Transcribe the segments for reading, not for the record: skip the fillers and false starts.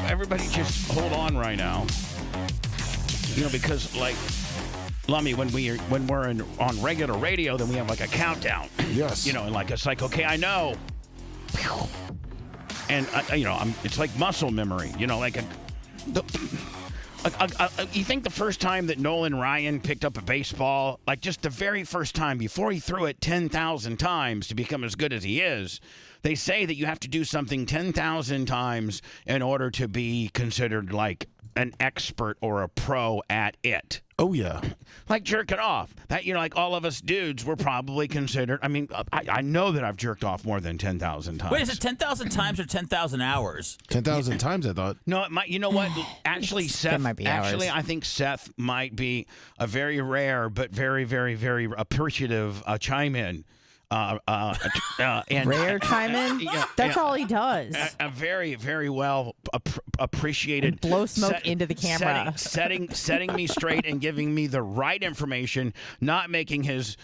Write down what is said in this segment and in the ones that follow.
everybody just hold on right now. You know, because like Lummy, when we're on regular radio, then we have like a countdown. Yes. You know, and like it's like, okay, I know. And you know, it's like muscle memory. You know, like you think the first time that Nolan Ryan picked up a baseball, like just the very first time before he threw it 10,000 times to become as good as he is, they say that you have to do something 10,000 times in order to be considered like an expert or a pro at it. Oh, yeah. Like jerking off. That, you know, like all of us dudes were probably considered. I mean, I know that I've jerked off more than 10,000 times. Wait, is it 10,000 times or 10,000 hours? 10,000 times, I thought. No, it might. You know what? Actually, Seth. might be actually, hours. I think Seth might be a very rare but very, very, very appreciative chime in. And Rare chime in? That's all he does. A very, very well appreciated. And blow smoke into the camera. Setting me straight and giving me the right information, not making his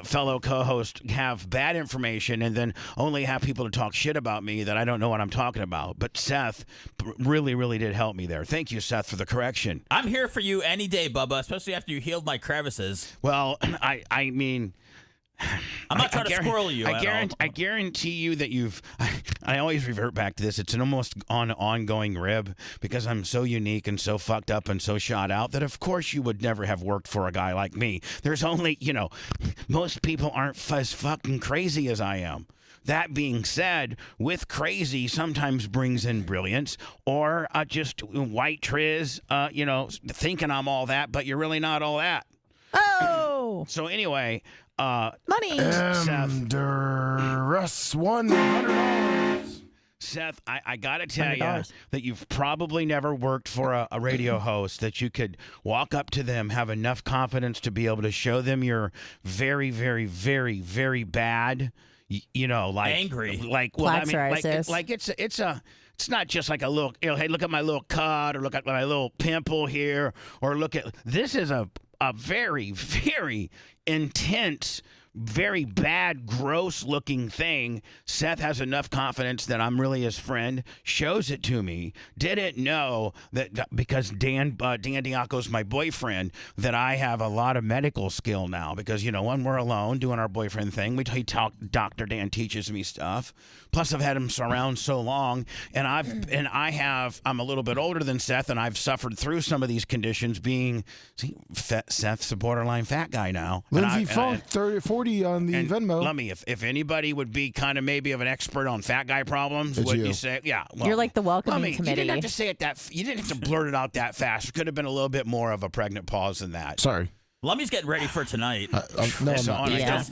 fellow co-host have bad information and then only have people to talk shit about me that I don't know what I'm talking about. But Seth really, really did help me there. Thank you, Seth, for the correction. I'm here for you any day, Bubba, especially after you healed my crevices. Well, I mean... I'm not trying to squirrel you. I guarantee you that you've. I always revert back to this. It's an almost ongoing rib because I'm so unique and so fucked up and so shot out that of course you would never have worked for a guy like me. There's only, you know, most people aren't as fucking crazy as I am. That being said, with crazy sometimes brings in brilliance or just white triz, you know, thinking I'm all that, but you're really not all that. Oh! So anyway... Money. Seth. Russ, $100. Seth, I got to tell you $100. that you've probably never worked for a radio host that you could walk up to them, have enough confidence to be able to show them you're very, very, very, very bad. You know, like angry, like well, I mean, like it's it's not just like a little, hey, look at my little cut, or look at my little pimple here, or look at, this is a very, very intense, very bad, gross looking thing. Seth has enough confidence that I'm really his friend, shows it to me. Didn't know that because Dan Diaco's my boyfriend, that I have a lot of medical skill now, because, when we're alone doing our boyfriend thing, Dr. Dan teaches me stuff. Plus I've had him around so long, and I'm a little bit older than Seth, and I've suffered through some of these conditions, being, Seth's a borderline fat guy now. Lindsay Funk, 40 on the Venmo. Let me, if anybody would be kind of maybe of an expert on fat guy problems, it's wouldn't you. you say? Yeah. Well, You're like the welcoming committee. You didn't have to say it you didn't have to blurt it out that fast. It could have been a little bit more of a pregnant pause than that. Sorry. Lummy's getting ready for tonight. No, I'm not. Yeah.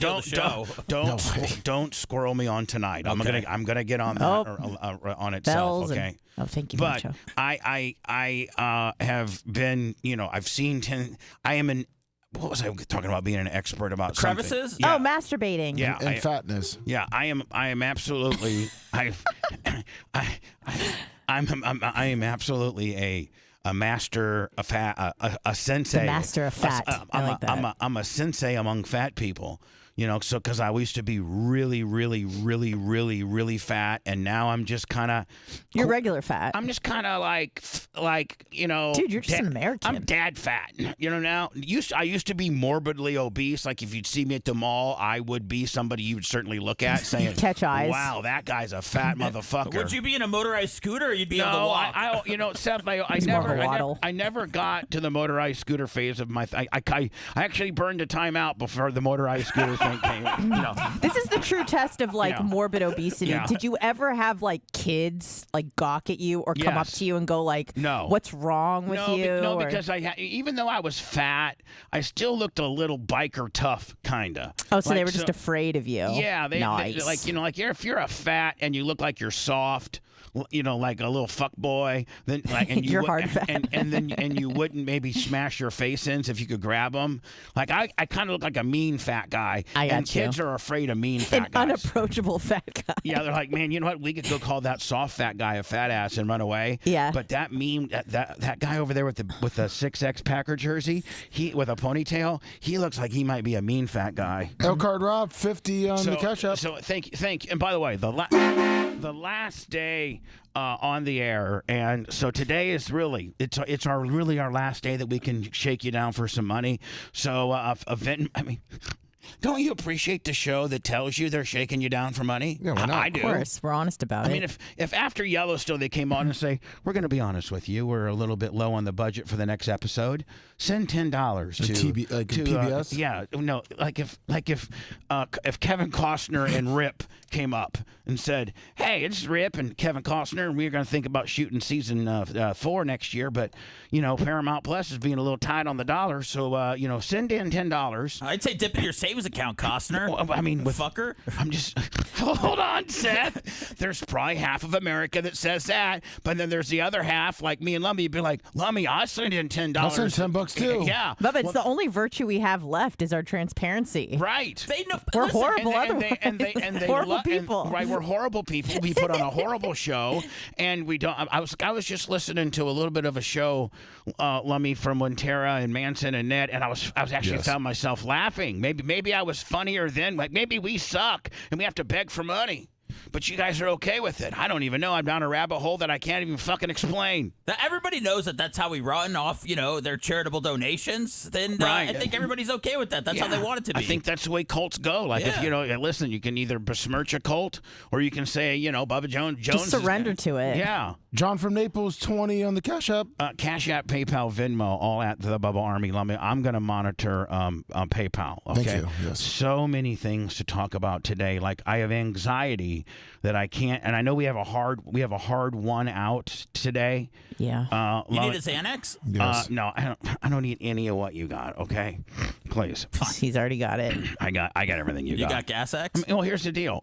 Don't squirrel me on tonight. Okay. I'm gonna get on that on itself. Bells Okay. Thank you, But Macho. I have been, I've seen I am an. What was I talking about? Being an expert about Crevices? something? Yeah. Masturbating. Yeah, And fatness. Yeah, I am absolutely. I am absolutely a master, a sensei. The master of fat. I like that. I'm a sensei among fat people. So because I used to be really, really, really, really, really fat, and now I'm just kind of. You're regular fat. I'm just kind of like. Dude, you're just an American. I'm dad fat. Now. I used to be morbidly obese. Like if you'd see me at the mall, I would be somebody you would certainly look at saying, catch eyes. Wow, that guy's a fat motherfucker. Would you be in a motorized scooter, or you'd be able to No, walk? Seth, I never got to the motorized scooter phase of my. I actually burned a time out before the motorized scooter thing came. This is the true test of Yeah. morbid obesity. Yeah. Did you ever have kids gawk at you or come up Yes. to you and go No. what's wrong with you? No, or- because even though I was fat, I still looked a little biker tough, kinda. Oh, so they were just afraid of you. Yeah, nice. if you're a fat and you look like you're soft, like a little fuck boy, then and you You're would- hard fat. and you wouldn't maybe smash your face in if you could grab them. Like I kind of look like a mean fat guy, I got and kids you. are afraid of mean fat An guys. unapproachable fat guy. Yeah, they're like, man, you know what? We could go call that soft fat guy a fat ass and run away. Yeah. But that guy over there with the 6X Packer jersey, he with a ponytail, he looks like he might be a mean fat guy. Elcard Rob, 50 on the cash app. So thank you. And by the way, the last day on the air, and so today is really our last day that we can shake you down for some money. So don't you appreciate the show that tells you they're shaking you down for money? Yeah, why not? I do. Of course, we're honest about it. I mean, if after Yellowstone they came on and say, we're going to be honest with you, we're a little bit low on the budget for the next episode, send $10 to PBS. Yeah, no, like if Kevin Costner and Rip came up and said, hey, it's Rip and Kevin Costner, and we're going to think about shooting season 4 next year, but Paramount Plus is being a little tight on the dollar, so send in $10. I'd say dip in your savings account, Costner. Well, I mean, fucker. I'm just hold on, Seth. There's probably half of America that says that, but then there's the other half, like me and Lummy. You'd be like, Lummy, I'll send in $10. I'll send $10 too. Yeah, Bubba, it's the only virtue we have left is our transparency. right. They know. We're listen, horrible otherwise. And they horrible people. Right, we're horrible people. We put on a horrible show, and we don't. I was just listening to a little bit of a show, Lummy, from when Tara and Manson and Ned, and I was actually found myself laughing. Maybe I was funnier then. Like maybe we suck and we have to beg for money. But you guys are okay with it. I don't even know. I'm down a rabbit hole that I can't even fucking explain. Everybody knows that that's how we run off, their charitable donations. Then Right. I think everybody's okay with that. That's how they want it to be. I think that's the way cults go. Like if listen, you can either besmirch a cult or you can say, Bubba Jones. Just surrender to it. Yeah. John from Naples, 20 on the cash app. Cash App, PayPal, Venmo, all at the Bubba Army. I'm going to monitor PayPal. Okay. Thank you. Yes. So many things to talk about today. Like I have anxiety that I can't, and I know we have a hard one out today. Yeah. You need a Xanax? Yes. No, I don't need any of what you got. Okay, please. He's already got it. I got everything you got. You got Gas X? Well, here's the deal.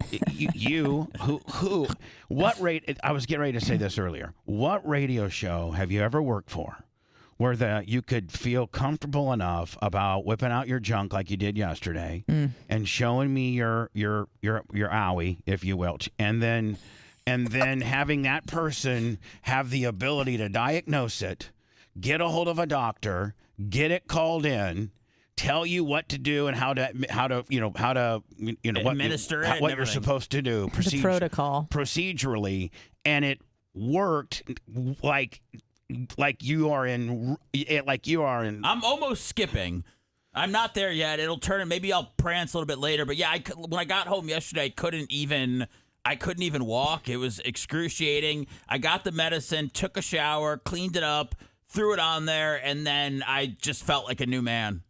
What I was getting ready to say this earlier. What radio show have you ever worked for where you could feel comfortable enough about whipping out your junk like you did yesterday and showing me your owie, if you will, and then and then having that person have the ability to diagnose it, get a hold of a doctor, get it called in, tell you what to do and how to administer it, what you're supposed to do, the protocol procedurally, and it worked like you are in. I'm almost skipping. I'm not there yet. It'll turn. Maybe I'll prance a little bit later. But yeah, when I got home yesterday, I couldn't even walk. It was excruciating. I got the medicine, took a shower, cleaned it up, threw it on there, and then I just felt like a new man.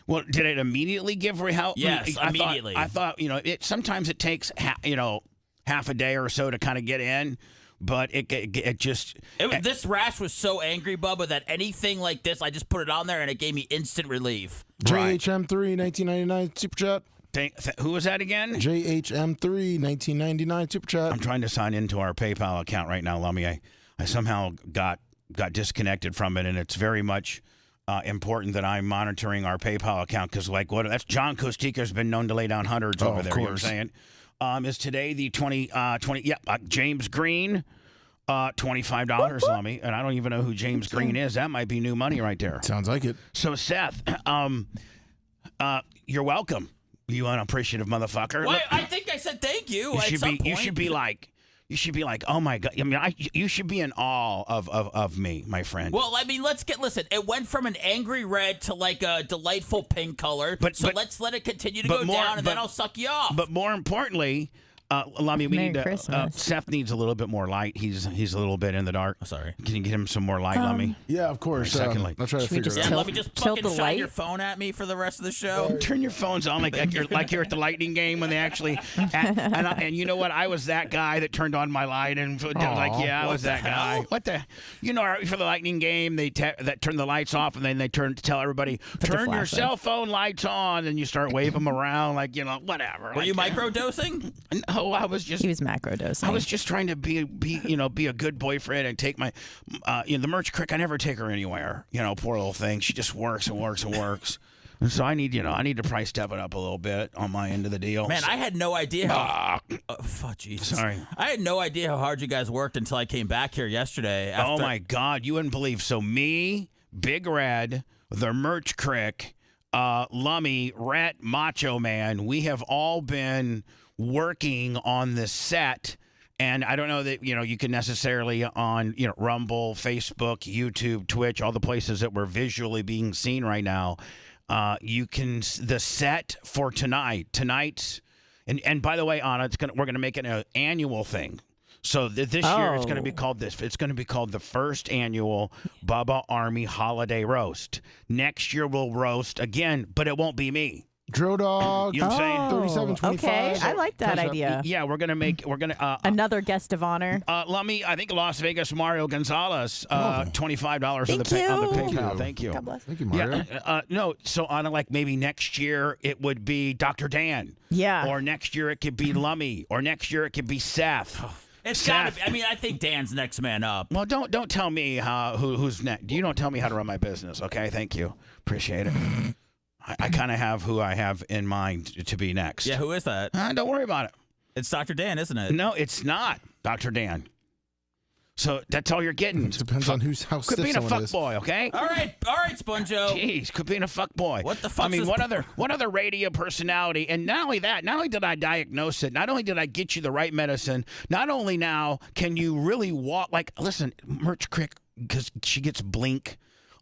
Well, did it immediately give help? Yes, immediately. I thought sometimes it takes half a day or so to kind of get in. But this rash was so angry, Bubba, that anything like this, I just put it on there and it gave me instant relief. JHM3 1999 super chat. Who was that again? JHM3 1999 super chat. I'm trying to sign into our PayPal account right now, Lummy. I somehow got disconnected from it, and it's very much important that I'm monitoring our PayPal account because, that's John Kostika's been known to lay down hundreds over there. You know what I'm saying? Is today the 20 James Green, $25, Lummy, and I don't even know who James Green is. That might be new money right there. Sounds like it. So Seth, you're welcome. You unappreciative motherfucker. Well, I think I said thank you. You should be like, oh my God. I mean, you should be in awe of me, my friend. Well, I mean, listen. It went from an angry red to like a delightful pink color. Let's let it continue to go down, and then I'll suck you off. But more importantly, Lummy, Seth needs a little bit more light. He's a little bit in the dark. Oh, sorry. Can you get him some more light, Lummy? Yeah, of course. Secondly, I'll try to figure it out. Let me just fucking shine your phone at me for the rest of the show. Turn your phones on like you're at the Lightning game when they actually. And you know what? I was that guy that turned on my light and I was that guy. What the? For the Lightning game, they that turn the lights off and then they tell everybody turn your cell phone lights on and you start waving them around whatever. Were you microdosing? No, I was just. He was macrodosing. I was just trying to be a good boyfriend and take my, the merch crick. I never take her anywhere. Poor little thing. She just works and works and works. And so I need to probably step it up a little bit on my end of the deal. Man, I had no idea how. Jesus. Sorry. I had no idea how hard you guys worked until I came back here yesterday. Oh my God, you wouldn't believe. So me, Big Red, the merch crick, Lummy, Rhett, Macho Man, we have all been working on the set, and I don't know that you can necessarily on Rumble, Facebook, YouTube, Twitch, all the places that we're visually being seen right now. You can the set for tonight's and by the way, Anna, we're gonna make it an annual thing. So this year it's going to be called this. It's going to be called the first annual Bubba Army Holiday Roast. Next year we'll roast again, but it won't be me. Drill Dog. You know what I'm saying? 3725. Okay, I like that idea. Yeah, we're gonna another guest of honor. Lummy, I think Las Vegas Mario Gonzalez, $25 on the PayPal. Thank you. God bless. Thank you, Mario. Yeah, no, so on maybe next year it would be Dr. Dan. Yeah. Or next year it could be Lummy. Or next year it could be Seth. It's gotta be. I mean, I think Dan's next man up. Well, don't tell me who's next. You don't tell me how to run my business, okay? Thank you. Appreciate it. I kind of have who I have in mind to be next. Yeah, who is that? Don't worry about it. It's Dr. Dan, isn't it? No, it's not Dr. Dan. So that's all you're getting. It depends on how stiff being a someone fuck is. boy, okay? All right, Sponjo. Jeez, quit being a fuck boy. What the fuck? I mean, what other radio personality? And not only that, not only did I diagnose it, not only did I get you the right medicine, not only now can you really walk. Listen, Merch Crick, because she gets Blink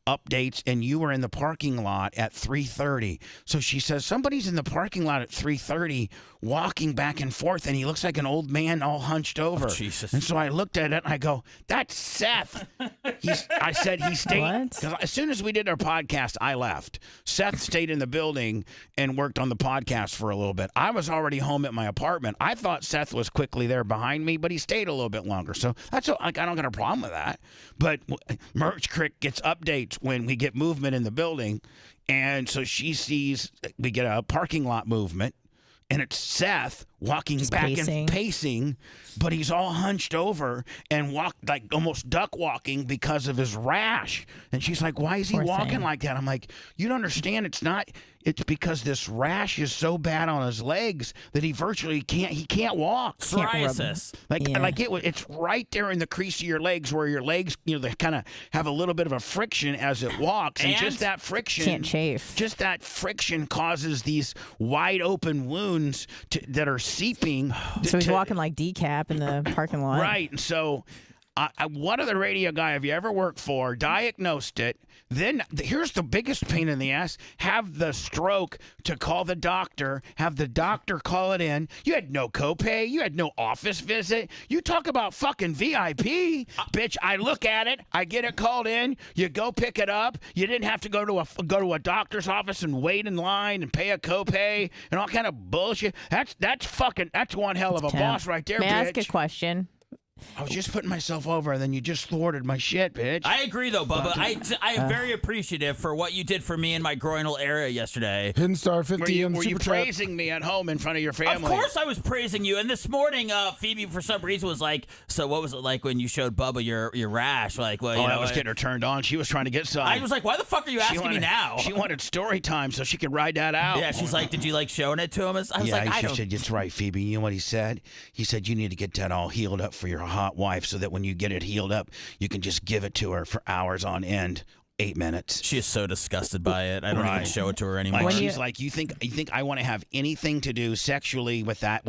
updates, and you were in the parking lot at 3:30. So she says somebody's in the parking lot at 3:30 walking back and forth, and he looks like an old man all hunched over. Oh, Jesus. And so I looked at it and I go, that's Seth. I said he stayed. Because as soon as we did our podcast, I left. Seth stayed in the building and worked on the podcast for a little bit. I was already home at my apartment. I thought Seth was quickly there behind me, but he stayed a little bit longer. So that's I don't got a problem with that. But Merch Crick gets updates when we get movement in the building. And so she sees we get a parking lot movement, and it's Seth walking Just back pacing. and pacing, but he's all hunched over and walked like almost duck walking because of his rash. And she's like, why is he Poor walking thing. like that? I'm like, you don't understand. It's because this rash is so bad on his legs that he virtually can't walk. Psoriasis. It's right there in the crease of your legs where your legs, they kind of have a little bit of a friction as it walks. And just that friction. Can't chafe. Just that friction causes these wide open wounds that are seeping. So he's walking like decap in the parking lot. Right. And so what other radio guy have you ever worked for, diagnosed it, then here's the biggest pain in the ass, have the stroke to call the doctor, have the doctor call it in. You had no copay. You had no office visit. You talk about fucking VIP. Bitch, I look at it. I get it called in. You go pick it up. You didn't have to go to a doctor's office and wait in line and pay a copay and all kind of bullshit. That's one hell of a boss right there, May bitch. I ask a question? I was just putting myself over, and then you just thwarted my shit, bitch. I agree, though, Bubba. I am very appreciative for what you did for me in my groinal area yesterday. Hidden Star 50 on Were you Super Chat. praising me at home in front of your family? Of course I was praising you. And this morning, Phoebe, for some reason, was like, so what was it like when you showed Bubba your rash? Like, well, I was getting her turned on. She was trying to get some. I was like, why the fuck are you asking me now? She wanted story time so she could ride that out. Yeah, she's like, did you like showing it to him? I was like, I she don't. said, it's right, Phoebe. You know what he said? He said, you need to get that all healed up for your hot wife so that when you get it healed up, you can just give it to her for hours on end. 8 minutes. She is so disgusted by it. I don't even show it to her anymore. Like, she's like, you think I want to have anything to do sexually with that?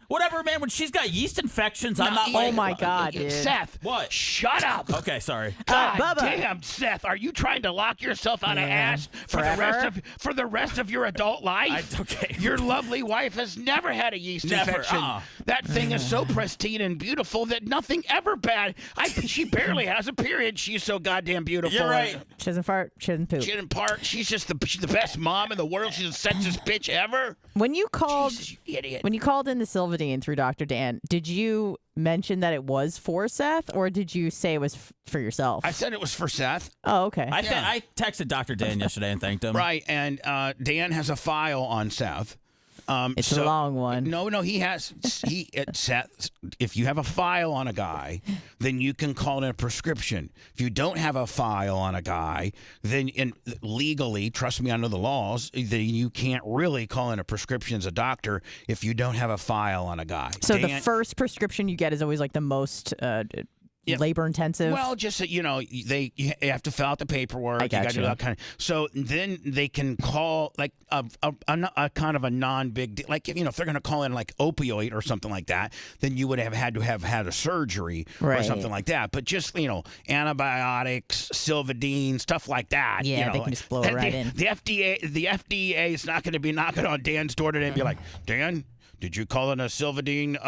Whatever, man. When she's got yeast infections, I'm not Oh like. my God, dude. Seth, What? Shut up. Okay, sorry. God Bubba. damn, Seth, are you trying to lock yourself out of ass for the rest of your adult life? Okay. Your lovely wife has never had a yeast infection. That thing is so pristine and beautiful that nothing ever bad. She barely has a period. She's so goddamn beautiful. You're right. She doesn't fart. She doesn't poop. She didn't part. She's just she's the best mom in the world. She's the sexist bitch ever. When you called, Jesus, you idiot. when you called in the Sylvadine through Dr. Dan, did you mention that it was for Seth, or did you say it was for yourself? I said it was for Seth. Oh, okay. I texted Dr. Dan yesterday and thanked him. Right, and Dan has a file on Seth. It's a long one. No, he has. Seth, if you have a file on a guy, then you can call it a prescription. If you don't have a file on a guy, then legally, trust me, under the laws, then you can't really call in a prescription as a doctor if you don't have a file on a guy. So the first prescription you get is always like the most labor intensive. Well, just that, you have to fill out the paperwork. I got you got to do you. that kind of. So then they can call like a kind of a non-big deal. Like if they're going to call in like opioid or something like that, then you would have had to have had a surgery or something like that. But just antibiotics, Sylvadine, stuff like that. Yeah, they can just blow it right in. The FDA is not going to be knocking on Dan's door today and be like, Dan, did you call in a Sylvadine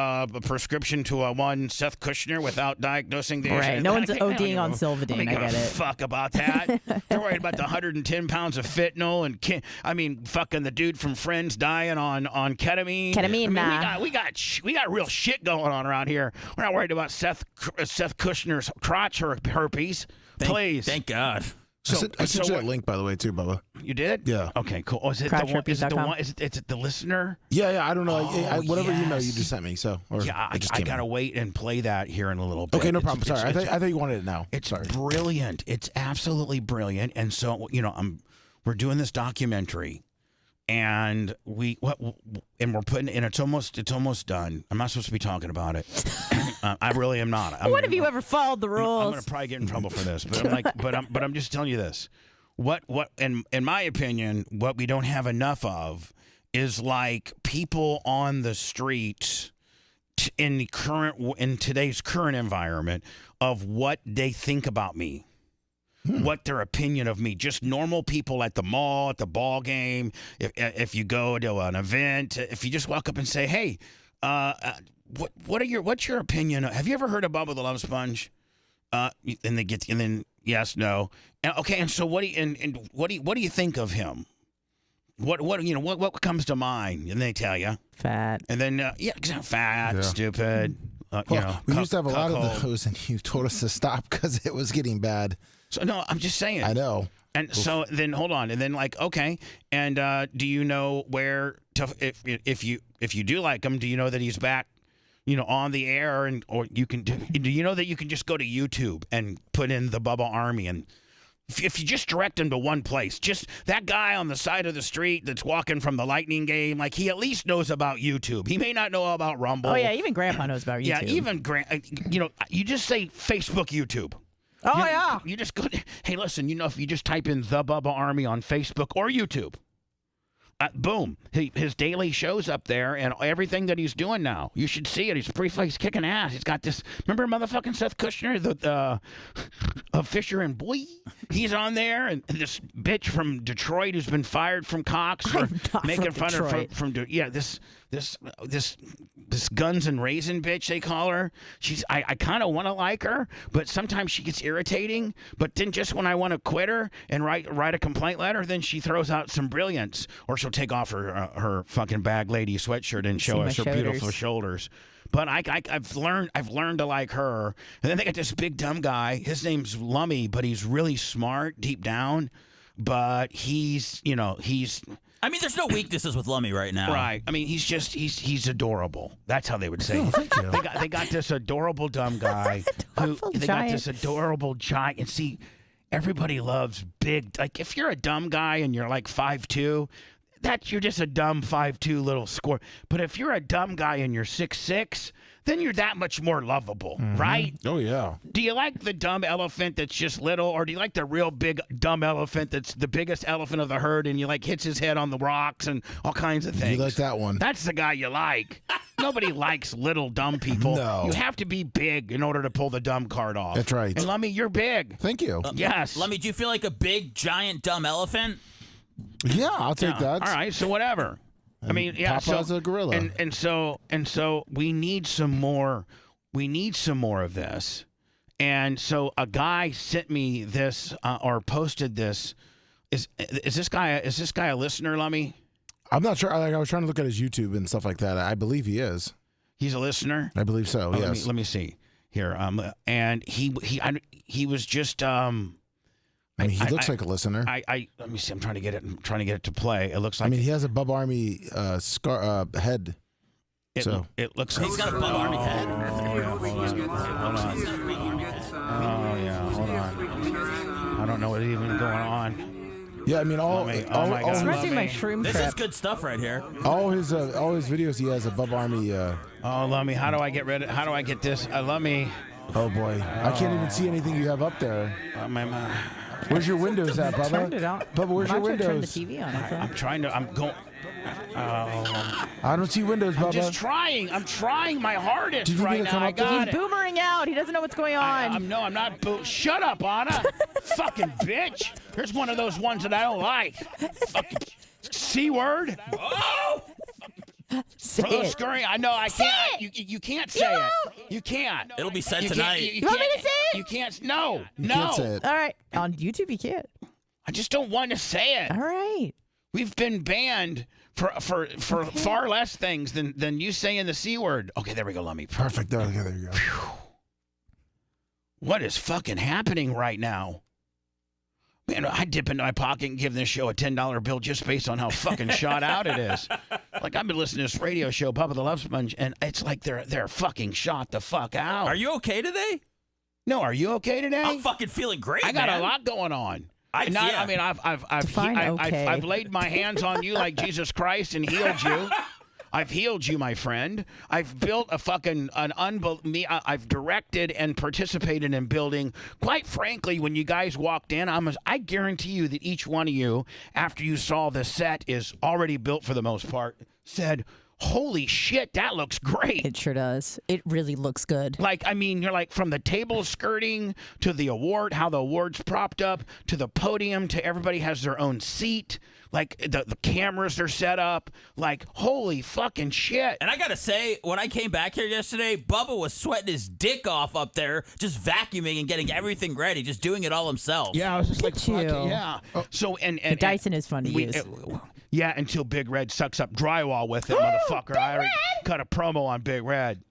prescription to one Seth Kushner without diagnosing the issue? Right. No one's ODing on Sylvadine. I get it. Fuck about that. They're worried about the 110 pounds of fentanyl and fucking the dude from Friends dying on ketamine. Ketamine, we got real shit going on around here. We're not worried about Seth Kushner's crotch herpes. Please. Thank God. I sent you that link, by the way, too, Bubba. You did? Yeah. Okay, cool. Oh, is it the one? Is it the one? Is it the listener? Yeah, I don't know. Whatever email you yes. just sent me. So, I gotta wait and play that here in a little bit. Okay, no problem. Sorry, I thought you wanted it now. It's Sorry. brilliant. It's absolutely brilliant. And so we're doing this documentary, and we're putting, and it's almost done. I'm not supposed to be talking about it. I really am not. When have you ever followed the rules? I'm gonna probably get in trouble for this, but I'm just telling you this. What in my opinion, what we don't have enough of is like people on the streets in today's current environment of what they think about me. What their opinion of me, just normal people at the mall, at the ball game, if you go to an event, if you just walk up and say, hey, what's your opinion? Have you ever heard of Bubba the Love Sponge? And then yes, no. And so what do you think of him? What comes to mind? And they tell you Fat. And then fat, stupid. We used to have a lot of those, and you told us to stop because it was getting bad. So no, I'm just saying. I know. And so then hold on, and then okay, and do you know where if you do like him, do you know that he's back? On the air, or you can do you know that you can just go to YouTube and put in the Bubba Army, and if you just direct him to one place, just that guy on the side of the street that's walking from the Lightning game, like he at least knows about YouTube. He may not know about Rumble. Oh yeah, even Grandpa knows about YouTube. Yeah, even you just say Facebook, YouTube. Yeah. You just go. Hey, listen. If you just type in the Bubba Army on Facebook or YouTube. Boom. His daily show's up there and everything that he's doing now. You should see it. He's kicking ass. He's got this. Remember motherfucking Seth Kushner, of Fisher and Boy? He's on there. And this bitch from Detroit who's been fired from Cox for making fun of her from this Guns and Raisin bitch, they call her. I kind of want to like her, but sometimes she gets irritating. But then just when I want to quit her and write a complaint letter, then she throws out some brilliance, or she'll take off her fucking bag lady sweatshirt and show us her beautiful shoulders. But I've learned to like her. And then they got this big dumb guy. His name's Lummy, but he's really smart deep down. But he's. I mean, there's no weaknesses with Lummy right now. Right. I mean, he's adorable. That's how they would say it. Thank you. They got this adorable dumb guy they got this adorable giant. And see, everybody loves big. Like if you're a dumb guy and you're like 5'2", you're just a dumb 5'2" little squirt. But if you're a dumb guy and you're 6'6", then you're that much more lovable, right? Oh, yeah. Do you like the dumb elephant that's just little, or do you like the real big dumb elephant that's the biggest elephant of the herd and you hits his head on the rocks and all kinds of things? You like that one. That's the guy you like. Nobody likes little dumb people. No. You have to be big in order to pull the dumb card off. That's right. And Lummy, you're big. Thank you. Yes. Lummy, do you feel like a big, giant, dumb elephant? Yeah, I'll take that. All right, so whatever. I mean, yeah. Papa's a gorilla. And so we need some more. We need some more of this. And so a guy sent me this or posted this. Is this guy a listener, Lummy? I'm not sure. I was trying to look at his YouTube and stuff like that. I believe he is. He's a listener? I believe so. Yes. Let me see here. And he was just. I mean, he looks like a listener. Let me see. I'm trying to get it to play. It looks like. I mean, he has a Bubba Army head. It looks like he's got a Bubba Army head. Hold on. I don't know what's even going on. Yeah, I mean, It's must my shroom This trip. is good stuff right here. all his videos, he has a Bubba Army. Lummy, how do I get this? Lummy. Oh boy, I can't even see anything you have up there. Where's your windows at, Bubba? Turned it on. Bubba, where's your windows? Turn the TV on. I'm going. I don't see windows, Bubba. I'm just trying. I'm trying my hardest Did you right need to now. come I up there? got He's it. boomering out. He doesn't know what's going on. I'm not. Shut up, Anna. Fucking bitch. Here's one of those ones that I don't like. Fucking C word. Oh. Say For those it. scurrying, I know I can't. You can't say it. You can't. It'll be said You tonight. can't- You want me to say it? You can't. No. You No. can't say it. All right. On YouTube, you can't. I just don't want to say it. All right. We've been banned for far less things than you saying the C word. Okay, there we go, Lummy. Perfect. There you go. What is fucking happening right now? Man, I dip into my pocket and give this show a $10 bill just based on how fucking shot out it is. Like, I've been listening to this radio show, Bubba the Love Sponge, and it's like they're fucking shot the fuck out. Are you okay today? No, are you okay today? I'm fucking feeling great, I got man. a lot going on. Yeah. I mean, Define I've laid my hands on you like Jesus Christ and healed you. I've healed you, my friend. I've built I've directed and participated in building. Quite frankly, when you guys walked in, I guarantee you that each one of you, after you saw the set is already built for the most part, said, holy shit, that looks great. It sure does. It really looks good. Like, I mean, you're like from the table skirting to the award, how the award's propped up, to the podium, to everybody has their own seat. Like, the cameras are set up. Like, holy fucking shit. And I got to say, when I came back here yesterday, Bubba was sweating his dick off up there, just vacuuming and getting everything ready, just doing it all himself. Yeah, I was just like, Look at fuck you. yeah. So, and The Dyson is fun to use. Yeah, until Big Red sucks up drywall with it, motherfucker. I already cut a promo on Big Red.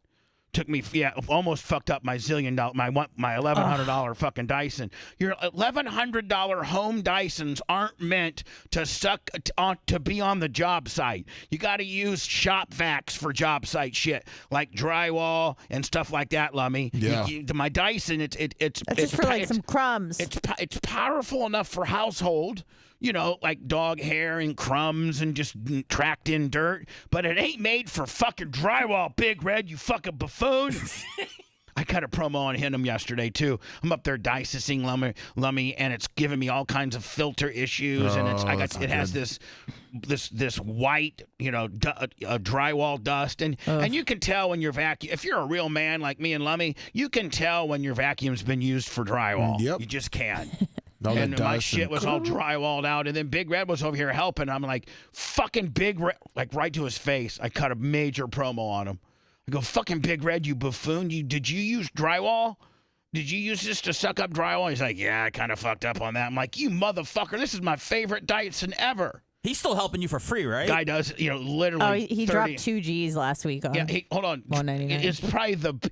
Took me, almost fucked up my $1,000,000, my $1,100 fucking Dyson. Your $1,100 home Dysons aren't meant to be on the job site. You got to use shop vacs for job site shit, like drywall and stuff like that, Lummy. Yeah. My Dyson, it's just for like some crumbs. It's powerful enough for household. Like dog hair and crumbs and just tracked in dirt. But it ain't made for fucking drywall, Big Red, you fucking buffoon. I cut a promo on him yesterday, too. I'm up there dicing Lummy, and it's giving me all kinds of filter issues. And it has this white, drywall dust. And you can tell when your vacuum, if you're a real man like me and Lummy, you can tell when your vacuum's been used for drywall. Yep. You just can. And my shit was all drywalled out, and then Big Red was over here helping. I'm like, fucking Big Red, like right to his face. I cut a major promo on him. I go, fucking Big Red, you buffoon. Did you use drywall? Did you use this to suck up drywall? He's like, yeah, I kind of fucked up on that. I'm like, you motherfucker, this is my favorite Dyson ever. He's still helping you for free, right? Guy does, literally. Oh, he 30. dropped 2 G's last week. Hold on. $199.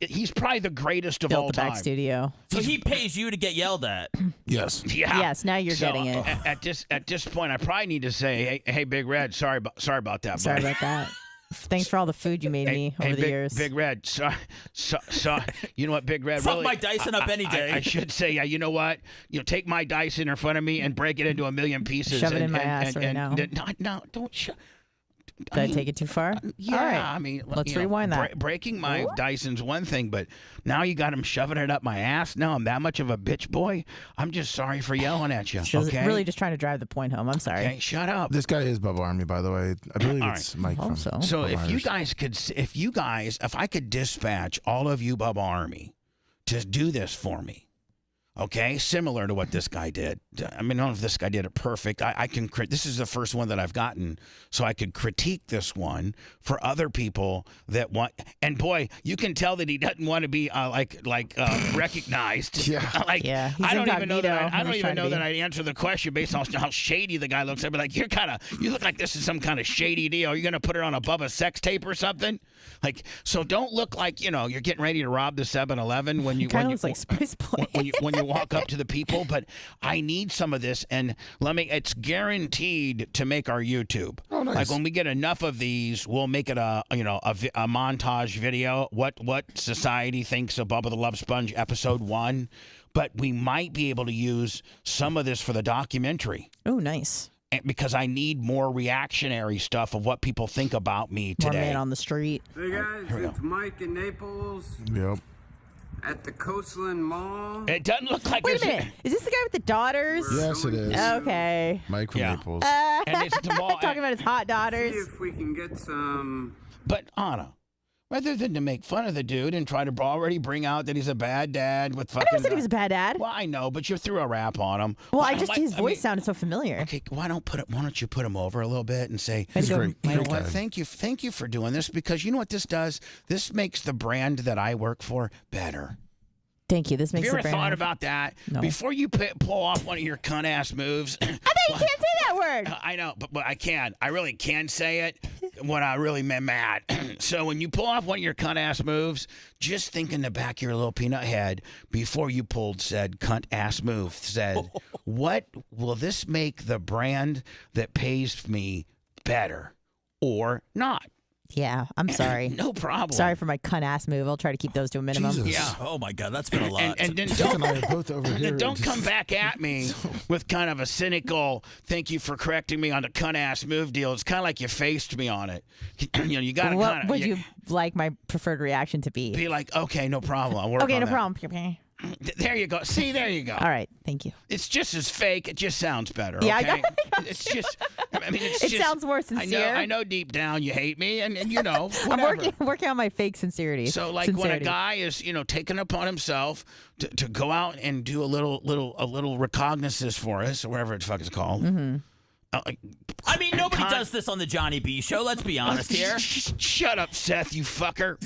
He's probably the greatest of Built all the back time. studio. So he pays you to get yelled at. Yes. Yeah. Yes. Now you're getting it. At this point, I probably need to say, hey, Big Red, sorry about that. Sorry buddy. about that. Thanks for all the food you made me over the years. Big Red, so you know what, Big Red? Fuck really, my Dyson up any day. I should say, you know what? Take my Dyson in front of me and break it into a million pieces. Shove it in my ass right now. No, don't shove. Did I take it too far? Yeah, all right. I mean, let's rewind that. Breaking my Dyson's one thing, but now you got him shoving it up my ass. Now I'm that much of a bitch boy. I'm just sorry for yelling at you. Okay? Really just trying to drive the point home. I'm sorry. Okay, shut up. This guy is Bubba Army, by the way. I believe it's Mike from So if I could dispatch all of you Bubba Army to do this for me. Okay, similar to what this guy did. I mean, I don't know if this guy did it perfect. I can. This is the first one that I've gotten, so I could critique this one for other people that want. And boy, you can tell that he doesn't want to be recognized. Yeah. He's I don't even know that. I incognito. don't even know that I answer the question based on how shady the guy looks. I'd be like, you look like this is some kind of shady deal. Are you gonna put it on a Bubba sex tape or something? So don't look like you're getting ready to rob the 7-Eleven when you kind of looks like Spice Boy. when you walk up to the people. But I need some of this, and it's guaranteed to make our YouTube. Oh, nice. Like when we get enough of these, we'll make it a montage video. What society thinks of Bubba the Love Sponge episode 1, but we might be able to use some of this for the documentary. Oh, nice. Because I need more reactionary stuff of what people think about me today. More man on the street. Hey guys, it's Mike in Naples Yep. at the Coastland Mall. It doesn't look like Wait a minute. Is this the guy with the daughters? Yes, it is. Okay. Mike from Yeah. Naples. And it's the mall. Talking about his hot See daughters. if we can get some. But Anna, rather than to make fun of the dude and try to already bring out that he's a bad dad with fucking. I never said he was a bad dad. Well, I know, but you threw a rap on him. Well, his voice sounded so familiar. Okay, why don't you put him over a little bit and say, He's great. you know Great what? guy. Thank you for doing this, because you know what this does? This makes the brand that I work for better. Thank you. This makes Have you ever the brand. thought about that? No. Before you pull off one of your cunt ass moves. I thought you can't say that word. I know, but I can. I really can say it when I really am mad. So when you pull off one of your cunt ass moves, just think in the back of your little peanut head before you pulled said cunt ass move. Said, what will this make the brand that pays me better or not? Yeah, I'm sorry. No problem. Sorry for my cunt ass move. I'll try to keep those to a minimum. Jesus. Yeah. Oh my God, that's been a lot. And then Jeff and I are both over here. don't come back at me with kind of a cynical, thank you for correcting me on the cunt ass move deal. It's kind of like you faced me on it. You got to What kind of. would you like my preferred reaction to be? Be like, okay, no problem. I'll work Okay, on no that. problem. Okay. There you go. See, there you go. All right, thank you. It's just as fake. It just sounds better. Yeah, I okay? got It's just. I mean, it's It just, sounds more sincere. I know deep down you hate me, and you know. I'm Whatever. working on my fake sincerity. So, like when a guy is, taking upon himself to go out and do a little recognizance for us, or whatever the fuck it's called. Mm-hmm. I mean, nobody does this on the Johnny B show. Let's be honest here. Shut up, Seth, you fucker.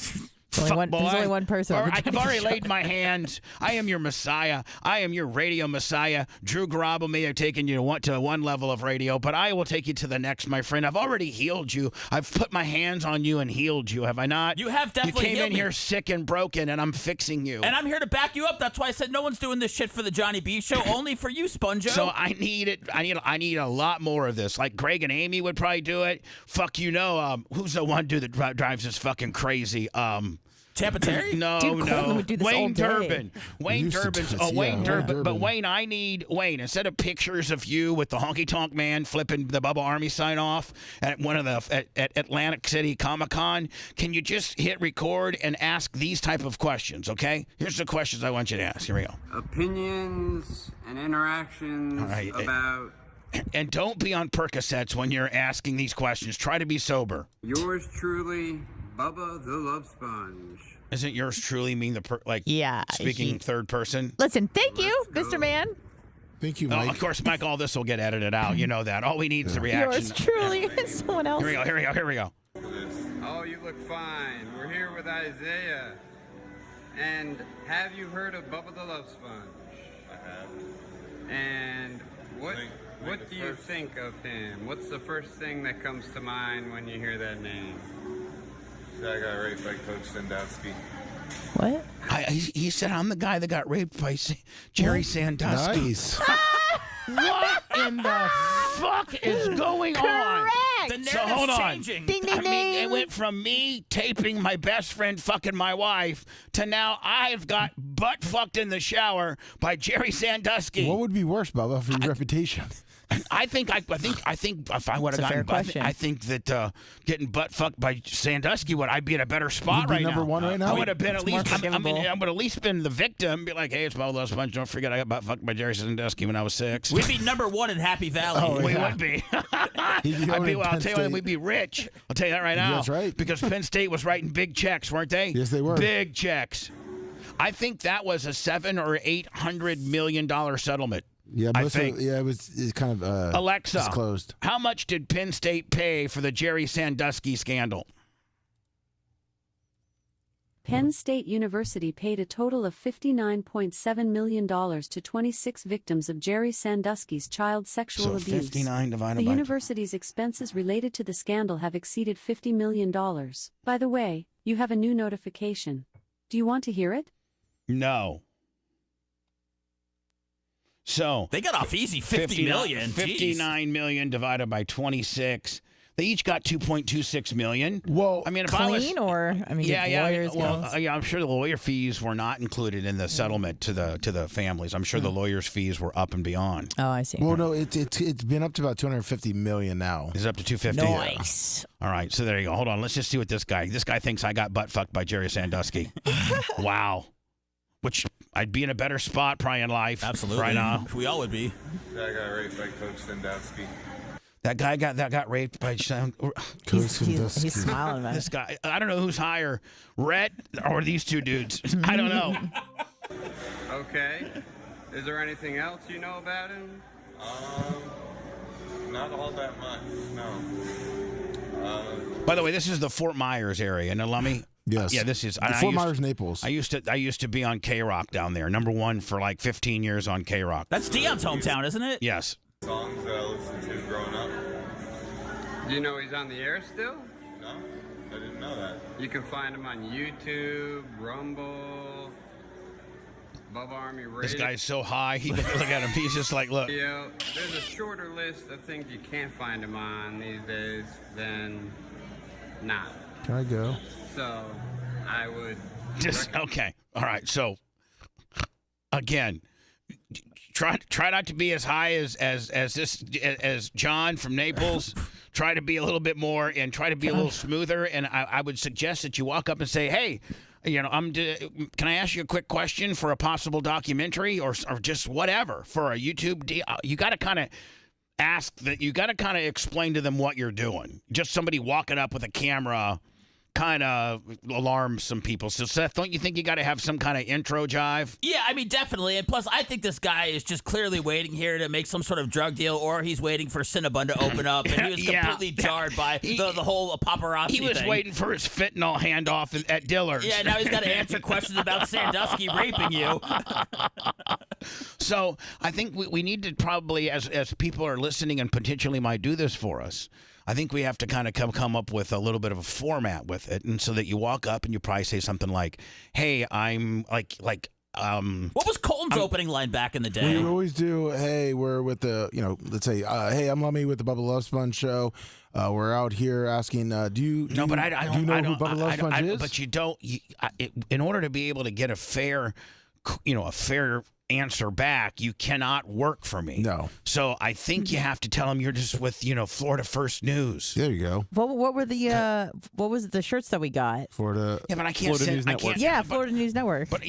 There's only one person. Or on the I've Johnny already Show. laid my hands. I am your Messiah. I am your radio Messiah. Drew Garabo may have taken you to one level of radio, but I will take you to the next, my friend. I've already healed you. I've put my hands on you and healed you, have I not? You have definitely You came healed in me. here sick and broken, and I'm fixing you. And I'm here to back you up. That's why I said no one's doing this shit for the Johnny B Show, only for you, Sponjo. So I need it. I need a lot more of this. Like Greg and Amy would probably do it. Fuck, who's the one dude that drives us fucking crazy? Tampa Terry? No, Dude, Coleman no. would do this all Wayne day. Durbin. Wayne used to Durbin's. do this, Wayne yeah, Durbin. Wayne But Durbin. Wayne, I need Wayne instead of pictures of you with the honky tonk man flipping the Bubba Army sign off at one of the at Atlantic City Comic Con. Can you just hit record and ask these type of questions? Okay. Here's the questions I want you to ask. Here we go. Opinions and interactions All right. about And don't be on Percocets when you're asking these questions. Try to be sober. yours truly, Bubba the Love Sponge. Isn't yours truly mean Yeah, speaking third person? Listen, thank you, Mr. Man. Thank you, Oh, Mike. of course, Mike, all this will get edited out. You know that. All we need is the reaction. Yours truly is someone else. Here we go. Oh, you look fine. We're here with Isaiah. And have you heard of Bubba the Love Sponge? I have. And what Think do you think of him? What's the first thing that comes to mind when you hear that name? That got raped by Coach Sandusky. What? He said, I'm the guy that got raped by Jerry Sandusky. Nice. What in the fuck is going on? The Correct. narrative's So hold on. changing. Ding, ding, I mean, it ding. went from me taping my best friend fucking my wife to now I've got butt fucked in the shower by Jerry Sandusky. What would be worse, Bubba, for your reputation? I think if I would have It's a fair gotten question. I think that getting butt fucked by Sandusky I'd be in a better spot You'd be right number now. one right now? I would have been at more least. I mean, forgivable. I would have at least been the victim. Be like, hey, it's Bubba Love Sponge. Don't forget, I got butt fucked by Jerry Sandusky when I was 6. We'd be number one in Happy Valley. Oh, We yeah. would be. He'd be I'll owning tell Penn you what, State. we'd be rich. I'll tell you that right now. That's right. Because Penn State was writing big checks, weren't they? Yes, they were. Big checks. I think that was a $700 or $800 million settlement. Yeah, I most of think. it's kind of Alexa, disclosed. how much did Penn State pay for the Jerry Sandusky scandal? Penn State University paid a total of $59.7 million to 26 victims of Jerry Sandusky's child sexual So abuse. 59 divided The by... university's expenses related to the scandal have exceeded $50 million. By the way, you have a new notification. Do you want to hear it? No. So They got off easy. 50 million. Jeez. 59 million divided by 26. They each got 2.26 million. Well, I mean, if I was Clean or I mean, did lawyers well, go? yeah, I'm sure the lawyer fees were not included in the settlement to the families. I'm sure the lawyers' fees were up and beyond. Oh, I see. well, no, it's been up to about 250 million now. Is it up to 250? Nice. All right, so there you go. Hold on, let's just see what this guy thinks I got butt fucked by Jerry Sandusky. Wow. Which I'd be in a better spot probably in life. Absolutely. Right now. We all would be. That got raped by Coach Sandusky. That guy got raped by He's smiling about this it. guy. I don't know who's higher, Rhett or these two dudes. I don't know. Okay. Is there anything else you know about him? Not all that much, no. By the way, this is the Fort Myers area, and Lummy. Yes. Yeah, this is Fort Myers, Naples. I used to be on K-Rock down there. #1 for like 15 years on K-Rock. That's Dion's hometown, isn't it? Yes. Songs that I listened to growing up. Do you know he's on the air still? No, I didn't know that. You can find him on YouTube, Rumble, Bubba Army Radio. This guy's so high. Look at him. He's just like, look. There's a shorter list of things you can't find him on these days than not. Can I go? So I would Just okay. All right. So again, try not to be as high as John from Naples. Try to be a little bit more and try to be a little smoother. And I would suggest that you walk up and say, hey, can I ask you a quick question for a possible documentary or just whatever for a YouTube deal? You got to kind of ask that. You got to kind of explain to them what you're doing. Just somebody walking up with a camera kind of alarms some people. So, Seth, don't you think you got to have some kind of intro jive? Yeah, I mean, definitely. And plus, I think this guy is just clearly waiting here to make some sort of drug deal, or he's waiting for Cinnabon to open up. And he was completely jarred by the whole paparazzi He was thing. waiting for his fentanyl handoff at Dillard's. Yeah, now he's got to answer questions about Sandusky raping you. So I think we need to probably, as people are listening and potentially might do this for us, I think we have to kind of come up with a little bit of a format with it, and so that you walk up and you probably say something like, "Hey, I'm like." What was Colton's opening line back in the day? We always do. Hey, we're with the, let's say, hey, I'm Lummy with the Bubba Love Sponge show. We're out here asking, do you know who Bubba Love Sponge is? But you don't. In order to be able to get a fair answer back, you cannot work for me. No. So I think you have to tell them you're just with Florida First News. There you go. What were the what was the shirts that we got? Florida. Yeah, but I can't Florida send. News I Network. can't, Yeah, Florida News Network. But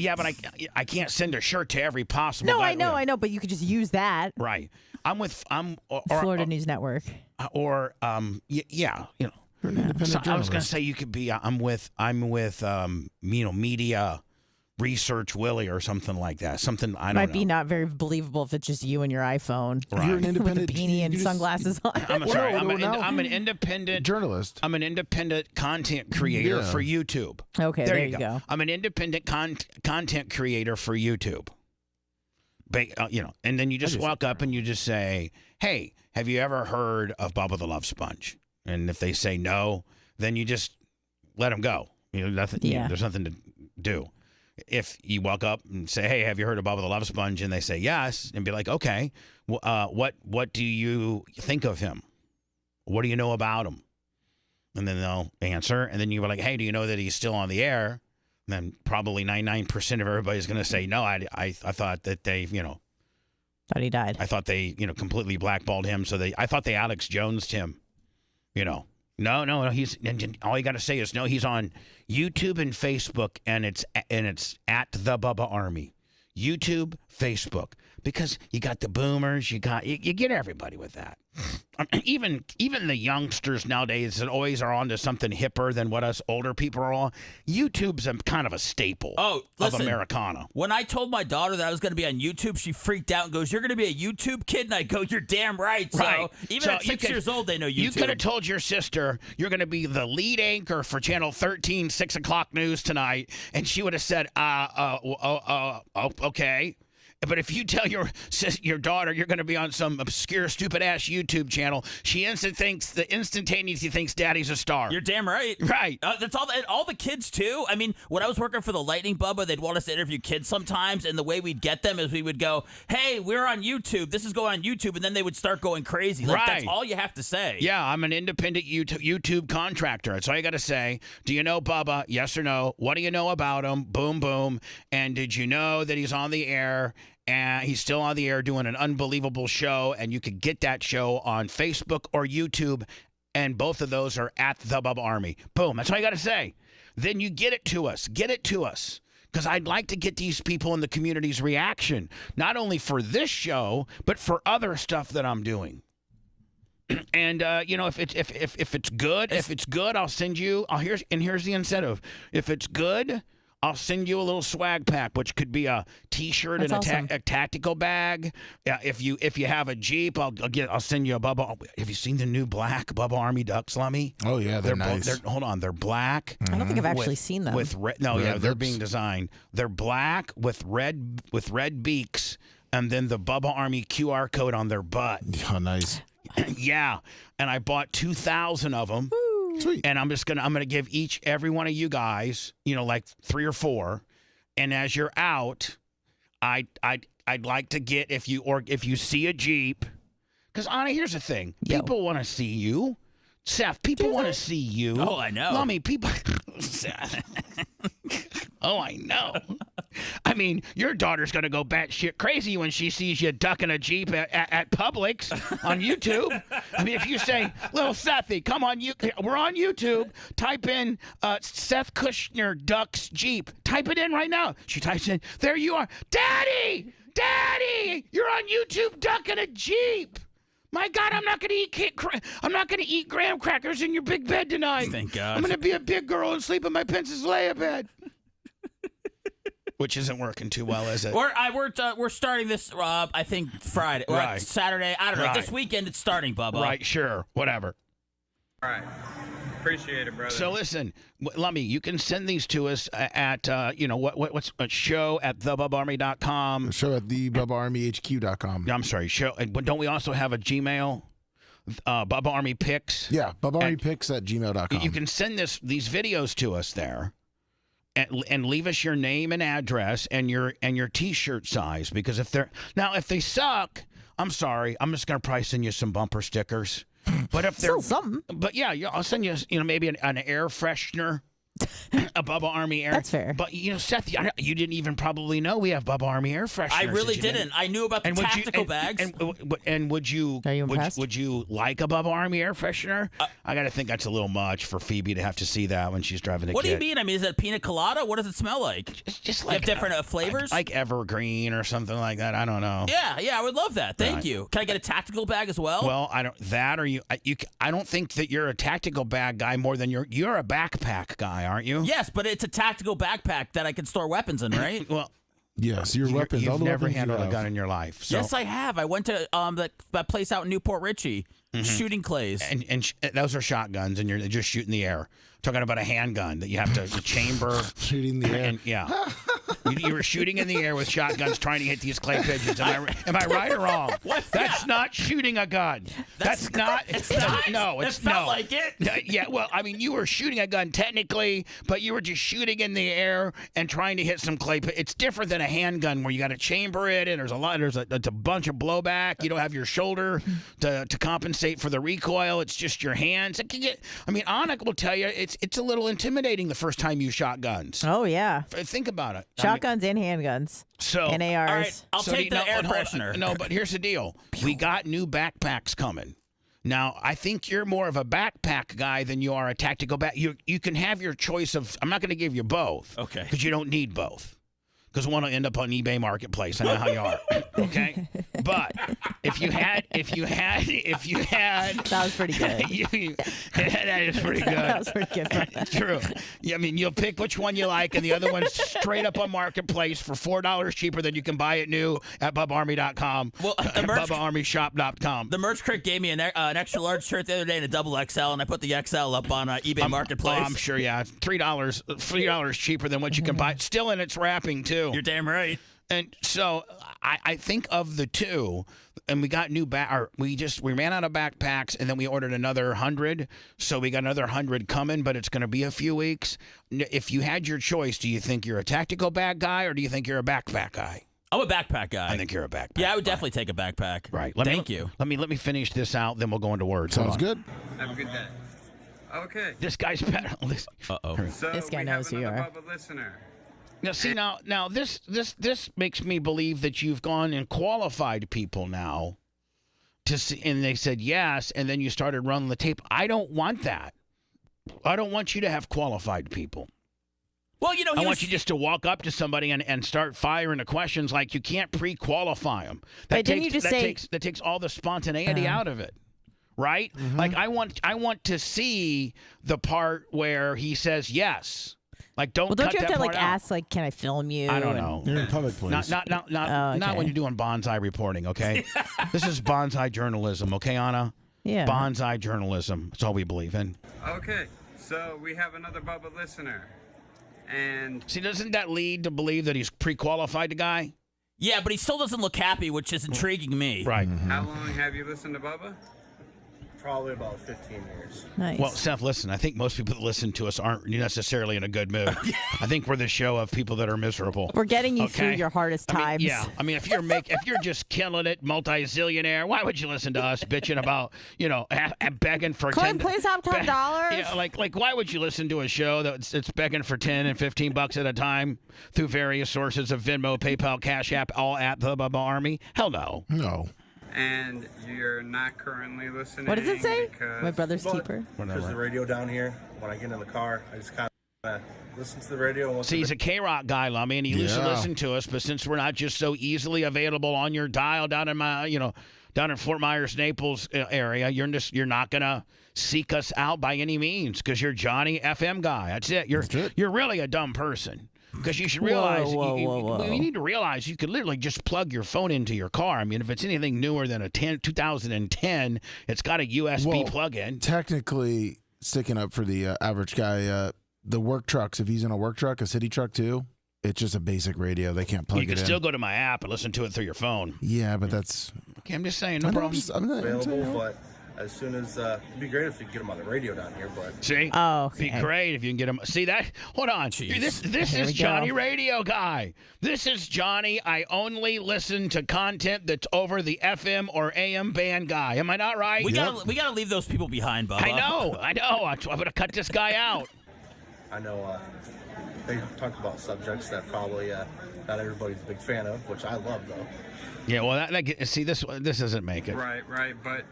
I can't send a shirt to every possible. No, guy. I know, but you could just use that. Right. Florida News Network. Or yeah. You're an independent So I was going to journalist. say you could be. I'm with media research Willie or something like that. Something I don't know. Might be not very believable if it's just you and your iPhone. Right. You're an independent with a beanie you and just- sunglasses on. I'm sorry. now- I'm an independent journalist. I'm an independent content creator Yeah. for YouTube. Okay, there you go. I'm an independent content creator for YouTube. And then you just walk up and you just say, "Hey, have you ever heard of Bubba the Love Sponge?" And if they say no, then you just let them go. Nothing. Yeah. There's nothing to do. If you walk up and say, "Hey, have you heard of Bubba the Love Sponge?" and they say yes, and be like, "Okay, what do you think of him? What do you know about him?" And then they'll answer, and then you were like, "Hey, do you know that he's still on the air?" And then probably 99% of everybody's going to say, "No, I thought that they, Thought he died. I thought they, completely blackballed him. So I thought they Alex Jones'd him, No, he's, and all you got to say is, no, he's on YouTube and Facebook, and it's at the Bubba Army. YouTube, Facebook, because you got the boomers, you get everybody with that. Even the youngsters nowadays that always are onto something hipper than what us older people are on. YouTube's kind of a staple of Americana. When I told my daughter that I was going to be on YouTube, she freaked out and goes, "You're going to be a YouTube kid?" And I go, "You're damn right." Right. So even at 6 years old, they know YouTube. You could have told your sister you're going to be the lead anchor for Channel 13, 6 o'clock news tonight, and she would have said, okay. But if you tell your daughter you're going to be on some obscure, stupid-ass YouTube channel, she instantaneously thinks Daddy's a star. You're damn right. Right. That's all the kids, too. I mean, when I was working for the Lightning Bubba, they'd want us to interview kids sometimes, and the way we'd get them is we would go, "Hey, we're on YouTube. This is going on YouTube," and then they would start going crazy. Like, That's all you have to say. Yeah, I'm an independent YouTube contractor. That's all you got to say. Do you know Bubba? Yes or no? What do you know about him? Boom, boom. And did you know that he's on the air? And he's still on the air doing an unbelievable show, and you could get that show on Facebook or YouTube, and both of those are at the Bubba Army. Boom. That's all you got to say. Then you get it to us. Get it to us. Because I'd like to get these people in the community's reaction, not only for this show, but for other stuff that I'm doing. And if it's good, I'll send you. Here's the incentive. If it's good, I'll send you a little swag pack, which could be a T-shirt and a tactical bag. If you have a Jeep, I'll send you a Bubba. Have you seen the new black Bubba Army ducks, Lummy? Oh yeah, they're nice. They're black. I don't think I've actually seen them. With red. No, yeah, they're being designed. They're black with red beaks, and then the Bubba Army QR code on their butt. Oh, nice. Yeah, and I bought 2,000 of them. Sweet. And I'm gonna give every one of you guys, like 3 or 4, and as you're out, I'd like to get if you see a Jeep, because Anna, here's the thing, people want to see you, Seth. People want to see you. Oh, I know. Lummy, people. Oh, I know. I mean, your daughter's going to go batshit crazy when she sees you ducking a Jeep at Publix on YouTube. I mean, if you say, "Little Sethy, come on, we're on YouTube. Type in Seth Kushner ducks Jeep. Type it in right now." She types in, there you are. Daddy, you're on YouTube ducking a Jeep. My God, I'm not gonna eat graham crackers in your big bed tonight. Thank God. I'm gonna be a big girl and sleep in my Princess Leia bed. Which isn't working too well, is it? We're starting this. I think Friday, or Saturday. I don't know. This weekend it's starting, Bubba. Right. Sure. Whatever. All right. Appreciate it, brother. So listen, Lummy, you can send these to us at what's a show at thebubbarmy.com. Show at thebubbarmyhq.com. I'm sorry, show. But don't we also have a Gmail? Bubba Army Pics. Yeah, bubbarmypics at gmail.com. You can send these videos to us there. And leave us your name and address and your T-shirt size, because if they suck, I'm sorry, I'm just gonna probably send you some bumper stickers. But if they're something, but yeah, I'll send you maybe an air freshener. A Bubba Army air. That's fair. But Seth, you didn't even probably know we have Bubba Army air fresheners. I really didn't. I knew about the tactical bags. And would you? Are you impressed? Would you like a Bubba Army air freshener? I gotta think that's a little much for Phoebe to have to see that when she's driving the What kid. do you mean? I mean, is that pina colada? What does it smell like? Just You like have different flavors. like evergreen or something like that. I don't know. Yeah, I would love that. Thank you. Can I get a tactical bag as well? Well, I don't. That or you. I don't think that you're a tactical bag guy more than you're a backpack guy, aren't you? Yes, but it's a tactical backpack that I can store weapons in, right? Well, yes, your weapons. You've all the never weapons handled you a have. gun in your life. So. Yes, I have. I went to that place out in Newport Richie, shooting clays. And those are shotguns, and you're just shooting the air. Talking about a handgun that you have to chamber. Shooting the air. And, yeah. You were shooting in the air with shotguns trying to hit these clay pigeons. Am I right or wrong? That's not shooting a gun. That's not. It's not. No, it's it felt like it. Yeah, well, I mean, you were shooting a gun technically, but you were just shooting in the air and trying to hit some clay. It's different than a handgun where you got to chamber it, and there's a bunch of blowback. You don't have your shoulder to compensate for the recoil. It's just your hands. It can get. I mean, Anik will tell you it's a little intimidating the first time you shot guns. Oh yeah. Think about it. Shotguns and handguns. And ARs. All right, I'll take the air freshener. No, but here's the deal. We got new backpacks coming. Now, I think you're more of a backpack guy than you are a tactical back. You can have your choice of. I'm not going to give you both. Okay. Because you don't need both. Because one will end up on eBay Marketplace. I know how you are. Okay. But if you had, that was pretty good. That is pretty good. That was pretty good. True. Yeah, I mean, you'll pick which one you like, and the other one's straight up on Marketplace for $4 cheaper than you can buy it new at bubbarmy.com. Well, the merch, bubbarmyshop.com. The merch critic gave me an extra large shirt the other day and a double XL, and I put the XL up on eBay Marketplace. I'm sure, yeah. $3 cheaper than what you can buy. Still in its wrapping, too. You're damn right. And so I think of the two, and we got we ran out of backpacks, and then we ordered another 100. So we got another 100 coming, but it's going to be a few weeks. If you had your choice, do you think you're a tactical bag guy, or do you think you're a backpack guy? I'm a backpack guy. I think you're a backpack. Yeah, I would definitely take a backpack. Right. Thank you. Let me finish this out, then we'll go into words. Sounds good. Have a good day. Okay. This guy's better. Uh-oh. So This guy we knows have who you another are. Bubba listener. Now, see, now this makes me believe that you've gone and qualified people now to see, and they said yes, and then you started running the tape. I don't want that. I don't want you to have qualified people. Well, I want you just to walk up to somebody and start firing the questions like you can't pre-qualify them. But didn't you just say that takes all the spontaneity out of it, right? Mm-hmm. Like I want to see the part where he says yes. Like don't. Well, don't cut you have that to part out. ask can I film you? I don't know. You're in public place. Not okay. when you're doing bonsai reporting, okay? This is bonsai journalism, okay, Anna? Yeah. Bonsai journalism. That's all we believe in. Okay. So we have another Bubba listener. And See, doesn't that lead to believe that he's pre-qualified, the guy? Yeah, but he still doesn't look happy, which is intriguing me. Right. how long have you listened to Bubba? Probably about 15 years. Nice. Well, Seth, listen, I think most people that listen to us aren't necessarily in a good mood. I think we're the show of people that are miserable. We're getting you Okay. through your hardest times. I mean, if you're just killing it, multi-zillionaire, why would you listen to us bitching about, begging for Can 10 we please have $10? Yeah, like why would you listen to a show that's begging for 10 and 15 bucks at a time through various sources of Venmo, PayPal, Cash App, all at the Bubba Army? Hell no. No. And you're not currently listening. What does it say? because- My brother's keeper. Because the radio down here, when I get in the car, I just kind Listen to the radio. See, he's a K-Rock guy, Lummy, and he used to listen to us. But since we're not just so easily available on your dial down in down in Fort Myers, Naples area, you're not gonna seek us out by any means because you're Johnny FM guy. That's it. You're really a dumb person. Because you should realize, you need to realize you could literally just plug your phone into your car. I mean, if it's anything newer than a 2010, it's got a USB plug-in. Technically, sticking up for the average guy, the work trucks, if he's in a work truck, a city truck too, it's just a basic radio. They can't plug it in. You can still go to my app and listen to it through your phone. Yeah, but that's... Okay, I'm just saying, no problem. I'm not available, but as soon as it'd be great if you could get them on the radio down here, but see, okay. Be great if you can get them. See that? Hold on, this is Johnny Radio Guy. This is Johnny. I only listen to content that's over the FM or AM band guy. Am I not right? We gotta leave those people behind, Bubba. I know. I'm gonna cut this guy out. I know they talk about subjects that probably not everybody's a big fan of, which I love though. Yeah, well, see this doesn't make it. Right, but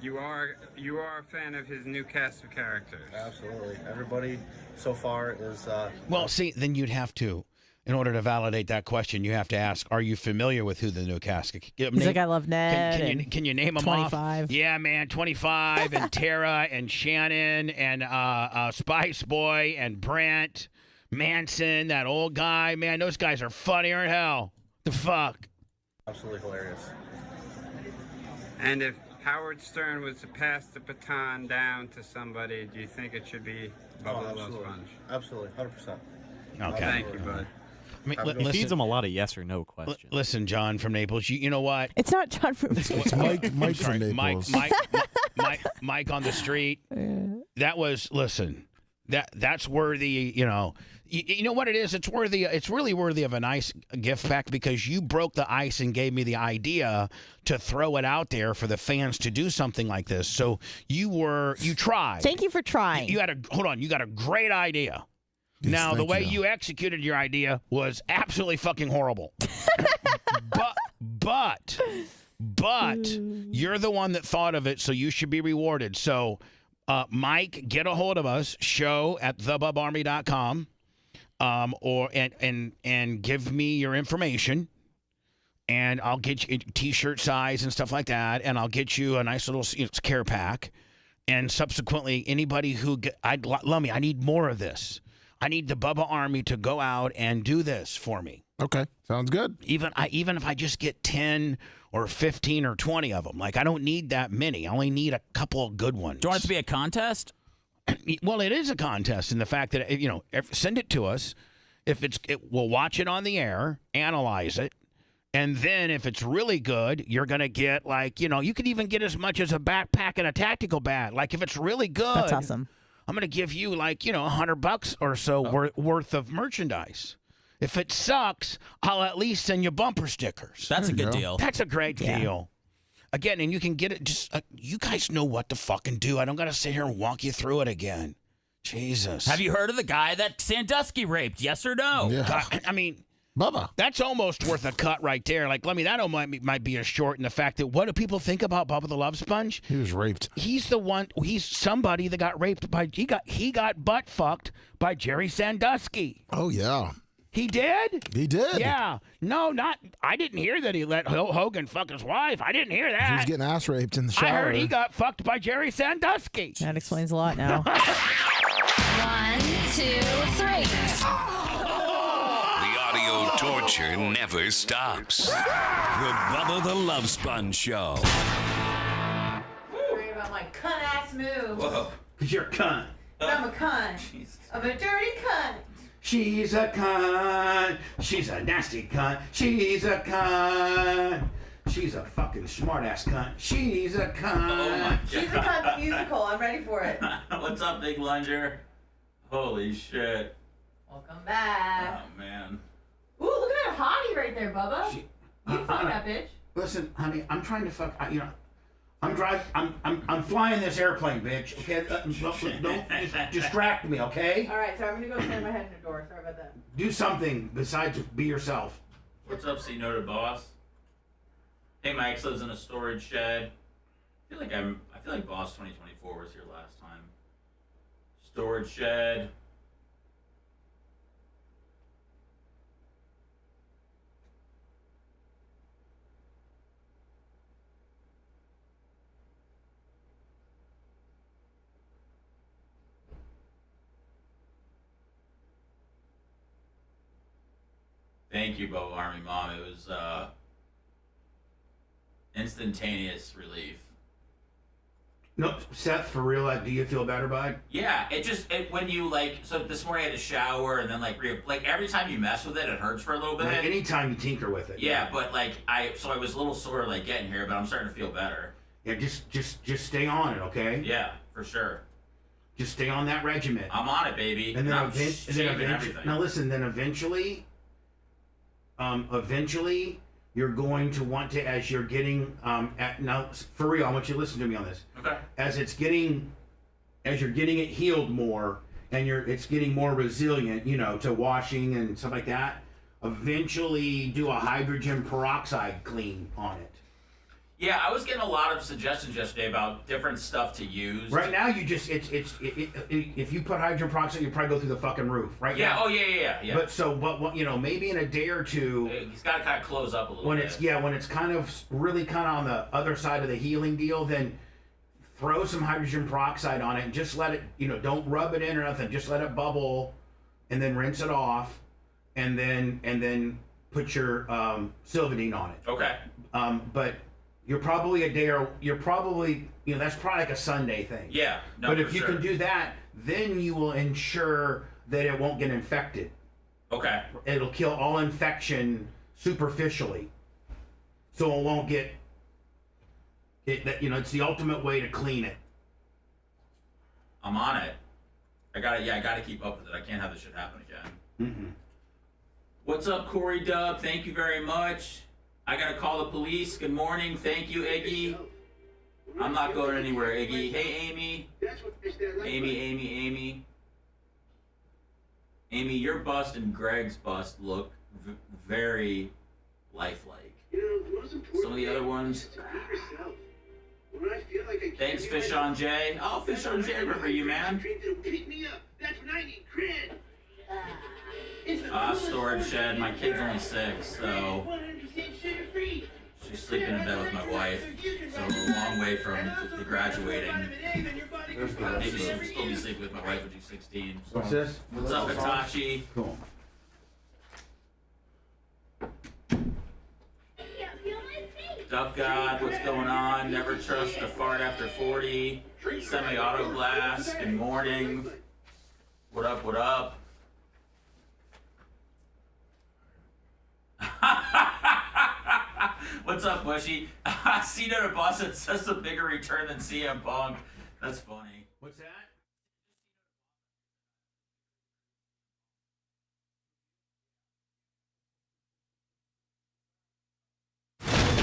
you are a fan of his new cast of characters. Absolutely, everybody so far is. Well, see, then you'd have to, in order to validate that question, you have to ask: are you familiar with who the new cast? He's like, I love Ned. Can you name them 25. off? Yeah, man, 25 and Tara and Shannon and Spice Boy and Brent Manson, that old guy. Man, those guys are funnier than hell. The fuck. Absolutely hilarious. And if Howard Stern was to pass the baton down to somebody, do you think it should be Bubba the Love Sponge? Absolutely, 100%. Okay. Thank you, bud. I mean, He feeds them a lot of yes or no questions. Listen, John from Naples, you know what? It's not John from Naples. It's Mike from Naples. Mike on the street. That was, listen, that's worthy, you know what it is? It's really worthy of a nice gift pack because you broke the ice and gave me the idea to throw it out there for the fans to do something like this. So you tried. Thank you for trying. You got a great idea. Yes, now, the way you. you executed your idea was absolutely fucking horrible. but you're the one that thought of it, so you should be rewarded. So, Mike, get a hold of us, show@thebubbarmy.com, and give me your information, and I'll get you T-shirt size and stuff like that, and I'll get you a nice little care pack, and subsequently, anybody who I need more of this. I need the Bubba Army to go out and do this for me. Okay, sounds good. Even if I just get 10 or 15 or 20 of them, like I don't need that many. I only need a couple of good ones. Do you want it to be a contest? Well, it is a contest in the fact that send it to us. We'll watch it on the air, analyze it, and then if it's really good, you're gonna get you could even get as much as a backpack and a tactical bat. Like if it's really good, That's awesome. I'm going to give you $100 or so worth of merchandise. If it sucks, I'll at least send you bumper stickers. That's a good deal. That's a great deal. Again, and you can get it just, you guys know what to fucking do. I don't got to sit here and walk you through it again. Jesus. Have you heard of the guy that Sandusky raped? Yes or no? Yeah. God, I mean, Bubba. that's almost worth a cut right there. Like, let me, that might be a short in the fact that what do people think about Bubba the Love Sponge? He was raped. He's somebody that got raped by, he got butt fucked by Jerry Sandusky. Oh, yeah. He did? He did. Yeah. No, I didn't hear that he let Hogan fuck his wife. I didn't hear that. He was getting ass raped in the shower. I heard he got fucked by Jerry Sandusky. That explains a lot now. 1, 2, 3. The audio torture never stops. The Bubba the Love Sponge Show. Worry about my cunt-ass move. Whoa. Because you're a cunt. I'm a cunt. I'm a dirty cunt. She's a cunt. She's a nasty cunt. She's a cunt. She's a fucking smart-ass cunt. She's a cunt. Oh my God. She's a cunt musical. I'm ready for it. What's up, Big Lunger? Holy shit. Welcome back. Oh, man. Ooh, look at that hottie right there, Bubba. You fuck that bitch. Listen, honey, I'm trying to fuck. I'm flying this airplane, bitch. Okay, don't distract me, okay? All right, so I'm gonna go slam my head in the door. Sorry about that. Do something besides be yourself. What's up, C Noted Boss? Hey, my ex lives in a storage shed. I feel like Boss 2024 was here last time. Storage shed. Thank you, Bubba Army Mom. It was instantaneous relief. No, Seth, for real, do you feel better, bud? Yeah, when you so this morning I had to shower and then every time you mess with it, it hurts for a little bit. Like anytime you tinker with it. Yeah, but I was a little sore getting here, but I'm starting to feel better. Yeah, just stay on it, okay? Yeah, for sure. Just stay on that regimen. I'm on it, baby. And then I'm eventually, everything. now listen, then eventually, you're going to want to, as you're getting, now for real, I want you to listen to me on this. Okay. As you're getting it healed more, and it's getting more resilient, to washing and stuff like that, eventually do a hydrogen peroxide clean on it. Yeah, I was getting a lot of suggestions yesterday about different stuff to use. Right now, you just if you put hydrogen peroxide, you probably go through the fucking roof. Right yeah. now. Oh yeah. But maybe in a day or two, he's got to kind of close up a little bit. When it's kind of on the other side of the healing deal, then throw some hydrogen peroxide on it and just let it. Don't rub it in or nothing. Just let it bubble, and then rinse it off, and then put your Silvadene on it. Okay. But you're probably that's probably like a Sunday thing. Yeah. No, but if you sure. can do that, then you will ensure that it won't get infected. Okay. It'll kill all infection superficially, so it won't get it. It's the ultimate way to clean it. I'm on it. I gotta keep up with it. I can't have this shit happen again. Mm-mm. What's up, Corey Dub? Thank you very much. I gotta call the police. Good morning. Thank you, Iggy. I'm not going anywhere, Iggy. Hey, Amy. Amy. Amy, your bust and Greg's bust look very lifelike. Some of the other ones. Thanks, Fish on J. Oh, Fish on J, remember you, man. Storage shed. My kid's only 6, so she's sleeping in bed with my wife. So we're a long way from the graduating. Maybe she'll still be sleeping with my wife when she's 16. What's this? What's up, Hitachi? Cool. Duck God, what's going on? Never trust a fart after 40. Semi-auto glass. Good morning. What up? What's up, Bushy? Cena to Boston says a bigger return than CM Punk. That's funny. What's that?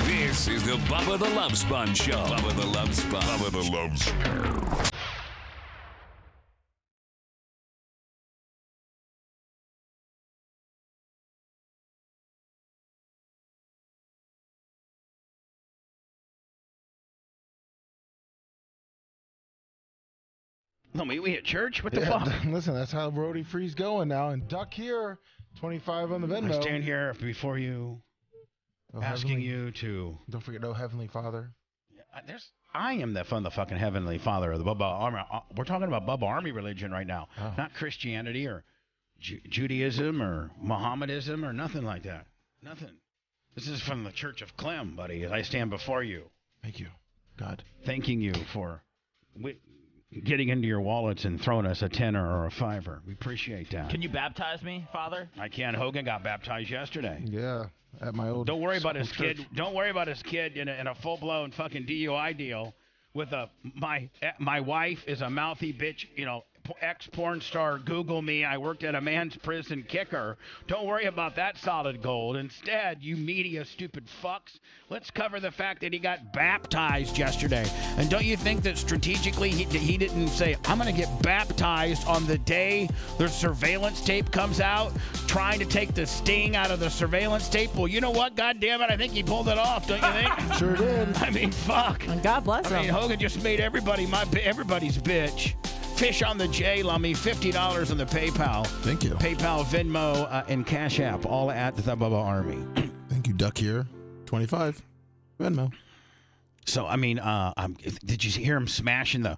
This is the Bubba the Love Sponge Show. Bubba the Love Sponge. Bubba the Love Sponge. No, we at church? What the fuck? Listen, that's how Brody Free's going now. And Duck here, 25 on the Venmo. I stand here before you, asking you to. Don't forget, no Heavenly Father. I am the fucking Heavenly Father of the Bubba Army. We're talking about Bubba Army religion right now, not Christianity or Judaism or Mohammedism or nothing like that. Nothing. This is from the Church of Clem, buddy. As I stand before you. Thank you, God. Thanking you for getting into your wallets and throwing us a tenner or a fiver. We appreciate that. Can you baptize me, Father? I can. Hogan got baptized yesterday. Yeah, at my old. Don't worry about his church. kid. Don't worry about his kid in a full-blown fucking DUI deal with my wife is a mouthy bitch, ex-porn star. Google me. I worked at a man's prison kicker. Don't worry about that solid gold. Instead, you media stupid fucks, let's cover the fact that he got baptized yesterday. And don't you think that strategically he didn't say, I'm going to get baptized on the day the surveillance tape comes out, trying to take the sting out of the surveillance tape? Well, you know what? God damn it. I think he pulled it off, don't you think? Sure did. I mean, fuck. And God bless him. Hogan just made everybody's bitch. Fish on the J, Lummy, $50 on the PayPal. Thank you. PayPal, Venmo, and Cash App, all at the Bubba Army. Thank you, Duck here. 25. Venmo. So, I mean, did you hear him smashing the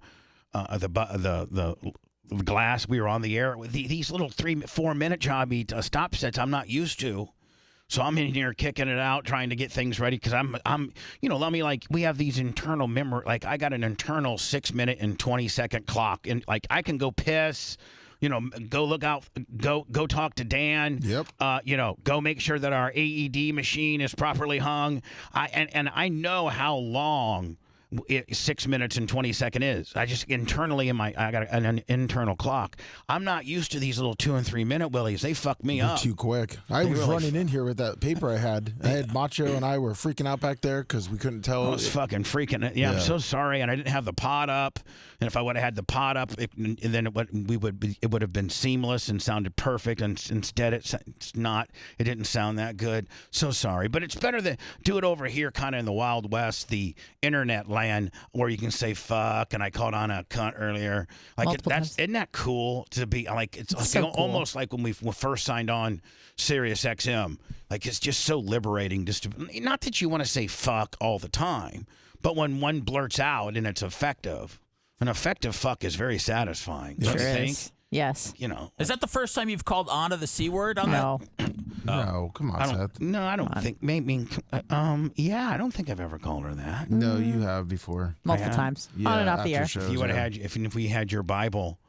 glass? We were on the air with these little 3-4 minute jobby stop sets I'm not used to. So I'm in here kicking it out, trying to get things ready because I'm, let me like we have these internal memory. Like I got an internal 6-minute and 20-second clock, and like I can go piss. Go look out, go talk to Dan. Yep. Go make sure that our AED machine is properly hung. And I know how long 6 minutes and 20 seconds is. I just internally I got an internal clock. I'm not used to these little 2 and 3 minute willies. They fuck me up too quick. I was running in here with that paper I had. Macho and I were freaking out back there because we couldn't tell. I was fucking freaking. Yeah, I'm so sorry, and I didn't have the pod up. And if I would have had the pod up, then it would have been seamless and sounded perfect. And instead, it's not. It didn't sound that good. So sorry, but it's better to do it over here, kind of in the Wild West, the internet land, where you can say fuck. And I called on a cunt earlier. Like isn't that cool to be like? It's like, so cool. Almost like when we first signed on Sirius XM. Like it's just so liberating. Just to, not that you want to say fuck all the time, but when one blurts out and it's effective. An effective fuck is very satisfying. Don't you think? Yes. Is that the first time you've called Anna the C word on No. that? No, come on, Seth. No, I don't think. Maybe. Yeah, I don't think I've ever called her that. No, you have before. Multiple times. On and off the air. If you would have had, if we had your Bible,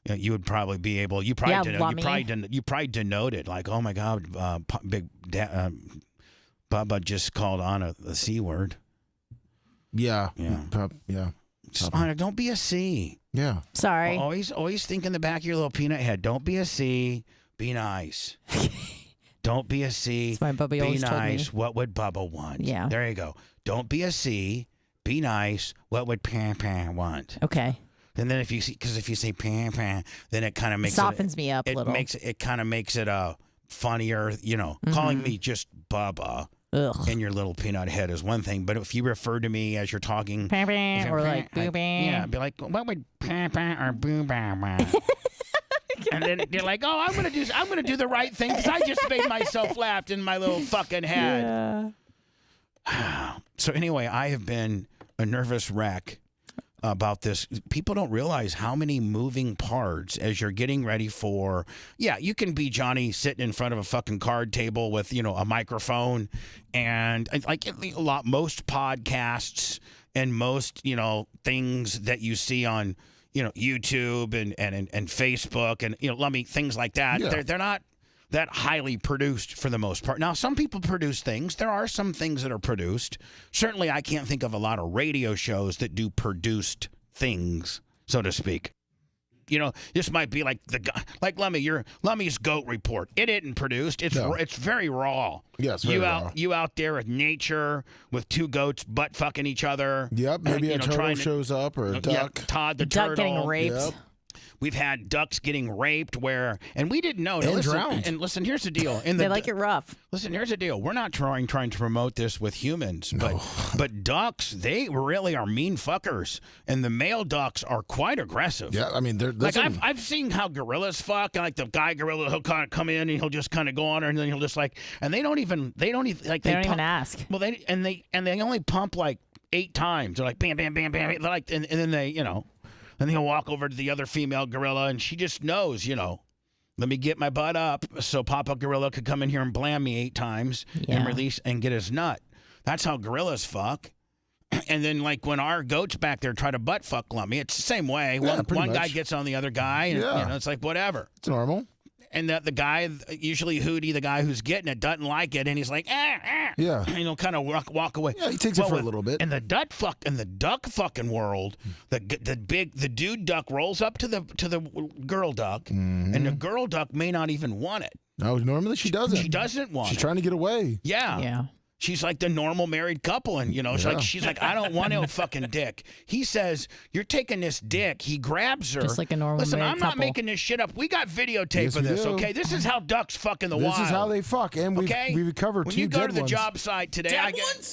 you would probably be able. You probably denoted like, oh my God, Bubba just called Anna the C word. Yeah. Yeah. Anna, don't be a C. Yeah. Sorry. Always think in the back of your little peanut head. Don't be a C. Be nice. Don't be a C. That's why Bubba be always nice. told me. What would Bubba want? Yeah. There you go. Don't be a C. Be nice. What would Pan want? Okay. And then if you say Pan, then it kind of makes softens me up a little. It kind of makes it funnier. Calling me just Bubba. Ugh. In your little peanut head is one thing, but if you refer to me as you're talking, or like boo yeah, be like, what would Papa or Boo want? And then you're like, oh, I'm gonna do the right thing because I just made myself laugh in my little fucking head. Yeah. So anyway, I have been a nervous wreck about this. People don't realize how many moving parts as you're getting ready for. Yeah, you can be Johnny sitting in front of a fucking card table with a microphone, and like most podcasts and most things that you see on YouTube and Facebook and things like that. Yeah. They're not that highly produced for the most part. Now, some people produce things. There are some things that are produced. Certainly, I can't think of a lot of radio shows that do produced things, so to speak. This might be like Lummy's Goat Report. It isn't produced. It's very raw. Yes, very raw. You out there with nature, with two goats butt fucking each other. Yep, maybe a turtle shows up or a duck. Yeah, Todd the turtle. Duck getting raped. Yep. We've had ducks getting raped and we didn't know. And drowned. And listen, here's the deal. They like it rough. Listen, here's the deal. We're not trying to promote this with humans, but ducks, they really are mean fuckers. And the male ducks are quite aggressive. Yeah, I mean, they're like I've seen how gorillas fuck. Like the guy gorilla, he'll kind of come in and he'll just kind of go on her, and then he'll just and they don't even even ask. Well, they only pump like 8 times. They're like bam, bam, bam, bam. They're like, and then they And he'll walk over to the other female gorilla, and she just knows, let me get my butt up so Papa Gorilla could come in here and blam me 8 times and release and get his nut. That's how gorillas fuck. And then, like, when our goats back there try to butt fuck Lummy, it's the same way. Yeah, one guy gets on the other guy, and it's like, whatever. It's normal. And the guy, usually Hootie, the guy who's getting it, doesn't like it, and he's like, yeah, and he'll kind of walk away. Yeah, he takes it for a little bit. In the duck fucking world, the dude duck rolls up to the girl duck, and the girl duck may not even want it. No, normally she doesn't. She doesn't want it. She's trying to get away. Yeah. She's like the normal married couple, and she's like, I don't want no fucking dick. He says, you're taking this dick. He grabs her. Just like a normal Listen, married I'm not couple. making this shit up. We got videotape of this, okay? This is how ducks fuck in the wild. This is how they fuck, and we've covered when 2 you go dead to the ones. job site today,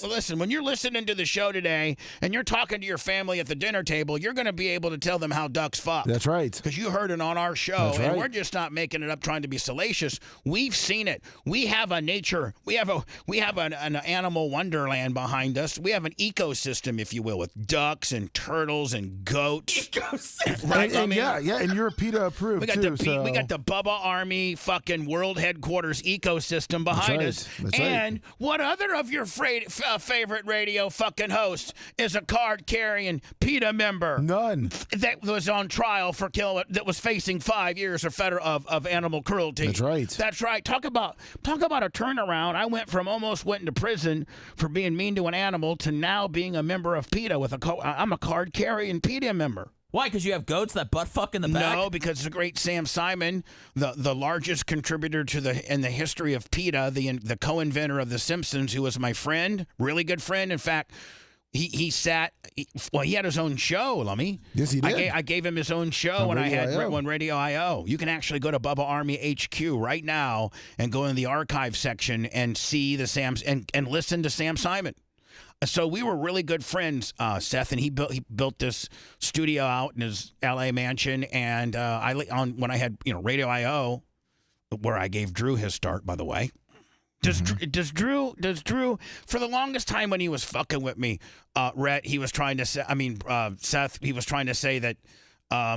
listen, when you're listening to the show today, and you're talking to your family at the dinner table, you're going to be able to tell them how ducks fuck. That's right. Because you heard it on our show, That's and right. we're just not making it up trying to be salacious. We've seen it. We have a nature. We have an animal wonderland behind us. We have an ecosystem, if you will, with ducks and turtles and goats. Ecosystem. Right? And and you're PETA approved We got too. we got the Bubba Army fucking world headquarters ecosystem behind us. That's and what other of your favorite radio fucking hosts is a card-carrying PETA member? None. That was on trial for that was facing 5 years of animal cruelty. That's right. That's right. Talk about a turnaround. I went into prison for being mean to an animal to now being a member of PETA I'm a card-carrying PETA member. Why? Because you have goats that butt fuck in the back? No, because the great Sam Simon, the largest contributor in the history of PETA, the co-inventor of The Simpsons, who was my friend, really good friend. In fact, he had his own show, Lummy. Yes, he did. I gave him his own show On when I had Radio on Radio IO. You can actually go to Bubba Army HQ right now and go in the archive section and see the Sam's and listen to Sam Simon. So we were really good friends, Seth, and he built this studio out in his LA mansion, and when I had Radio IO, where I gave Drew his start, by the way. Does Drew for the longest time when he was fucking with me, Rhett, he was trying to say, Seth, he was trying to say that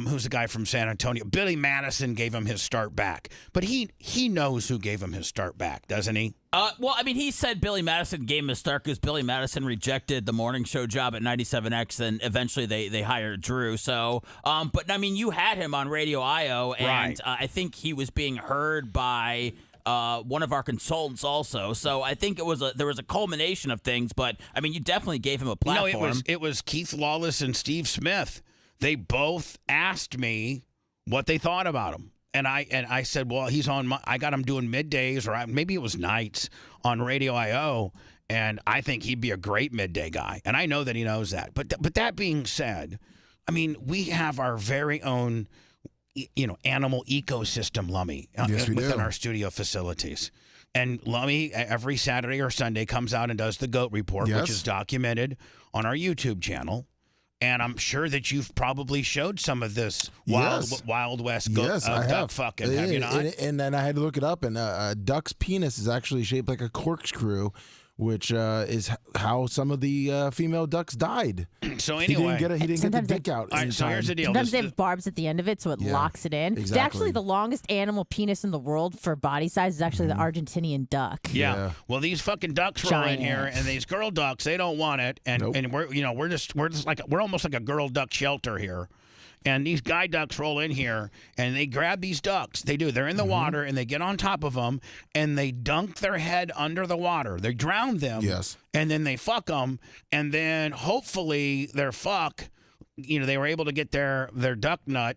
who's the guy from San Antonio? Billy Madison gave him his start back, but he knows who gave him his start back, doesn't he? Well, I mean, he said Billy Madison gave him a start because Billy Madison rejected the morning show job at 97X, and eventually they hired Drew. So, but I mean, you had him on Radio IO, and Right. I think he was being heard by one of our consultants also. So I think there was a culmination of things, but I mean, you definitely gave him a platform. No, it was Keith Lawless and Steve Smith. They both asked me what they thought about him. And I said, well, I got him doing middays, or maybe it was nights on Radio IO, and I think he'd be a great midday guy. And I know that he knows that. But that being said, I mean, we have our very own, animal ecosystem, Lummy, within our studio facilities. And Lummy, every Saturday or Sunday, comes out and does the Goat Report, which is documented on our YouTube channel. And I'm sure that you've probably showed some of this Wild West duck fucking. Have you not? And then I had to look it up, and a duck's penis is actually shaped like a corkscrew, which is how some of the female ducks died. So anyway, he didn't get the dick out. All right, so here's the deal. Sometimes they have barbs at the end of it, so it locks it in. Exactly. Actually, the longest animal penis in the world for body size is actually the Argentinian duck. Yeah. Well, these fucking ducks roll in here, and these girl ducks, they don't want it, and we're just like we're almost like a girl duck shelter here. And these guy ducks roll in here, and they grab these ducks. They do. They're in the water, and they get on top of them, and they dunk their head under the water. They drown them. Yes. And then they fuck them, and then hopefully their fuck, they were able to get their duck nut,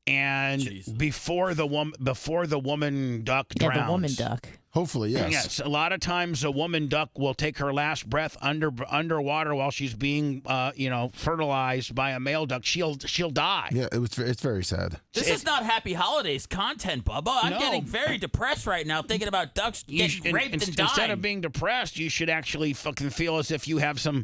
and before the woman duck drowns. Yeah, the woman duck. Hopefully, yes. Yes, a lot of times a woman duck will take her last breath underwater while she's being, fertilized by a male duck. She'll die. Yeah, it's very sad. This is not Happy Holidays content, Bubba. I'm getting very depressed right now thinking about ducks getting raped and dying. Instead of being depressed, you should actually fucking feel as if you have some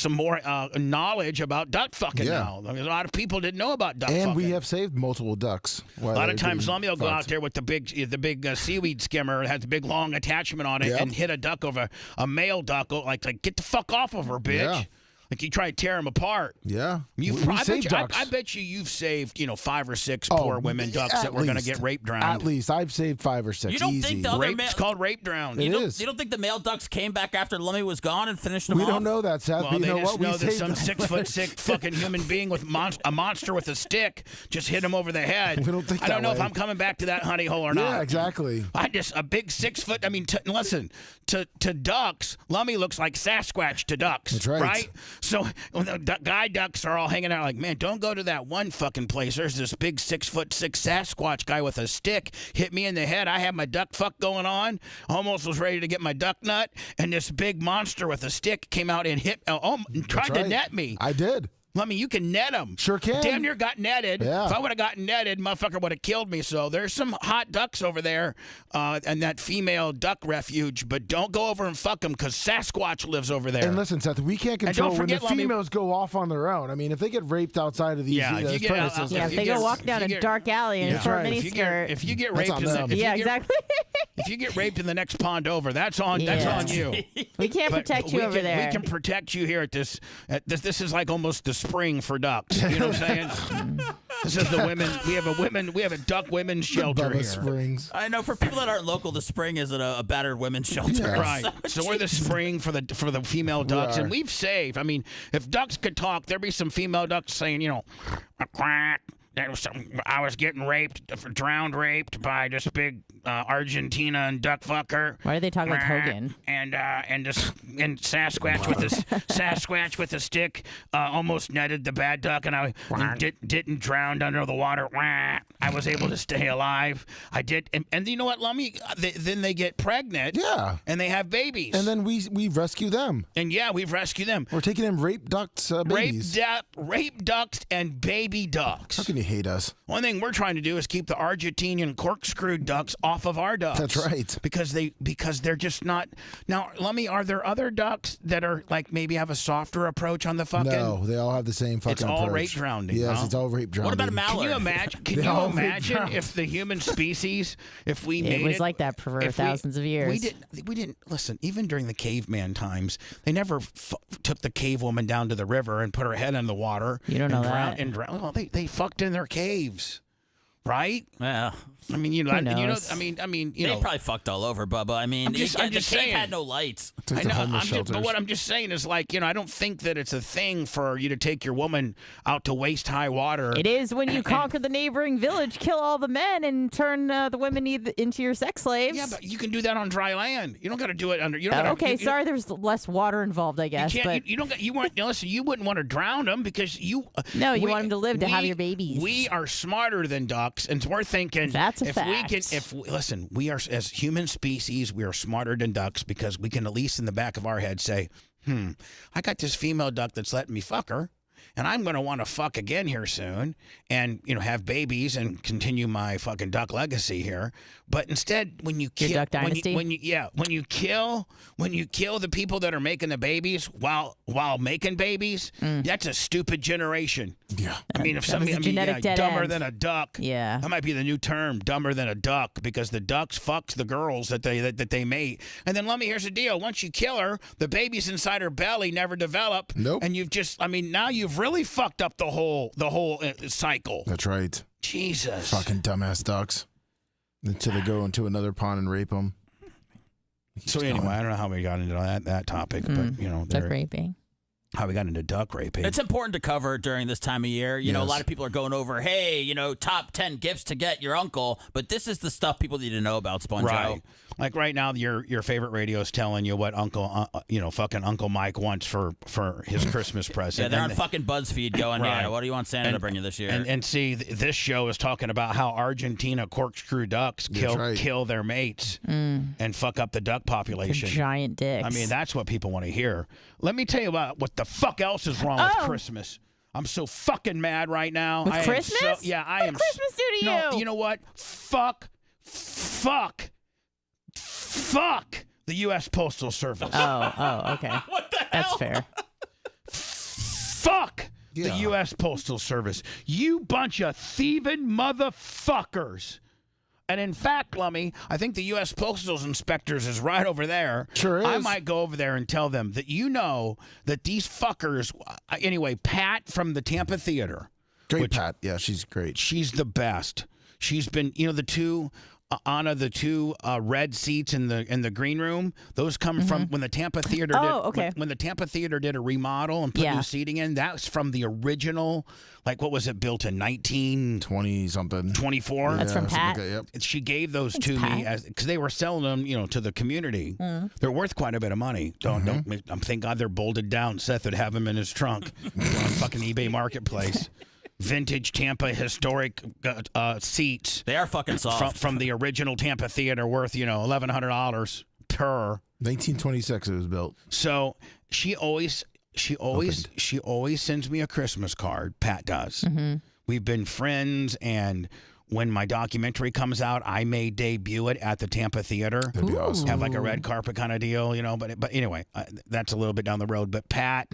more knowledge about duck fucking now. I mean, a lot of people didn't know about duck fucking. And we have saved multiple ducks. A lot of times, Lummy will go out there with the big seaweed skimmer that has a big long attachment on it and hit a duck over a male duck, like get the fuck off of her, bitch. Yeah. Like you try to tear them apart. Yeah. I bet you've saved 5 or 6 poor women ducks that were going to get rape drowned. At least I've saved 5 or 6. You don't Easy. think the other It's called rape drown. You don't think the male ducks came back after Lummy was gone and finished them off? We don't know that, Seth. Well, but they you know just what? know that some 6'6" fucking human being with a monster with a stick just hit him over the head. We don't think I don't that know if way. I'm coming back to that honey hole or not. Yeah, exactly. A big 6 foot. I mean, listen, to ducks, Lummy looks like Sasquatch to ducks. That's right. So the guy ducks are all hanging out like, man, don't go to that one fucking place. There's this big 6'6" Sasquatch guy with a stick hit me in the head. I had my duck fuck going on. Almost was ready to get my duck nut, and this big monster with a stick came out and tried to net me. I did. Lummy, you can net them. Sure can. Damn near got netted. Yeah. If I would have gotten netted, motherfucker would have killed me. So there's some hot ducks over there and that female duck refuge, but don't go over and fuck them because Sasquatch lives over there. And listen, Seth, we can't control when the Lummy, females go off on their own. I mean, if they get raped outside of these premises. If they go walk down a dark alley in a short miniskirt. If you get raped exactly. If you get raped in the next pond over, that's on you. We can't protect you over there. We can protect you here at this. This is like almost the spring for ducks. You know what I'm saying? This is the women. We have a duck women's shelter here. Springs. I know for people that aren't local, the spring isn't a battered women's shelter. Yeah. Right. So we're the spring for the female ducks, and we've saved. I mean, if ducks could talk, there'd be some female ducks saying, you know, quack. I was getting drowned by this big Argentina and duck fucker. Why do they talk like Hogan? And Sasquatch with a stick almost netted the bad duck, and I didn't drown under the water. I was able to stay alive. I did, and you know what, Lummy? Then they get pregnant. Yeah. And they have babies. And then we rescue them. And yeah, we've rescued them. We're taking in rape ducks, babies. Rape ducks and baby ducks. How can you hate us? One thing we're trying to do is keep the Argentinian corkscrew ducks off of our ducks. That's right. Because they're just not. Now, Lummy, are there other ducks that are like maybe have a softer approach on the fucking? No, they all have the same fucking approach. It's all rape drowning. Yes, huh? it's all rape drowning. What about a mallard? Can you imagine if the human species, if we made it was like that for thousands of years. We didn't listen. Even during the caveman times, they never took the cave woman down to the river and put her head in the water. You don't know that. Well, they fucked in their caves, right? Yeah. I mean, you know, they probably fucked all over, Bubba. I mean, I'm just the saying. cave had no lights. I know, but what I'm just saying is, like, you know, I don't think that it's a thing for you to take your woman out to waist-high water. It is when you conquer the neighboring village, kill all the men, and turn the women into your sex slaves. Yeah, but you can do that on dry land. You don't got to do it under. You don't gotta, okay, sorry, there's less water involved, I guess. You wouldn't want to drown them because you. No, you want them to live to have your babies. We are smarter than ducks, and we're thinking that's a fact. Listen, we are as human species, we are smarter than ducks because we can at least in the back of our head say, I got this female duck that's letting me fuck her, and I'm going to want to fuck again here soon, and have babies and continue my fucking duck legacy here. But instead, when you kill, duck dynasty? when you kill the people that are making the babies while making babies, that's a stupid generation. Yeah, I mean, if somebody dumber than a duck, that might be the new term, dumber than a duck, because the ducks fucks the girls that they mate. And then here's the deal: once you kill her, the babies inside her belly never develop. Nope. And now you've really fucked up the whole cycle. That's right. Jesus. Fucking dumbass ducks. Until they go into another pond and rape them. So anyway, I don't know how we got into that topic, but duck raping. How we got into duck raping. It's important to cover during this time of year. You know, a lot of people are going over, hey, top 10 gifts to get your uncle, but this is the stuff people need to know about, Sponjo. Right. Like right now, your favorite radio is telling you what fucking Uncle Mike wants for his Christmas present. Yeah, they're on fucking BuzzFeed going, yeah, what do you want Santa to bring you this year? And see, this show is talking about how Argentina corkscrew ducks kill their mates and fuck up the duck population. They're giant dicks. I mean, that's what people want to hear. Let me tell you about what the fuck else is wrong with Christmas. I'm so fucking mad right now. With Christmas? I am. What Christmas do to you? No, you know what? Fuck the U.S. Postal Service. Oh, okay. What the hell? That's fair. Fuck the U.S. Postal Service. You bunch of thieving motherfuckers. And in fact, Lummy, I think the U.S. Postal Inspectors is right over there. Sure is. I might go over there and tell them that that these fuckers. Anyway, Pat from the Tampa Theater. Great Pat. Yeah, she's great. She's the best. She's been, the two red seats in the green room. Those come from when the Tampa Theater when the Tampa Theater did a remodel and put new seating in. That's from the original, like, what was it, built in 1920 something, 24. That's from Pat. Like that, She gave those to me because they were selling them, to the community. They're worth quite a bit of money. Thank God they're bolted down. Seth would have them in his trunk on fucking eBay Marketplace. Vintage Tampa historic seats. They are fucking soft. From the original Tampa Theater, worth, $1,100 per. 1926 it was built. So she always she always sends me a Christmas card. Pat does. Mm-hmm. We've been friends, and when my documentary comes out, I may debut it at the Tampa Theater. That'd be awesome. Have like a red carpet kind of deal, But anyway, that's a little bit down the road. But Pat,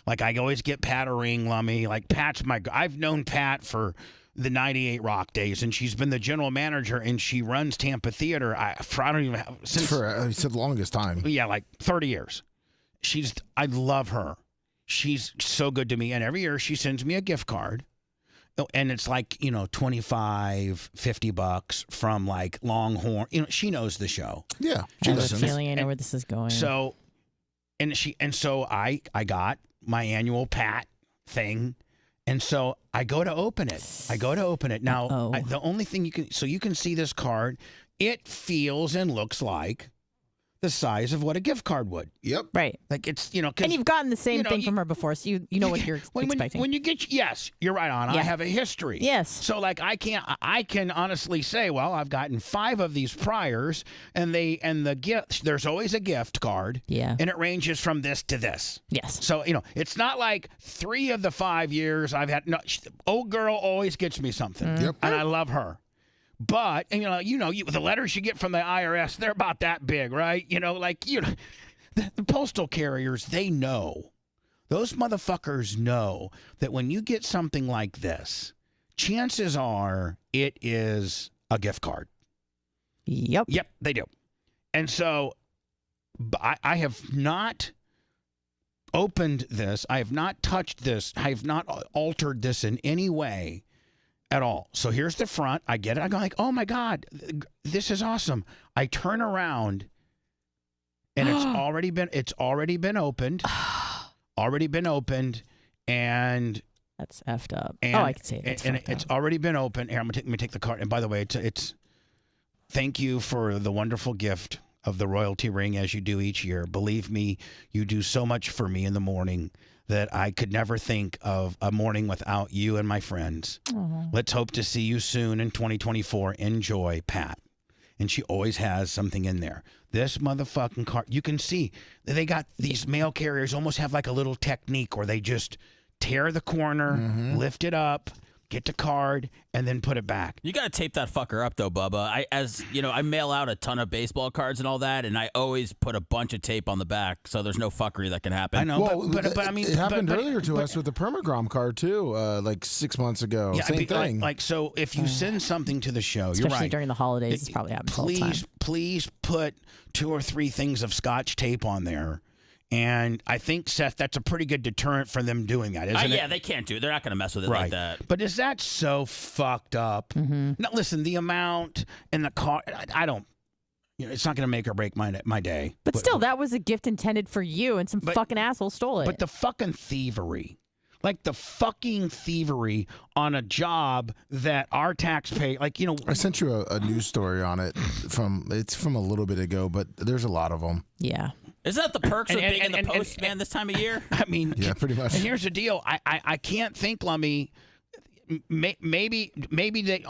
like I always get Pat a ring, Lummy. Like Pat's I've known Pat for the 98 Rock days, and she's been the general manager, and she runs Tampa Theater. I don't even have since for the longest time. Yeah, like 30 years. I love her. She's so good to me, and every year she sends me a gift card. And it's like, $25, $50 from like Longhorn. She knows the show. Yeah. I have a feeling I know where this is going. So, so I got my annual Pat thing. And so I go to open it. Now, the only thing you can see this card, it feels and looks like the size of what a gift card would. Yep. Right. Like it's, and you've gotten the same thing from her before, so you know what you're expecting. When you get, yes, you're right on. Yeah. I have a history. Yes. So like I can honestly say, well, I've gotten 5 of these priors, and the gift, there's always a gift card. Yeah. And it ranges from this to this. Yes. So, it's not like 3 of the 5 years I've had, no, old girl always gets me something. Yep. And I love her. But, the letters you get from the IRS, they're about that big, right? The postal carriers, they know. Those motherfuckers know that when you get something like this, chances are it is a gift card. Yep. Yep, they do. And so I have not opened this. I have not touched this. I have not altered this in any way at all. So here's the front. I get it. I go like, oh my God, this is awesome. I turn around and it's already been opened. And that's effed up. And, I can see it. And it's already been opened. Here, let me take the card. And by the way, it's thank you for the wonderful gift of the royalty ring as you do each year. Believe me, you do so much for me in the morning that I could never think of a morning without you and my friends. Aww. Let's hope to see you soon in 2024. Enjoy, Pat. And she always has something in there. This motherfucking card, you can see they got these mail carriers almost have like a little technique where they just tear the corner, lift it up, get the card, and then put it back. You got to tape that fucker up, though, Bubba. I mail out a ton of baseball cards and all that, and I always put a bunch of tape on the back so there's no fuckery that can happen. I know, but I mean, it happened earlier to us with the Permagram card too, like 6 months ago. Yeah, Same thing. Like, so if you send something to the show, especially you're right. during the holidays, it's probably happens all the time. Please put 2 or 3 things of Scotch tape on there. And I think, Seth, that's a pretty good deterrent for them doing that, isn't it? Yeah, they can't do it. They're not going to mess with it right. like that. But is that so fucked up? Now, listen, the amount and the cost, I don't, it's not going to make or break my day. But still, that was a gift intended for you, and some fucking asshole stole it. But the fucking thievery. Like the fucking thievery on a job that our taxpayer, I sent you a news story on it from a little bit ago, but there's a lot of them. Yeah. Isn't that the perks of being in the post, man, this time of year? I mean, yeah, pretty much. And here's the deal. I can't think, Lummy, maybe they,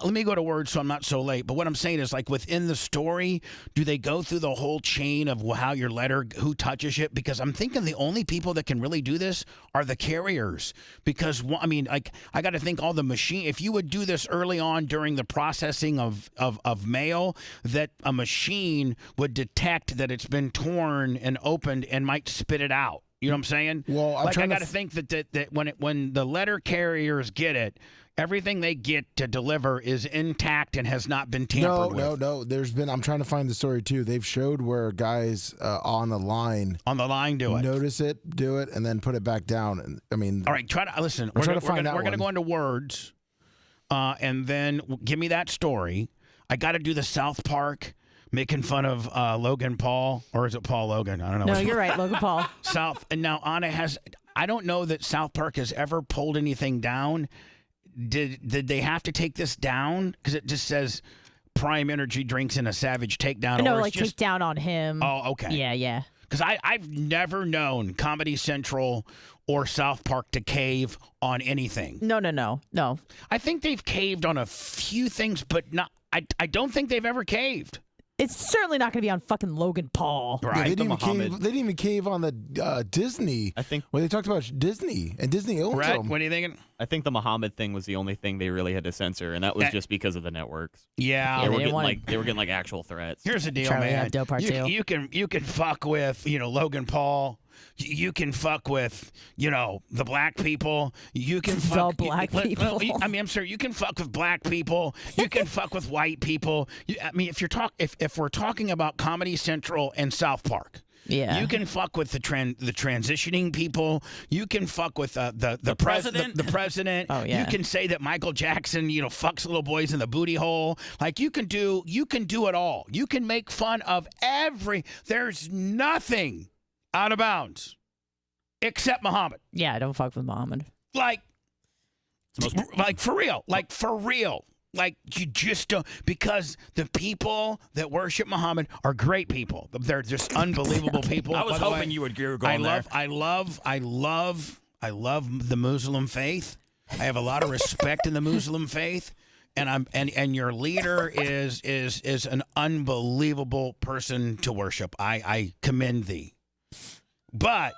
let me go to words so I'm not so late. But what I'm saying is, like, within the story, do they go through the whole chain of how your letter, who touches it? Because I'm thinking the only people that can really do this are the carriers. Because, I mean, like, I got to think all the machine. If you would do this early on during the processing of mail, that a machine would detect that it's been torn and opened and might spit it out. You know what I'm saying? Well, I got to think that when the letter carriers get it, everything they get to deliver is intact and has not been tampered with. No. I'm trying to find the story too. They've showed where guys on the line do it, notice it, do it, and then put it back down. And I mean, all right, try to listen. We're going to go into words, and then give me that story. I got to do the South Park making fun of Logan Paul, or is it Paul Logan? I don't know. No, you're right, Logan Paul. And now Anna I don't know that South Park has ever pulled anything down. Did they have to take this down? Because it just says Prime Energy drinks in a savage takedown. No, like take down on him. Oh, okay. Yeah. Because I've never known Comedy Central or South Park to cave on anything. No. I think they've caved on a few things, but not. I don't think they've ever caved. It's certainly not going to be on fucking Logan Paul. Yeah, Right. they didn't even cave on the Disney. I think when they talked about Disney and Disney owns Brett, them. what are you thinking? I think the Muhammad thing was the only thing they really had to censor, and that was just because of the networks. Yeah. They they were didn't getting they were getting like actual threats. Here's the deal, Charlie man. Hebdo Part 2. You can fuck with Logan Paul. You can fuck with the black people. You can fuck black people. I mean, I'm sorry. You can fuck with black people. You can fuck with white people. I mean, if we're talking about Comedy Central and South Park. Yeah. You can fuck with the transitioning people. You can fuck with the president. The president. Oh, yeah. You can say that Michael Jackson, fucks little boys in the booty hole. Like you can do it all. You can make fun of there's nothing out of bounds except Muhammad. Yeah, I don't fuck with Muhammad. Like for real. Like you just don't, because the people that worship Muhammad are great people. They're just unbelievable people. I was By the hoping way, you would go there. I love the Muslim faith. I have a lot of respect in the Muslim faith, and your leader is an unbelievable person to worship. I commend thee. But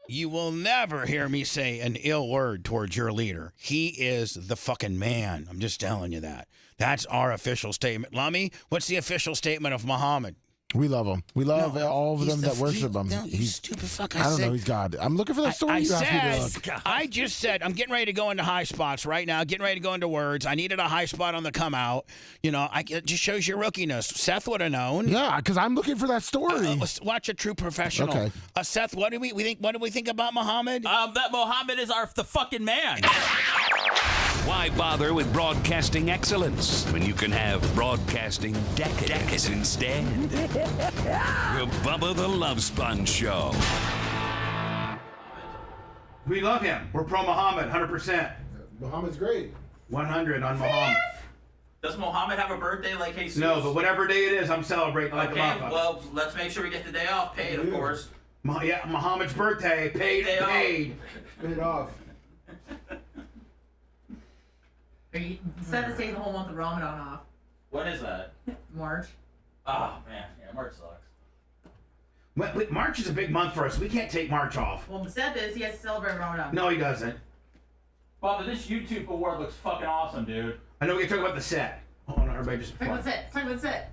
you will never hear me say an ill word towards your leader. He is the fucking man. I'm just telling you that. That's our official statement. Lummy, what's the official statement of Muhammad? We love him. We love all of them that worship him. No, you stupid fuck. I don't know. He's God. I'm looking for that story you asked me to look. I just said I'm getting ready to go into high spots right now. Getting ready to go into words. I needed a high spot on the come out. It just shows your rookiness. Seth would have known. Yeah, because I'm looking for that story. Watch a true professional. Okay. Seth, what do we think? What do we think about Muhammad? That Muhammad is the fucking man. Why bother with broadcasting excellence when you can have broadcasting decadence instead? The Bubba the Love Sponge Show. We love him. We're pro Muhammad, 100%. Muhammad's great. 100 on Muhammad. Does Muhammad have a birthday like Jesus? No, but whatever day it is, I'm celebrating like a motherfucker. Well, let's make sure we get the day off paid, of course. Muhammad's birthday, paid. Paid off. Instead of taking the whole month of Ramadan off. When is that? March. Oh, man. Yeah, March sucks. Wait, March is a big month for us. We can't take March off. Well, Seth is. He has to celebrate Ramadan. No, he doesn't. Bubba, this YouTube award looks fucking awesome, dude. I know we can talk about the set. Hold on, everybody just... Talk about the set. Talk about the set.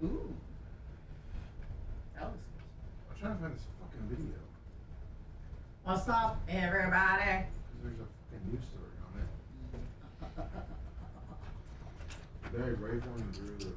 Ooh. That looks good. I'm trying to find this fucking video. What's up, everybody? There's a fucking news story on it. Barry Rayburn drew the fucking...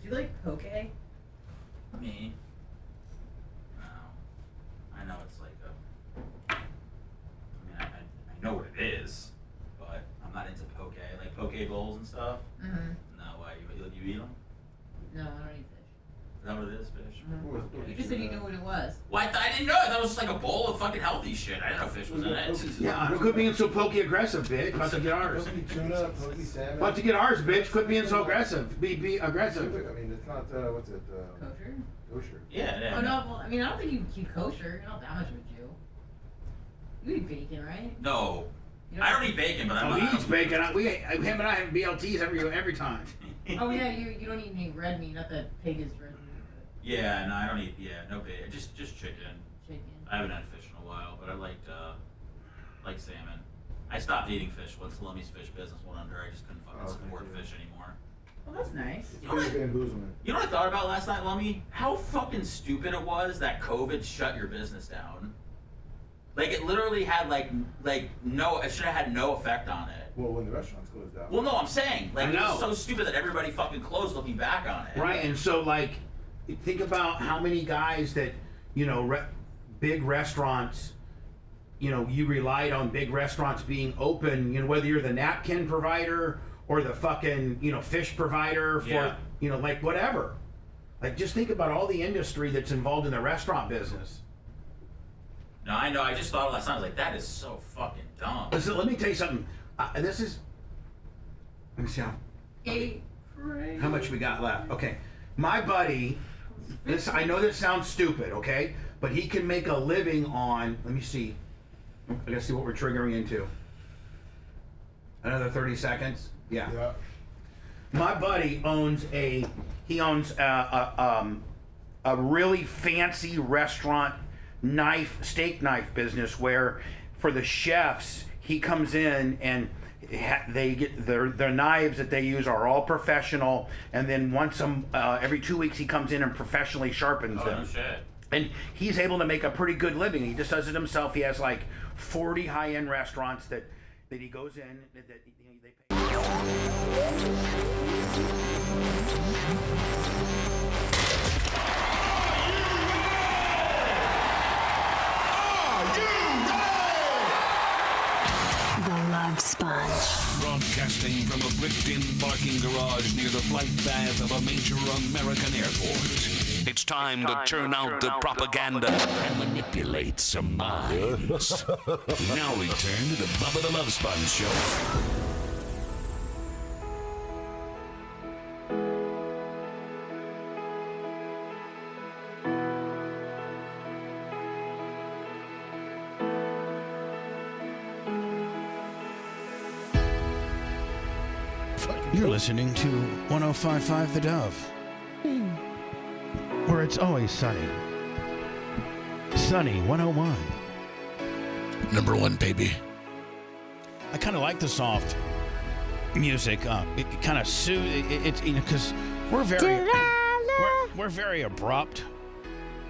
Do you like poke? Me? No. I know it's like a... I know what it is, but I'm not into poke. Like poke bowls and stuff. Mm-hmm. No, why? You eat them? No, I don't eat fish. Is that what it is, fish? Mm-hmm. You just said you knew what it was. Well, I didn't know. I thought it was just like a bowl of fucking healthy shit. I didn't know fish was in it. Yeah, quit being so pokey aggressive, bitch. About to get ours. Tuna, pokey salmon. About to get ours, bitch. Quit being so aggressive. Be aggressive. I mean, it's not, what's it? Kosher? Kosher. Yeah. Oh, no, well, I mean, I don't think you keep kosher. You're not that much of a Jew. You eat bacon, right? No. You I don't eat bacon, but I'm He eats bacon. Him and I have BLTs every time. Oh, yeah, you don't eat any red meat. Not that pig is red meat. Yeah, no, I don't eat. Yeah, no bacon. Just chicken. Chicken. I haven't had fish in a while, but I liked salmon. I stopped eating fish once Lummy's fish business went under. I just couldn't fucking support fish anymore. Well, that's nice. You know what I thought about last night, Lummy? How fucking stupid it was that COVID shut your business down. Like, it literally had, no... It should have had no effect on it. Well, when the restaurants closed down. Well, no, I'm saying. Like, I it know. was so stupid that everybody fucking closed looking back on it. Right, and so, think about how many guys that, big restaurants you relied on big restaurants being open, whether you're the napkin provider or the fucking, fish provider for, like whatever. Like, just think about all the industry that's involved in the restaurant business. No, I know. I just thought last night, I was like, that is so fucking dumb. Listen, let me tell you something. Let me see how much we got left. Okay. My buddy, I know this sounds stupid, okay? But he can make a living on, let me see. I gotta see what we're triggering into. Another 30 seconds? Yeah. My buddy owns a really fancy restaurant steak knife business where for the chefs, he comes in and they get their knives that they use are all professional, and then every 2 weeks he comes in and professionally sharpens them. No shit. And he's able to make a pretty good living. He just does it himself. He has like 40 high-end restaurants that he goes in that they pay. The Love Sponge. Broadcasting from a bricked-in parking garage near the flight path of a major American airport. It's time to turn out the propaganda and manipulate some minds. Now return to the Bubba the Love Sponge Show. You're listening to 105.5 The Dove, where it's always sunny. Sunny 101. Number one, baby. I kind of like the soft music. It kind of soothes. It's because we're very abrupt,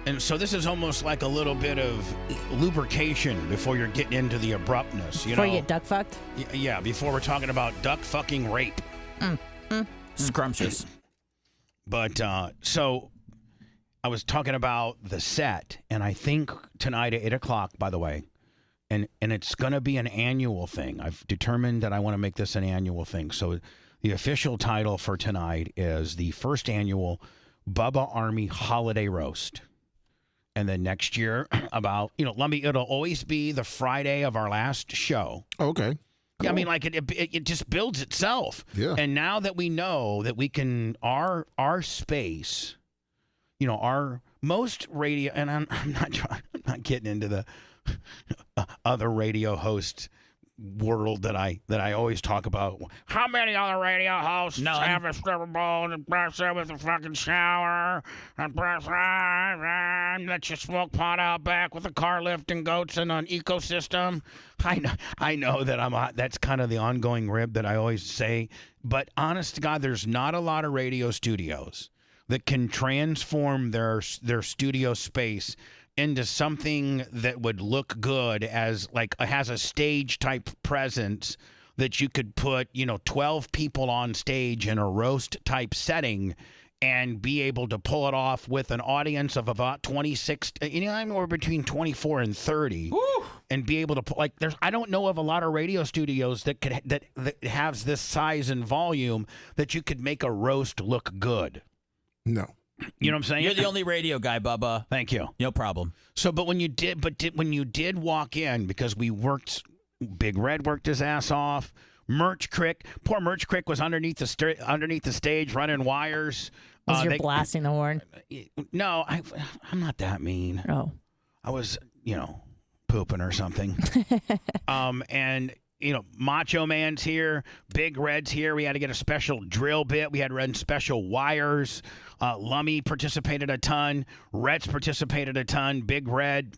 and so this is almost like a little bit of lubrication before you're getting into the abruptness. Before you get duck fucked. Yeah, before we're talking about duck fucking rape. Scrumptious. But so I was talking about the set, and I think tonight at 8 o'clock, by the way, and it's going to be an annual thing. I've determined that I want to make this an annual thing. So the official title for tonight is the first annual Bubba Army Holiday Roast. And then next year, it'll always be the Friday of our last show. Okay. Yeah, I mean, like it just builds itself. Yeah. And now that we know that we can, our space, our most radio, and I'm not getting into the other radio host world that I always talk about. How many other radio hosts have a stripper bowl and brush it with a fucking shower and brush and let you smoke pot out back with a car lifting goats in an ecosystem? I know that that's kind of the ongoing rib that I always say, but honest to God, there's not a lot of radio studios that can transform their studio space into something that would look good as like has a stage type presence that you could put 12 people on stage in a roast type setting and be able to pull it off with an audience of about 26 or between 24 and 30. Woo! And be able to I don't know of a lot of radio studios that has this size and volume that you could make a roast look good. No. You know what I'm saying? You're the only radio guy, Bubba. Thank you. No problem. So, when you did walk in, because we worked, Big Red worked his ass off. Poor Merch Crick was underneath the stage running wires. You're blasting the horn? No, I'm not that mean. Oh. I was, pooping or something. And Macho Man's here, Big Red's here. We had to get a special drill bit. We had to run special wires. Lummy participated a ton. Reds participated a ton. Big Red,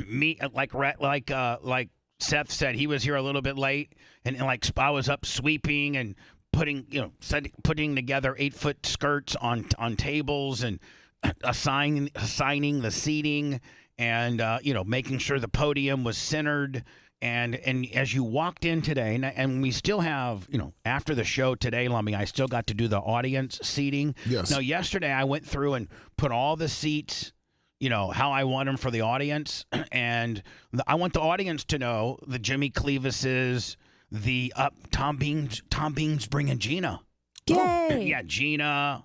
me like Seth said, he was here a little bit late, and I was up sweeping and putting together 8-foot skirts on tables and assigning the seating and making sure the podium was centered. And as you walked in today, and we still have, after the show today, Lummy, I still got to do the audience seating. Yes. Now, yesterday I went through and put all the seats, how I want them for the audience, and I want the audience to know the Jimmy Clevises, the Tom Bean's bringing Gina. Yay! Yeah, Gina.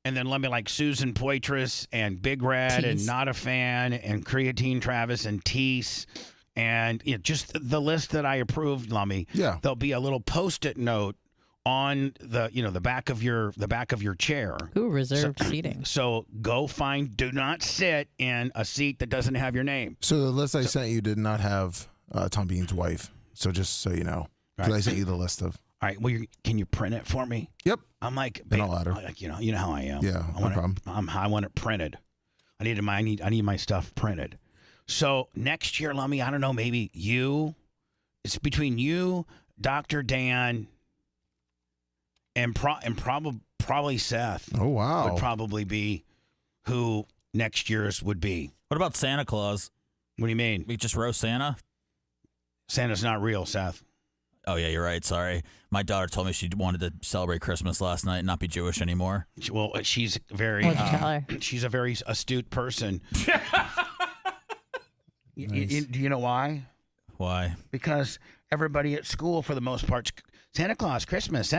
And then let me like Susan Poitras and Big Red and Not a Fan and Creatine Travis and Tease and just the list that I approved, Lummy. Yeah. There'll be a little Post-it note on the back of your chair. Ooh, reserved seating. So go do not sit in a seat that doesn't have your name. So the list I sent you did not have Tom Bean's wife. So just so you know, because I sent you the list of. All right. Well, can you print it for me? Yep. I'm like, In a letter. like you know how I am. Yeah, no problem. I want it printed. I need my stuff printed. So next year, Lummy, I don't know, maybe it's between you, Dr. Dan, and probably Seth. Oh wow. Would probably be who next year's would be. What about Santa Claus? What do you mean? We just roast Santa? Santa's not real, Seth. Oh, yeah, you're right. Sorry. My daughter told me she wanted to celebrate Christmas last night and not be Jewish anymore. Well, she's very she's a very astute person. Nice. Do you know why? Why? Because everybody at school, for the most part, Santa Claus Christmas,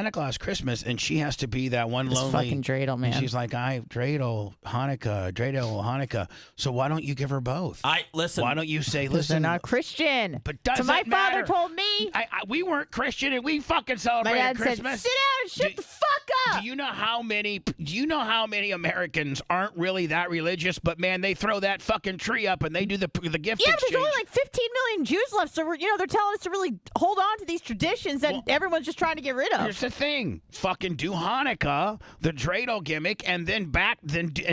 and she has to be that one lonely fucking dreidel, man. And she's like, dreidel, Hanukkah. So why don't you give her both? Listen. Why don't you say, Because listen, they're not Christian. But doesn't so my matter. father told me. We weren't Christian and we fucking celebrated My dad Christmas. said, sit down and shut the fuck up. Do you know how many Americans aren't really that religious? But man, they throw that fucking tree up and they do the gift exchange. Yeah, but there's only like 15 million Jews left, so they're telling us to really hold on to these traditions that everyone's just trying to get rid of. Here's the thing: fucking do Hanukkah, the dreidel gimmick, and then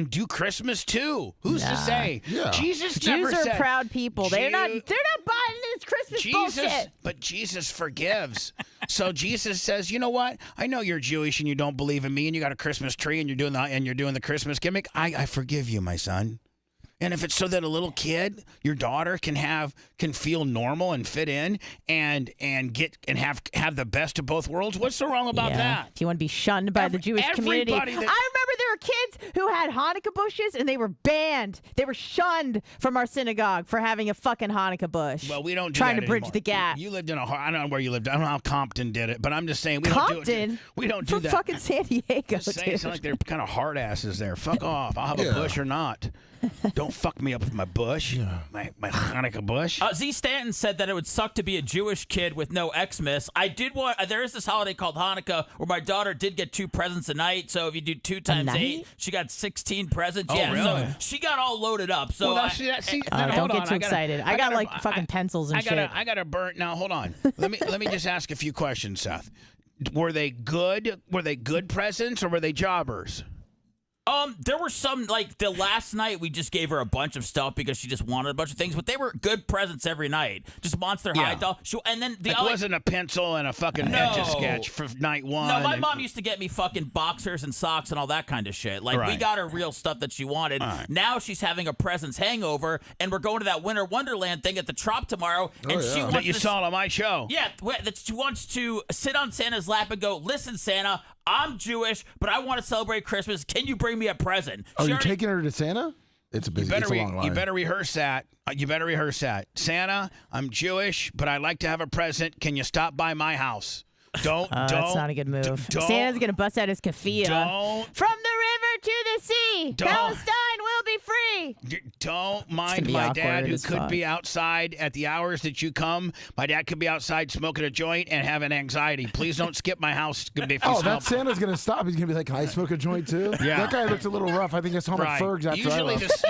do Christmas too. Who's to say? Yeah. Jesus Jews never are said, proud people. They're not buying this Christmas bullshit. But Jesus forgives. So Jesus says, you know what? I know you're Jewish and you don't believe in me, and you got a Christmas tree and you're doing the Christmas gimmick. I forgive you, my son. And if it's so that a little kid, your daughter, can feel normal and fit in and have the best of both worlds, what's so wrong about that? If you want to be shunned by the Jewish community. I remember there were kids who had Hanukkah bushes and they were banned. They were shunned from our synagogue for having a fucking Hanukkah bush. Well, we don't do trying that to bridge anymore. the gap. You lived in I don't know where you lived. I don't know how Compton did it, but I'm just saying we Compton? don't do From that. fucking San Diego, Just saying, it's dude. like they're kind of hard asses there. Fuck off. I'll have a bush or not. Don't fuck me up with my bush, my Hanukkah bush. Z Stanton said that it would suck to be a Jewish kid with no Xmas. There is this holiday called Hanukkah where my daughter did get 2 presents a night. So if you do 2 times 8, she got 16 presents. Oh, yeah, really? So she got all loaded up. So don't get too excited. I got like fucking pencils and shit. I got a burnt. Now hold on. Let me just ask a few questions, Seth. Were they good? Were they good presents or were they jobbers? There were some, like, the last night we just gave her a bunch of stuff because she just wanted a bunch of things, but they were good presents every night. Just Monster High doll. And then it wasn't a pencil and a fucking Etch-a-Sketch for night one. No, my mom used to get me fucking boxers and socks and all that kind of shit. Like, we got her real stuff that she wanted. Now she's having a presents hangover, and we're going to that Winter Wonderland thing at the Trop tomorrow. And she wants that you saw on my show. Yeah, that she wants to sit on Santa's lap and go, listen, Santa, I'm Jewish, but I want to celebrate Christmas. Can you bring me a present? Oh, you're taking her to Santa? It's a long line. You better rehearse that. Santa, I'm Jewish, but I'd like to have a present. Can you stop by my house? That's not a good move. Santa's gonna bust out his keffiyeh. From the river to the sea, Palestine will be free. Don't mind my dad, who could be outside at the hours that you come. My dad could be outside smoking a joint and having anxiety. Please don't skip my house. That Santa's gonna stop. He's gonna be like, "Can I smoke a joint too?" Yeah. That guy looks a little rough. I think I saw him at Ferg's after I left.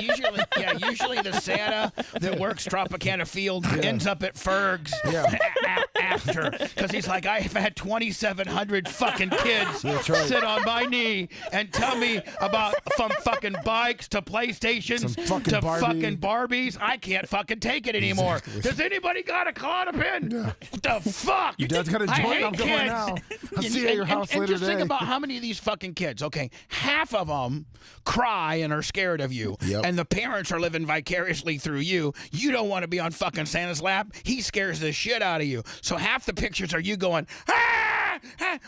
Usually the Santa that works Tropicana Field ends up at Ferg's after, because he's like, I've had 2,700 fucking kids sit on my knee and tell me about from fucking bikes to PlayStations to fucking Barbies. I can't fucking take it anymore. Exactly. Does anybody got a Klonopin? Yeah. What the fuck? Your dad's got a joint. I'm going now. I'll see you at your house later just today. Think about how many of these fucking kids, okay, half of them cry and are scared of you. Yep. And the parents are living vicariously through you. You don't want to be on fucking Santa's lap. He scares the shit out of you. So half the pictures are you going, ah!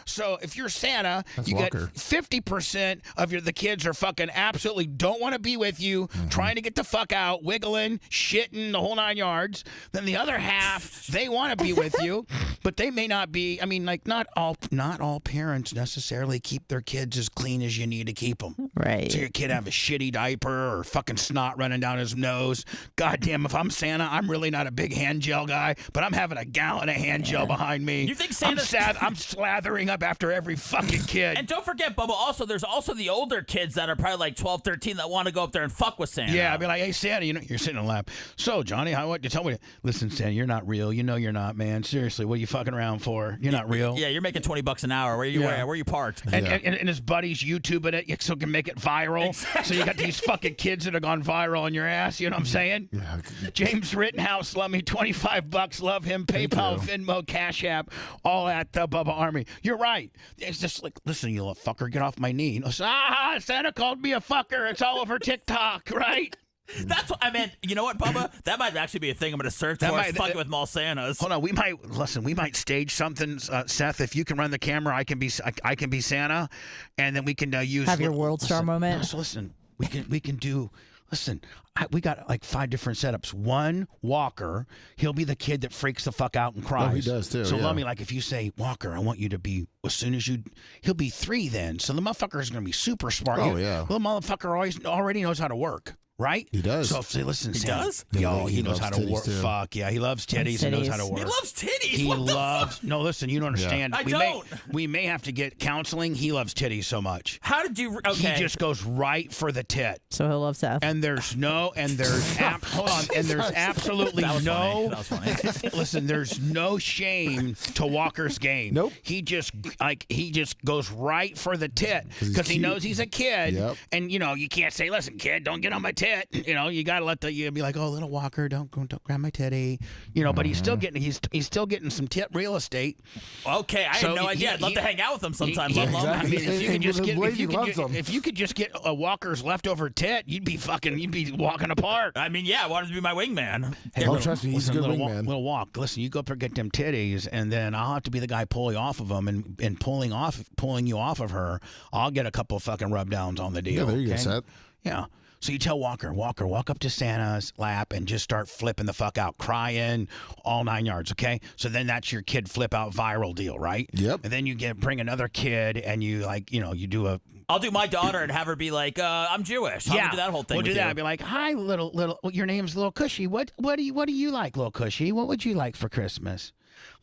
So if you're Santa, That's you Walker. get 50% of the kids are fucking absolutely don't want to be with you, trying to get the fuck out, wiggling, shitting, the whole 9 yards. Then the other half, they want to be with you, but they may not be. I mean, like not all parents necessarily keep their kids as clean as you need to keep them. Right. So your kid have a shitty diaper or fucking snot running down his nose. God damn, if I'm Santa, I'm really not a big hand gel guy, but I'm having a gallon of hand gel behind me. You think Santa's... I'm slathering up after every fucking kid. And don't forget, Bubba, also, there's also the older kids that are probably like 12, 13 that want to go up there and fuck with Santa. Yeah, I'd be like, hey, Santa, you're sitting in the lap. So, Johnny, what you tell me? Listen, Santa, you're not real. You know you're not, man. Seriously, what are you fucking around for? You're not real. Yeah, you're making $20 an hour. Where are you parked? And his buddies YouTubing it so it can make it viral. Exactly. So you got these fucking kids that have gone viral on your ass. You know what I'm saying? Yeah. James Rittenhouse, love me, $25. Love him. PayPal, Venmo, Cash App, all at the Bubba Army. You're right. It's just like, listen, you little fucker, get off my knee. Santa called me a fucker. It's all over TikTok, right? That's what I meant. You know what, Bubba? That might actually be a thing I'm going to search for. Fucking with mall Santas. Hold on, we might stage something, Seth. If you can run the camera, I can be Santa, and then we can use your world star moment. So listen, we can do. Listen, we got like 5 different setups. One, Walker, he'll be the kid that freaks the fuck out and cries. Oh, he does too. So let me, like, if you say, Walker, I want you to be, he'll be 3 then. So the motherfucker is going to be super smart. Oh, yeah. The motherfucker already knows how to work. Right? He does. So if they listen, he Santa, does? Yo, he knows how to work. Too. Fuck yeah, he loves titties and knows how to work. He loves titties. He loves. No, listen, you don't understand. Yeah. We may have to get counseling. He loves titties so much. How did you? Okay. He just goes right for the tit. So he'll love Seth. And there's absolutely no. That was funny. Listen, there's no shame to Walker's game. Nope. He just goes right for the tit because he knows he's a kid. Yep. And you can't say, listen, kid, don't get on my tit. You gotta let you be like, oh, little Walker, don't grab my titty. But he's still getting some tit real estate. Okay, I had no idea. I'd love to hang out with him sometime. Exactly. I mean, if you could just get a Walker's leftover tit, you'd be walking apart. I mean, yeah, I wanted to be my wingman. Hey, trust me, he's a good wingman. Little Walk. Listen, you go up there, get them titties, and then I'll have to be the guy pulling off of them and pulling you off of her. I'll get a couple of fucking rub downs on the deal. Yeah, there you go, Seth. Yeah. So you tell Walker, walk up to Santa's lap and just start flipping the fuck out, crying, all 9 yards, okay? So then that's your kid flip out viral deal, right? Yep. And then you bring another kid and you you do a... I'll do my daughter and have her be like, I'm Jewish. I'll do that whole thing. We'll do that. I'll be like, hi, little, your name's Little Cushy. What do you like, Little Cushy? What would you like for Christmas?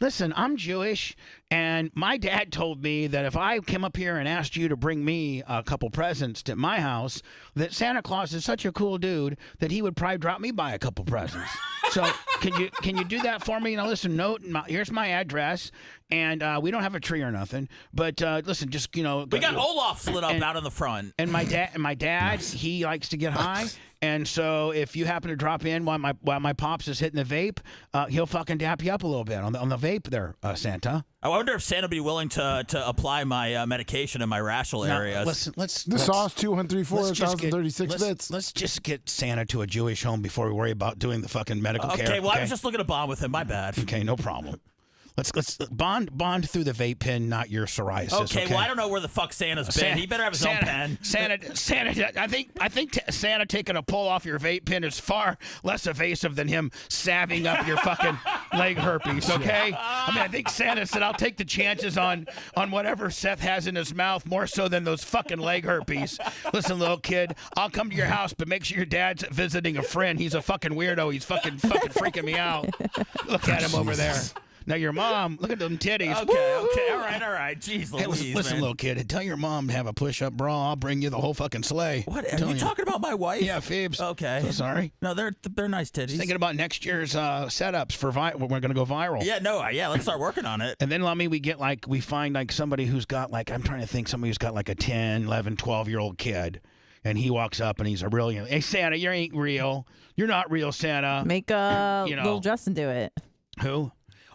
Listen, I'm Jewish, and my dad told me that if I came up here and asked you to bring me a couple presents to my house, that Santa Claus is such a cool dude that he would probably drop me by a couple presents. So can you do that for me? Now listen, here's my address, and we don't have a tree or nothing, but listen, just we got Olaf lit up out in the front, and my dad, he likes to get high. And so if you happen to drop in while my pops is hitting the vape, he'll fucking dap you up a little bit on the vape there, Santa. I wonder if Santa would be willing to apply my medication in my rational areas. The sauce 2134,036 bits. Let's just get Santa to a Jewish home before we worry about doing the fucking medical care. Okay, well, I was just looking to bond with him. My bad. Okay, no problem. Let's bond through the vape pen, not your psoriasis. Okay, well, I don't know where the fuck Santa's been. He better have his own pen. Santa. I think Santa taking a pull off your vape pen is far less evasive than him salving up your fucking leg herpes. Okay, I mean, I think Santa said, "I'll take the chances on whatever Seth has in his mouth more so than those fucking leg herpes." Listen, little kid, I'll come to your house, but make sure your dad's visiting a friend. He's a fucking weirdo. He's fucking freaking me out. Look at him over there. Now your mom, look at them titties. Okay, all right. Jeez, hey, listen, little kid, tell your mom to have a push-up bra. I'll bring you the whole fucking sleigh. What? Are you talking about my wife? Yeah, Phoebes. Okay. So sorry. No, they're nice titties. Just thinking about next year's setups for we're going to go viral. Yeah, let's start working on it. And then we find somebody who's got I'm trying to think somebody who's got a 10, 11, 12-year-old kid. And he walks up and he's a real, hey, Santa, you ain't real. You're not real, Santa. Make little Justin do it. Who?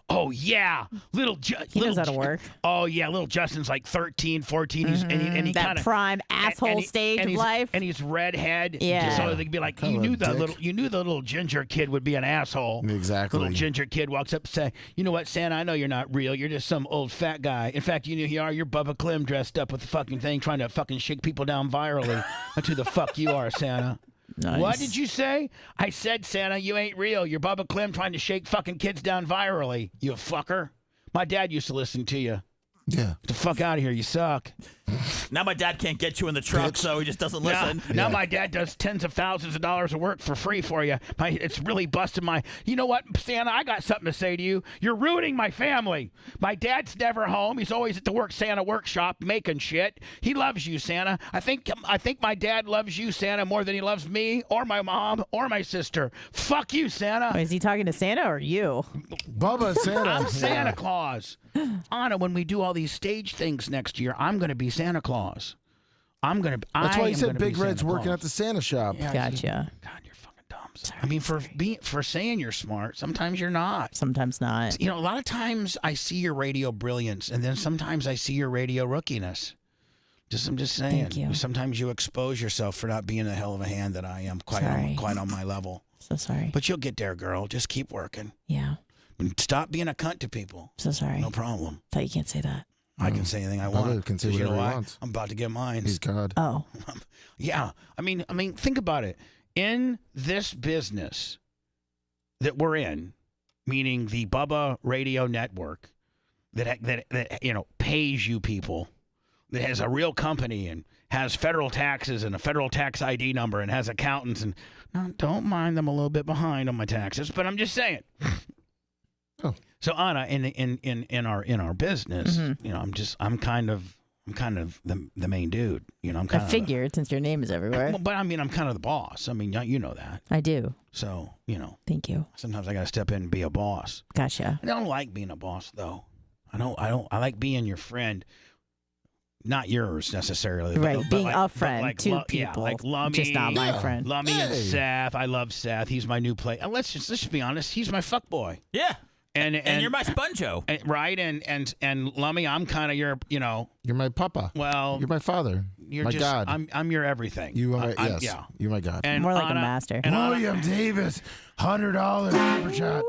Oh, yeah. He knows how to work. Oh, yeah. Little Justin's like 13, 14. And he that kind of prime asshole stage of life. And he's redhead. Yeah. So they'd be like, you knew the little ginger kid would be an asshole. Exactly. Little ginger kid walks up and say, you know what, Santa, I know you're not real. You're just some old fat guy. In fact, you know you are. You're Bubba Clem dressed up with the fucking thing trying to fucking shake people down virally. That's who the fuck you are, Santa. Nice. What did you say? I said, Santa, you ain't real. You're Bubba Clem trying to shake fucking kids down virally, you fucker. My dad used to listen to you. Yeah. Get the fuck out of here. You suck. Now my dad can't get you in the truck, so he just doesn't listen. Now my dad does tens of thousands of dollars of work for free for you. It's really busting my... You know what, Santa? I got something to say to you. You're ruining my family. My dad's never home. He's always at the Santa workshop making shit. He loves you, Santa. I think my dad loves you, Santa, more than he loves me or my mom or my sister. Fuck you, Santa. Wait, is he talking to Santa or you? Bubba, Santa. I'm Santa Claus. Anna, when we do all these stage things next year, I'm going to be Santa Claus. That's why you said Big Red's working at the Santa shop. Yeah, gotcha. God, you're fucking dumb. Sorry, I mean, for saying you're smart, sometimes you're not. Sometimes not. You know, a lot of times I see your radio brilliance, and then sometimes I see your radio rookiness. I'm just saying. Thank you. Sometimes you expose yourself for not being the hell of a hand that I am, quite on my level. So sorry. But you'll get there, girl. Just keep working. Yeah. Stop being a cunt to people. So sorry. No problem. Thought you can't say that. I can say anything I want. Bubba can say whatever he wants. I'm about to get mine. He's God. Oh. Yeah. I mean, think about it. In this business that we're in, meaning the Bubba Radio Network, that you know pays you people, that has a real company and has federal taxes and a federal tax ID number and has accountants and don't mind them a little bit behind on my taxes, but I'm just saying. Oh. So Anna, in our business, you know, I'm kind of the main dude. You know, I figured since your name is everywhere. But I mean, I'm kind of the boss. I mean, you know that. I do. So you know. Thank you. Sometimes I got to step in and be a boss. Gotcha. I don't like being a boss though. I like being your friend. Not yours necessarily. Right, but being like, a friend like, to people. Yeah, like Lummy. Just not my friend. Lummy and Seth. I love Seth. He's my new play. And let's just be honest. He's my fuck boy. Yeah. And you're my Sponjo. Right, and Lummy, I'm kind of your, you know. You're my papa. Well, you're my father. You're my just, God. I'm your everything. You are yes. Yeah. You're my God. And more like Anna, a master. William Davis, $100 super chat.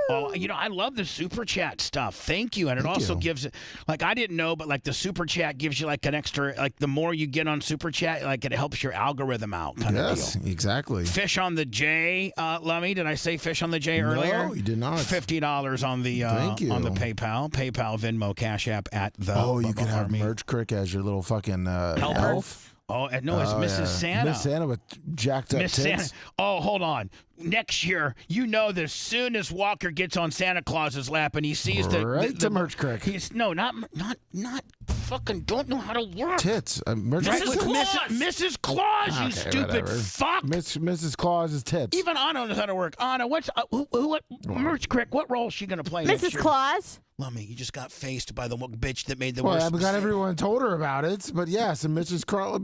Oh, you know, I love the super chat stuff. Thank you. And it also gives, like, I didn't know, but like the super chat gives you like an extra, like the more you get on super chat, like it helps your algorithm out. Kind of deal. Exactly. Fish on the J, Lummy. Did I say fish on the J earlier? No, you did not. $50 on the Thank you. on the PayPal, Venmo, Cash App at the. Oh, you can have Merch Crick as your little fucking elf. Oh, no, it's Mrs. Santa. Miss Santa with jacked up Miss tits. Santa. Oh, hold on. Next year, you know, that as soon as Walker gets on Santa Claus's lap and he sees the the Merch Crick. He's not fucking don't know how to work. Tits. Merch Mrs. Claus. Mrs. Claus, you stupid whatever. fuck. Mrs. Claus's tits. Even Anna knows how to work. Anna, what Merch Crick? What role is she gonna play? Mrs. Claus. Lummy, you just got faced by the bitch that made the well, worst. I've got everyone told her about it, but yes, and Mrs. Claus.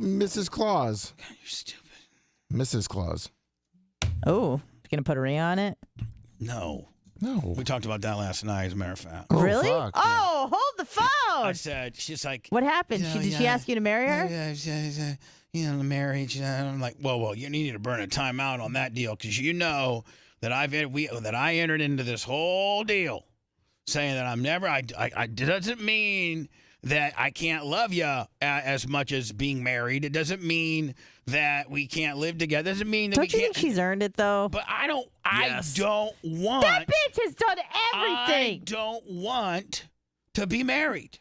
God, you're stupid. Mrs. Claus. Oh, you gonna put a ring on it? No. No. We talked about that last night, as a matter of fact. Oh, really? Fuck. Oh, hold the phone. I said, she's like, what happened? Did she ask you to marry her? Yeah, you know, the marriage. I'm like, well, you need to burn a timeout on that deal because you know that I entered into this whole deal saying that I'm never. It doesn't mean that I can't love you as much as being married. It doesn't mean that we can't live together. It doesn't mean that don't we you can't. think she's earned it though? But I don't. Yes. I don't want. That bitch has done everything. I don't want to be married.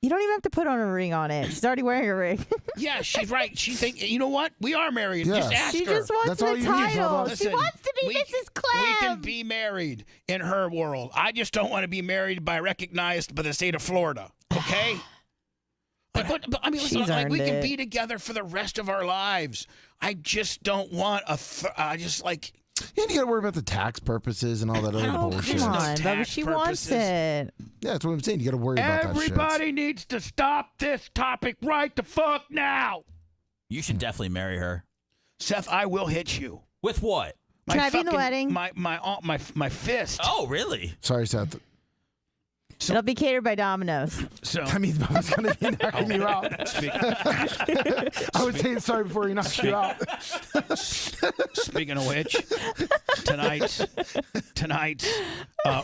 You don't even have to put on a ring on it. She's already wearing a ring. Yeah, she's right. She think you know what? We are married. Yes. Just ask She her. just wants That's all the you need, title. Bubba. She Listen, wants to be Mrs. Clem. We can be married in her world. I just don't want to be married recognized by the state of Florida. Okay. But I mean, listen, She's like we earned can it. be together for the rest of our lives. I just don't want I just like. You got to worry about the tax purposes and all that other bullshit. Come no on, Bubba. tax She purposes. wants it. Yeah, that's what I'm saying. You got to worry about that shit. Everybody needs to stop this topic right the fuck now. You should definitely marry her. Seth, I will hit you. With what? Can I be in the wedding? My fist. Oh, really? Sorry, Seth. It'll be catered by Domino's. So That means Bubba's going to be knocking you out. I was saying sorry before he knocked you out. Speaking of which, tonight's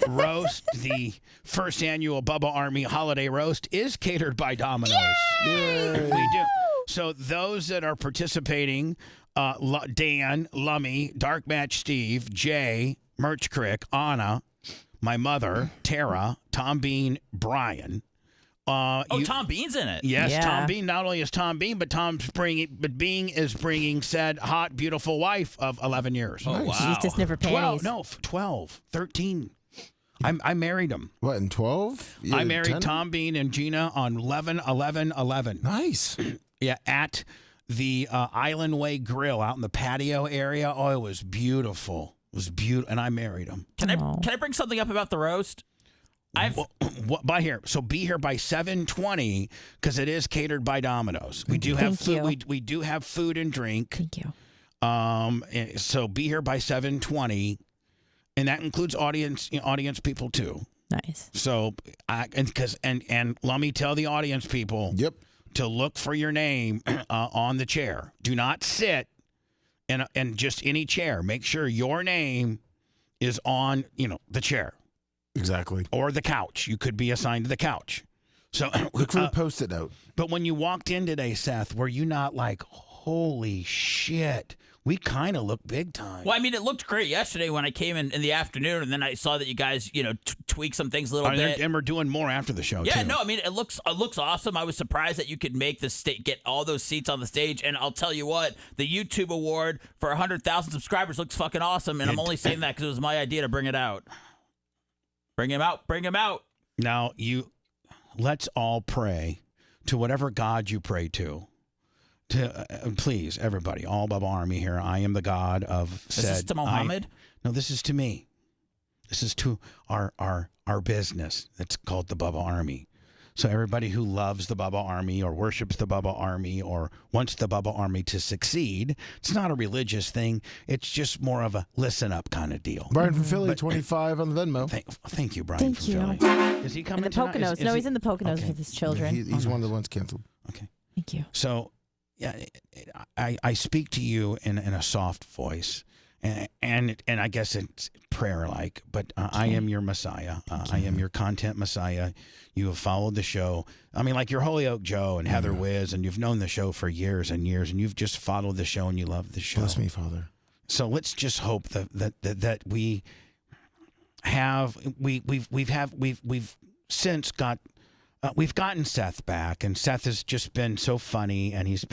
roast, the first annual Bubba Army Holiday Roast, is catered by Domino's. Yay! We do. So those that are participating, Dan, Lummy, Dark Match Steve, Jay, Merch Crick, Anna, my mother, Tara, Tom Bean, Brian. Tom Bean's in it. Yes, Yeah. Tom Bean. Not only is Tom Bean, but Bean is bringing said hot, beautiful wife of 11 years. Oh, wow. She's just never panties. 12, 13. I married him. What, in 12? I married Tom Bean and Gina on 11/11/11. Nice. Yeah, at the Island Way Grill out in the patio area. Oh, it was beautiful. It was beautiful, and I married him. Can I bring something up about the roast? By here, so be here by 7:20 because it is catered by Domino's. We do have food. We do have food and drink. Thank you. So be here by 7:20, and that includes audience people too. Nice. So and let me tell the audience people. Yep. To look for your name on the chair. Do not sit in just any chair. Make sure your name is on, the chair. Exactly. Or the couch. You could be assigned to the couch. So look for the Post-it note. But when you walked in today, Seth, were you not like, holy shit, we kind of look big time? Well, I mean, it looked great yesterday when I came in the afternoon, and then I saw that you guys, tweak some things a little bit. And we're doing more after the show, Yeah, too. no, I mean, it looks awesome. I was surprised that you could make get all those seats on the stage, and I'll tell you what, the YouTube award for 100,000 subscribers looks fucking awesome, and I'm only saying that because it was my idea to bring it out. Bring him out. Bring him out. Now, let's all pray to whatever God you pray to. Please, everybody, all Bubba Army here. I am the God of said. Is this to Muhammad? No, this is to me. This is to our business. It's called the Bubba Army. So everybody who loves the Bubba Army or worships the Bubba Army or wants the Bubba Army to succeed, it's not a religious thing. It's just more of a listen up kind of deal. Brian from Philly, 25 on the Venmo. Thank you, Brian from Philly. Is he coming in the Poconos? No, he's in the Poconos with his children. He's one of the ones canceled. Okay. Thank you. So, yeah, I speak to you in a soft voice, and I guess it's prayer-like, but I am your Messiah. I am your content Messiah. You have followed the show. I mean, like you're Holyoke Joe and Heather Wiz, and you've known the show for years and years, and you've just followed the show and you love the show. Bless me, Father. So let's just hope that we have we've since got. We've gotten Seth back, and Seth has just been so funny, and he's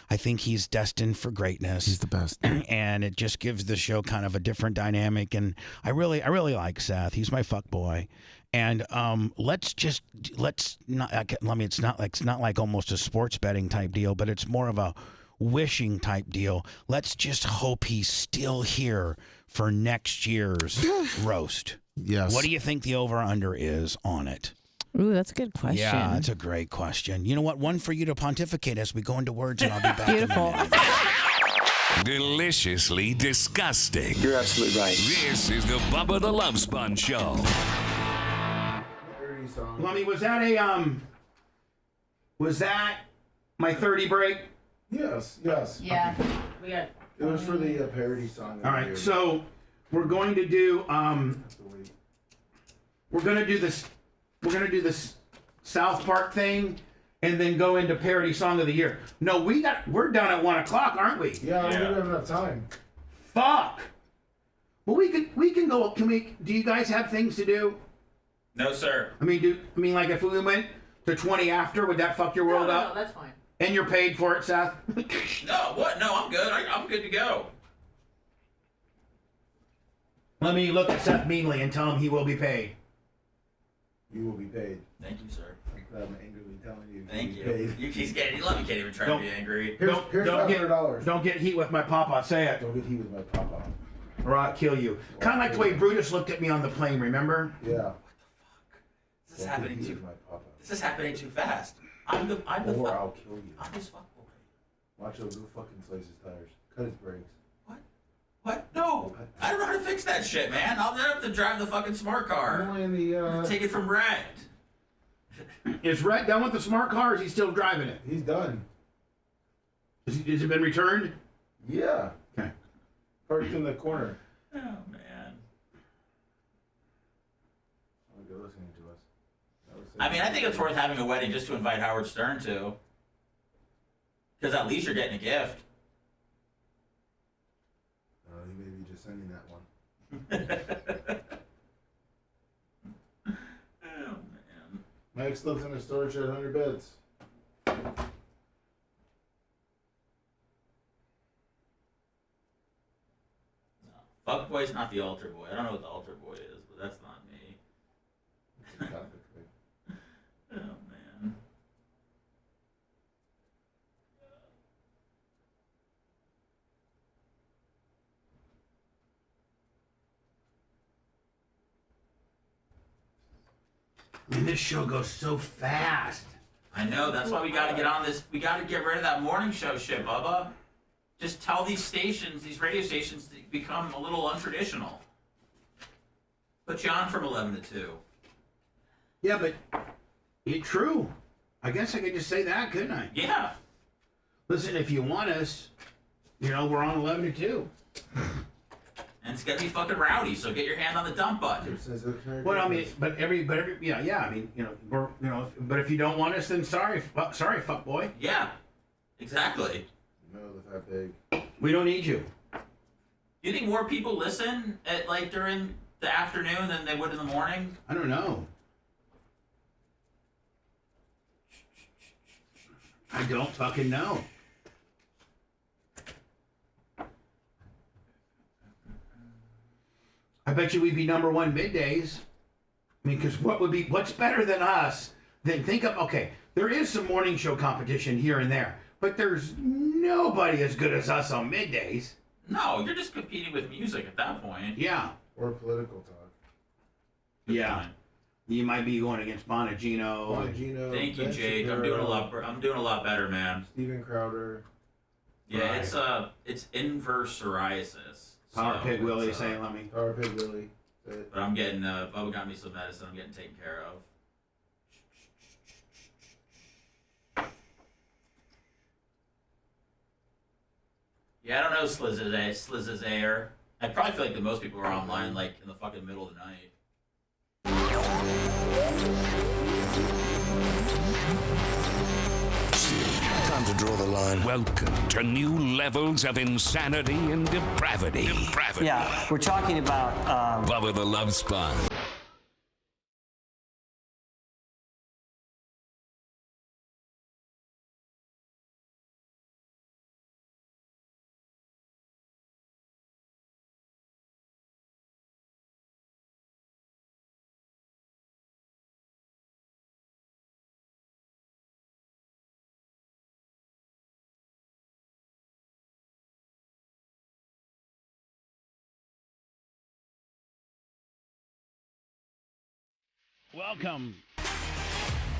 I think he's destined for greatness. He's the best. And it just gives the show kind of a different dynamic, and I really like Seth. He's my fuck boy. And let's not I mean, it's not like almost a sports betting type deal, but it's more of a wishing type deal. Let's just hope he's still here for next year's roast. Yes. What do you think the over/under is on it? Ooh, that's a good question. Yeah, that's a great question. You know what? One for you to pontificate as we go into words, and I'll be back. Beautiful. Deliciously disgusting. You're absolutely right. This is the Bubba the Love Sponge Show. Lummy, was that my 30 break? Yes. Yeah. We got. It was for the parody song. All right, so we're going to do this South Park thing, and then go into parody song of the year. No, we're done at 1:00, aren't we? Yeah, we don't have enough time. Fuck. Well, we can go. Do you guys have things to do? No, sir. I mean, like if we went to 20 after, would that fuck your world up? No, that's fine. And you're paid for it, Seth? No, what? No, I'm good. I'm good to go. Let me look at Seth meanly and tell him he will be paid. You will be paid. Thank you, sir. I'm angrily telling you. Thank you. Paid. You can't even try to be angry. Here's $500. Don't get heat with my papa. Say it. Don't get heat with my papa. Or I'll kill you. Kind of like the way Brutus looked at me on the plane, remember? Yeah. This is happening too fast. I'm the Or I'll kill you. I'm his fuck boy. Watch out, go fucking slice his tires. Cut his brakes. What? What? No. I don't know how to fix that shit, man. I'll have to drive the fucking smart car. Only in the, Take it from Rhett. Is Rhett done with the smart car, or is he still driving it? He's done. Has it been returned? Yeah. Okay. Parked in the corner. Oh, man. They're listening to us. I mean, I think it's worth having a wedding just to invite Howard Stern to. Because at least you're getting a gift. He may be just sending that one. Oh, man. My ex lives in a storage shed, 100 beds. Fuckboy's not the altar boy. I don't know what the altar boy is, but that's not me. Oh, man. And this show goes so fast. I know. That's why we got to get on this. We got to get rid of that morning show shit, Bubba. Just tell these stations, these radio stations, to become a little untraditional. Put you on from 11 to 2. Yeah, but it's true. I guess I could just say that, couldn't I? Yeah. Listen, if you want us, we're on 11 to 2. And it's gonna be fucking rowdy, so get your hand on the dump button. Well, I mean, but I mean, but if you don't want us, then sorry, fuck boy. Yeah, exactly. No, they're that big. We don't need you. Do you think more people listen at during the afternoon than they would in the morning? I don't know. I don't fucking know. I bet you we'd be number one middays. I mean, because what's better than us? Then there is some morning show competition here and there, but there's nobody as good as us on middays. No, you're just competing with music at that point. Yeah. Or political talk. Yeah. You might be going against Bonagino. Thank you, Jake. I'm doing a lot better, man. Steven Crowder. Yeah, it's inverse psoriasis. Power Pig Willie, say it, let me. Power Pig Willie. But I'm getting, Bubba got me some medicine I'm getting taken care of. Yeah, I don't know Slizz's air. I probably feel like that most people are online in the fucking middle of the night. Time to draw the line. Welcome to new levels of insanity and depravity. Yeah, we're talking about Bubba the Love Sponge. Welcome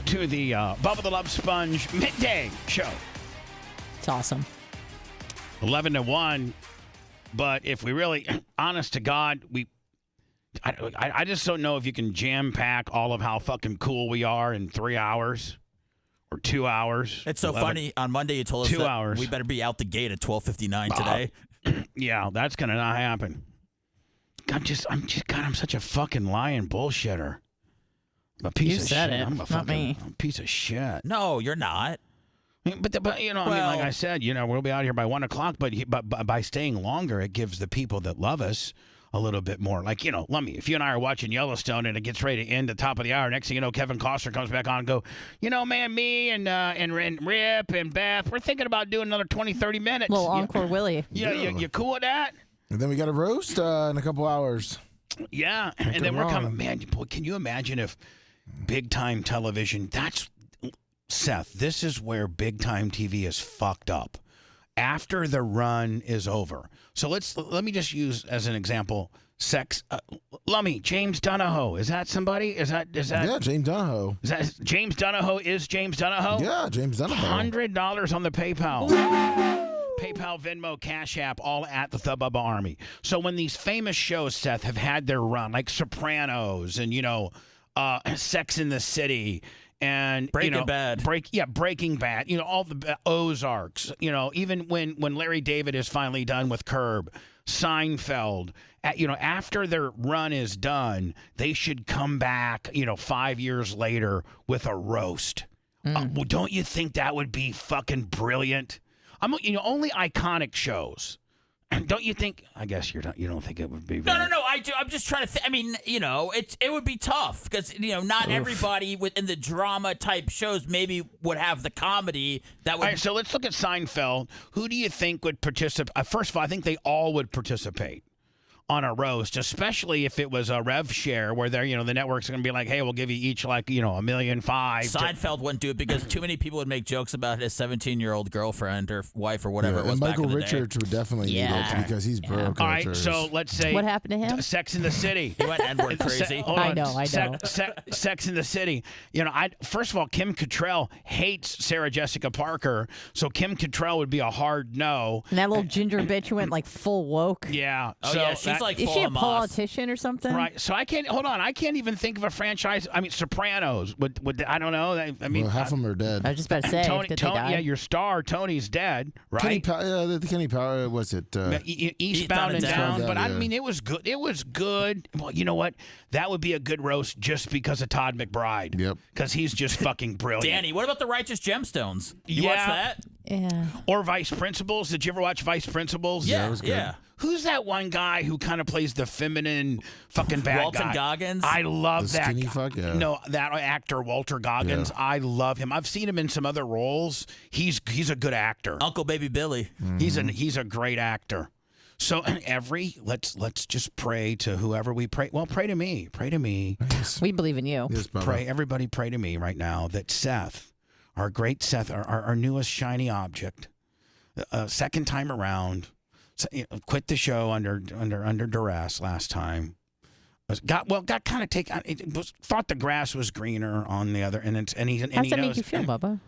to the Bubba the Love Sponge midday show. It's awesome. 11 to 1. But if we really, honest to God, I just don't know if you can jam pack all of how fucking cool we are in 3 hours or 2 hours. It's so funny. On Monday, you told us 2 hours. We better be out the gate at 12:59 today. Yeah, that's gonna not happen. I'm such a fucking lying bullshitter. I'm a piece of shit. I'm a piece of shit. No, you're not. But I mean, like I said, we'll be out here by 1 o'clock. But by staying longer, it gives the people that love us a little bit more. Like, Lummy, if you and I are watching Yellowstone and it gets ready to end the top of the hour, next thing you know, Kevin Costner comes back on and go, man, me and Rip and Beth, we're thinking about doing another 20, 30 minutes. Little Encore Willie. Yeah, you cool with that? And then we got a roast in a couple hours. Yeah, and then we're coming. Man, boy, can you imagine if big time television? Seth. This is where big time TV is fucked up. After the run is over. So let me just use as an example. Lummy, James Donahoe. Is that somebody? Is that? Yeah, James Donahoe. Is that James Donahoe? Is James Donahoe? Yeah, James Donahoe. $100 on the PayPal. PayPal, Venmo, Cash App, all at the Bubba Army. So when these famous shows, Seth, have had their run, like Sopranos and, Sex in the City and Breaking Bad. Breaking Bad. All the Ozarks. Even when Larry David is finally done with Curb, Seinfeld. After their run is done, they should come back. 5 years later with a roast. Well, don't you think that would be fucking brilliant? Only iconic shows. Don't you think? I guess you don't think it would be. No. I do. I'm just trying to. It would be tough because not everybody within the drama type shows maybe would have the comedy that would. All right, so let's look at Seinfeld. Who do you think would participate? First of all, I think they all would participate on a roast, especially if it was a rev share where they're, the network's going to be like, hey, we'll give you each $1.5 million. Seinfeld wouldn't do it because too many people would make jokes about his 17-year-old girlfriend or wife or whatever it was. And back Michael in the Richards would definitely need it because he's broke. All right, so let's say what happened to him? Sex in the City. He went N-word crazy. I know. Sex in the City. First of all, Kim Cattrall hates Sarah Jessica Parker, so Kim Cattrall would be a hard no. And that little ginger bitch who went like full woke. Yeah. Oh yeah, she's like. Is she a politician or something? Right. So I can't. Hold on. I can't even think of a franchise. I mean, Sopranos. Would I don't know. Half of them are dead. I was just about to say. Tony, did they die? your star Tony's dead, right? Kenny Powell. Was it? Eastbound and Down. But yeah. I mean, it was good. It was good. Well, you know what? That would be a good roast just because of Todd McBride. Yep. Because he's just fucking brilliant. Danny, what about the Righteous Gemstones? You watch that? Yeah. Or Vice Principals. Did you ever watch Vice Principals? Yeah. That was good. Yeah. Who's that one guy who kind of plays the feminine fucking bad Walton guy? Goggins? I love The that skinny guy. fuck? Yeah. No, that actor, Walter Goggins. Yeah. I love him. I've seen him in some other roles. He's a good actor. Uncle Baby Billy. He's a great actor. So let's just pray to whoever we pray. Well, pray to me. Pray to me. Yes. We believe in you. Yes, Bubba. Everybody pray to me right now that Seth, our great Seth, our newest shiny object, second time around, quit the show under duress last time. Got kind of taken. Thought the grass was greener on the other, and he How's that make you feel, Bubba?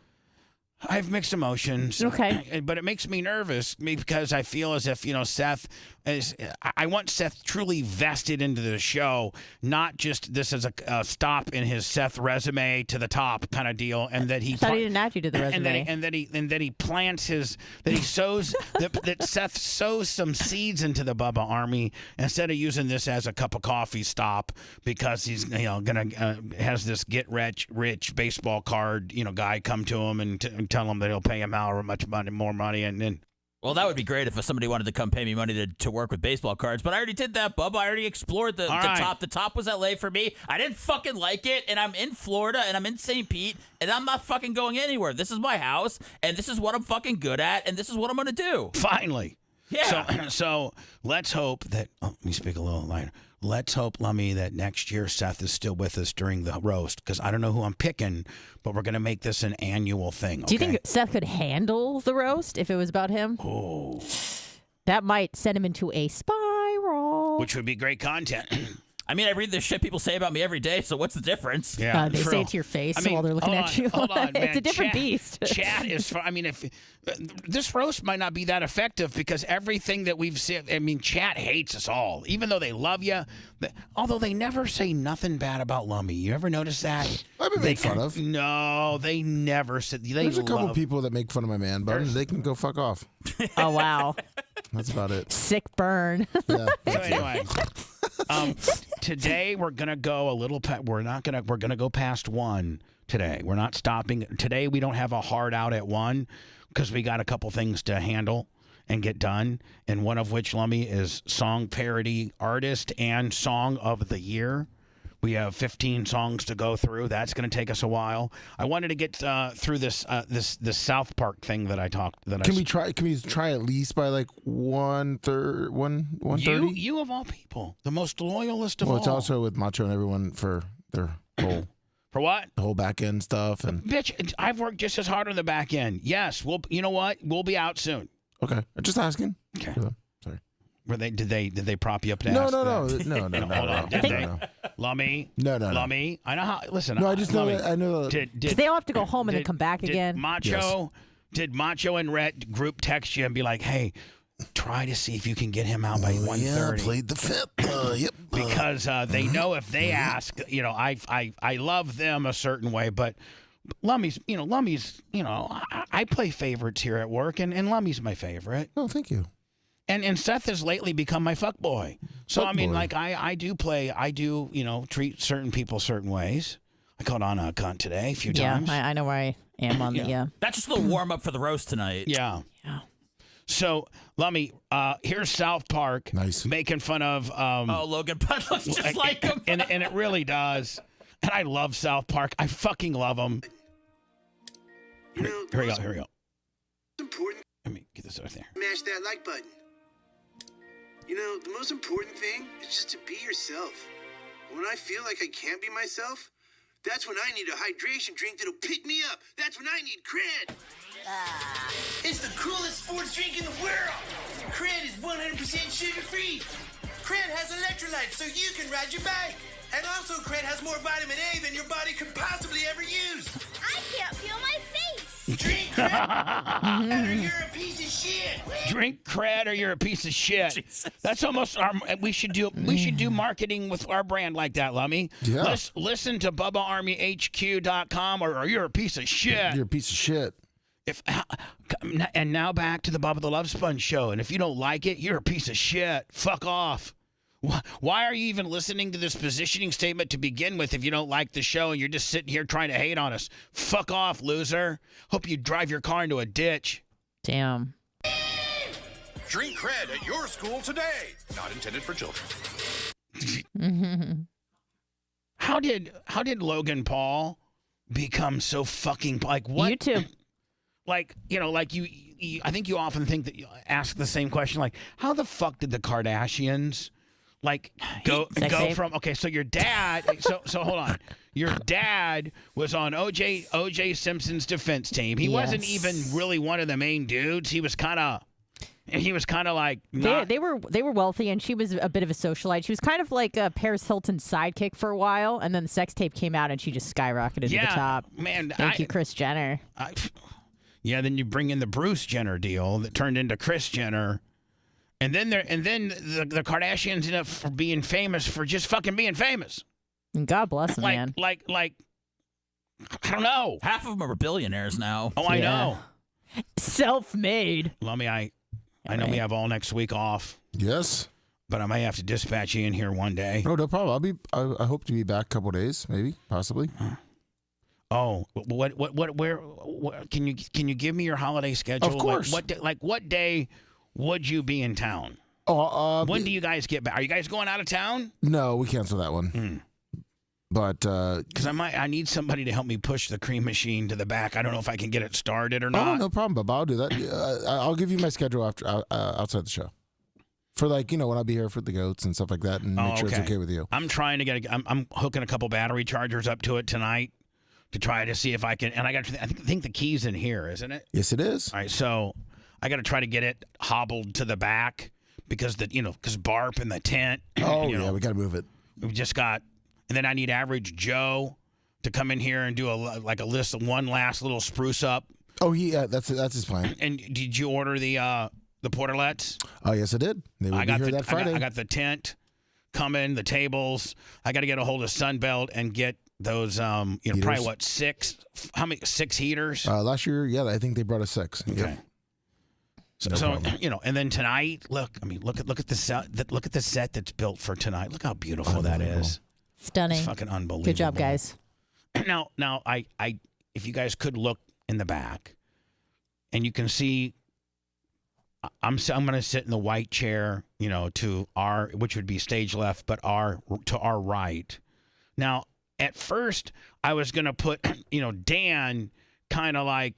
I have mixed emotions. Okay. But it makes me nervous because I feel as if, Seth is. I want Seth truly vested into the show, not just this as a stop in his Seth resume to the top kind of deal, and that he. I thought he didn't add you to the resume. And that he plants that he sows that Seth sows some seeds into the Bubba Army instead of using this as a cup of coffee stop because he's has this get rich baseball card guy come to him and tell him that he'll pay him however much more money, and then. Well, that would be great if somebody wanted to come pay me money to work with baseball cards, but I already did that, Bubba. I already explored the top. The top was LA for me. I didn't fucking like it, and I'm in Florida, and I'm in St. Pete, and I'm not fucking going anywhere. This is my house, and this is what I'm fucking good at, and this is what I'm going to do. Finally. Yeah. So let's hope that, let me speak a little lighter. Let's hope, Lummy, that next year Seth is still with us during the roast because I don't know who I'm picking, but we're going to make this an annual thing. Do you think Seth could handle the roast if it was about him? Oh. That might send him into a spiral. Which would be great content. I mean, I read the shit people say about me every day, so what's the difference? Yeah, they say it to your face while they're looking at you. Hold on, man. It's a different beast. Chat is. If this roast might not be that effective because everything that we've said. I mean, chat hates us all, even though they love you. Although they never say nothing bad about Lummy. You ever notice that? I've been made fun of. No, they never said. There's a couple people that make fun of my man bun. They can go fuck off. Oh wow. That's about it. Sick burn. Yeah. So anyway, today we're gonna go a little. We're gonna go past 1 today. We're not stopping today. We don't have a hard out at 1 because we got a couple things to handle and get done. And one of which, Lummy, is song parody artist and song of the year. We have 15 songs to go through. That's going to take us a while. I wanted to get through this South Park thing that I talked. Can we try at least by like 1:30? You of all people, the most loyalist of all. Well, it's also with Macho and everyone for their whole. For what? The whole back end stuff and. Bitch, I've worked just as hard on the back end. Yes, you know what? We'll be out soon. Okay, just asking. Okay. Sorry. Did they prop you up to No, ask no, that? no. Hold on. Did they? Lummy? No. Lummy? I know how. Listen. No, I just know. Lummy, I know. Because they all have to go home and then come back again. Macho, Did Macho and Rhett group text you and be like, hey, try to see if you can get him out by 1:30? Yeah, played the fifth. Yep. Because they know if they ask, I love them a certain way, but Lummy's, I play favorites here at work, and Lummy's my favorite. Oh, thank you. And Seth has lately become my fuck boy. So, I mean, like, I do, treat certain people certain ways. I called on a cunt today a few times. Yeah, I know where I am on the... That's just a little warm-up for the roast tonight. Yeah. So, Lummy, here's South Park making fun of... Logan Paul looks just like him. And it really does. And I love South Park. I fucking love them. Here we go. Important. Let me get this right there. Mash that like button. You know, the most important thing is just to be yourself. When I feel like I can't be myself, that's when I need a hydration drink that'll pick me up. That's when I need Cred. It's the coolest sports drink in the world. Cred is 100% sugar-free. Cred has electrolytes so you can ride your bike. And also, Cred has more vitamin A than your body could possibly ever use. I can't feel my face. Drink Cred or you're a piece of shit. Drink Cred or you're a piece of shit. Jesus. That's almost we should do marketing with our brand like that, Lummy. Yeah. Listen to BubbaArmyHQ.com or you're a piece of shit. You're a piece of shit. And now back to the Bubba the Love Sponge show. And if you don't like it, you're a piece of shit. Fuck off. Why are you even listening to this positioning statement to begin with if you don't like the show and you're just sitting here trying to hate on us? Fuck off, loser. Hope you drive your car into a ditch. Damn. Drink Cred at your school today. Not intended for children. How did Logan Paul become so fucking like what? YouTube. Like, you I think you often think that you ask the same question, like, how the fuck did the Kardashians go from so your dad so hold on. Your dad was on OJ Simpson's defense team. He wasn't even really one of the main dudes. He was kind of like they were wealthy, and she was a bit of a socialite. She was kind of like Paris Hilton's sidekick for a while, and then the sex tape came out, and she just skyrocketed to the top. Man, thank you, Kris Jenner. Then you bring in the Bruce Jenner deal that turned into Kris Jenner. And then the Kardashians ended up for being famous for just fucking being famous. And God bless them, man. Like I don't know. Half of them are billionaires now. Oh, I know. Self-made. Lummy, I know we have all next week off. Yes. But I may have to dispatch you in here one day. Oh, no problem. I hope to be back a couple days, maybe, possibly. Oh, where can you give me your holiday schedule? Of course. What day would you be in town? When do you guys get back? Are you guys going out of town? No, we canceled that one. But because I need somebody to help me push the cream machine to the back. I don't know if I can get it started or not. Oh, no problem, Bubba. I'll do that. I'll give you my schedule after outside the show. For when I'll be here for the goats and stuff like that, and make sure it's okay with you. I'm trying to I'm hooking a couple battery chargers up to it tonight to try to see if I can. And I think the key's in here, isn't it? Yes, it is. All right, so I got to try to get it hobbled to the back because because Barp in the tent. Oh yeah, we got to move it. We just got, and then I need Average Joe to come in here and do a list of one last little spruce up. Oh yeah, that's his plan. And did you order the portalets? Oh yes, I did. They will be here that Friday. I got the tent coming, the tables. I got to get a hold of Sunbelt and get those probably what 6 heaters? Last year, yeah, I think they brought us 6. Okay. Yep. So and then tonight, look at the set. Look at the set that's built for tonight. Look how beautiful that is. Stunning. It's fucking unbelievable. Good job, guys. Now, I if you guys could look in the back, and you can see, I'm going to sit in the white chair, to which would be stage left, but to our right. Now, at first, I was going to put, Dan kind of like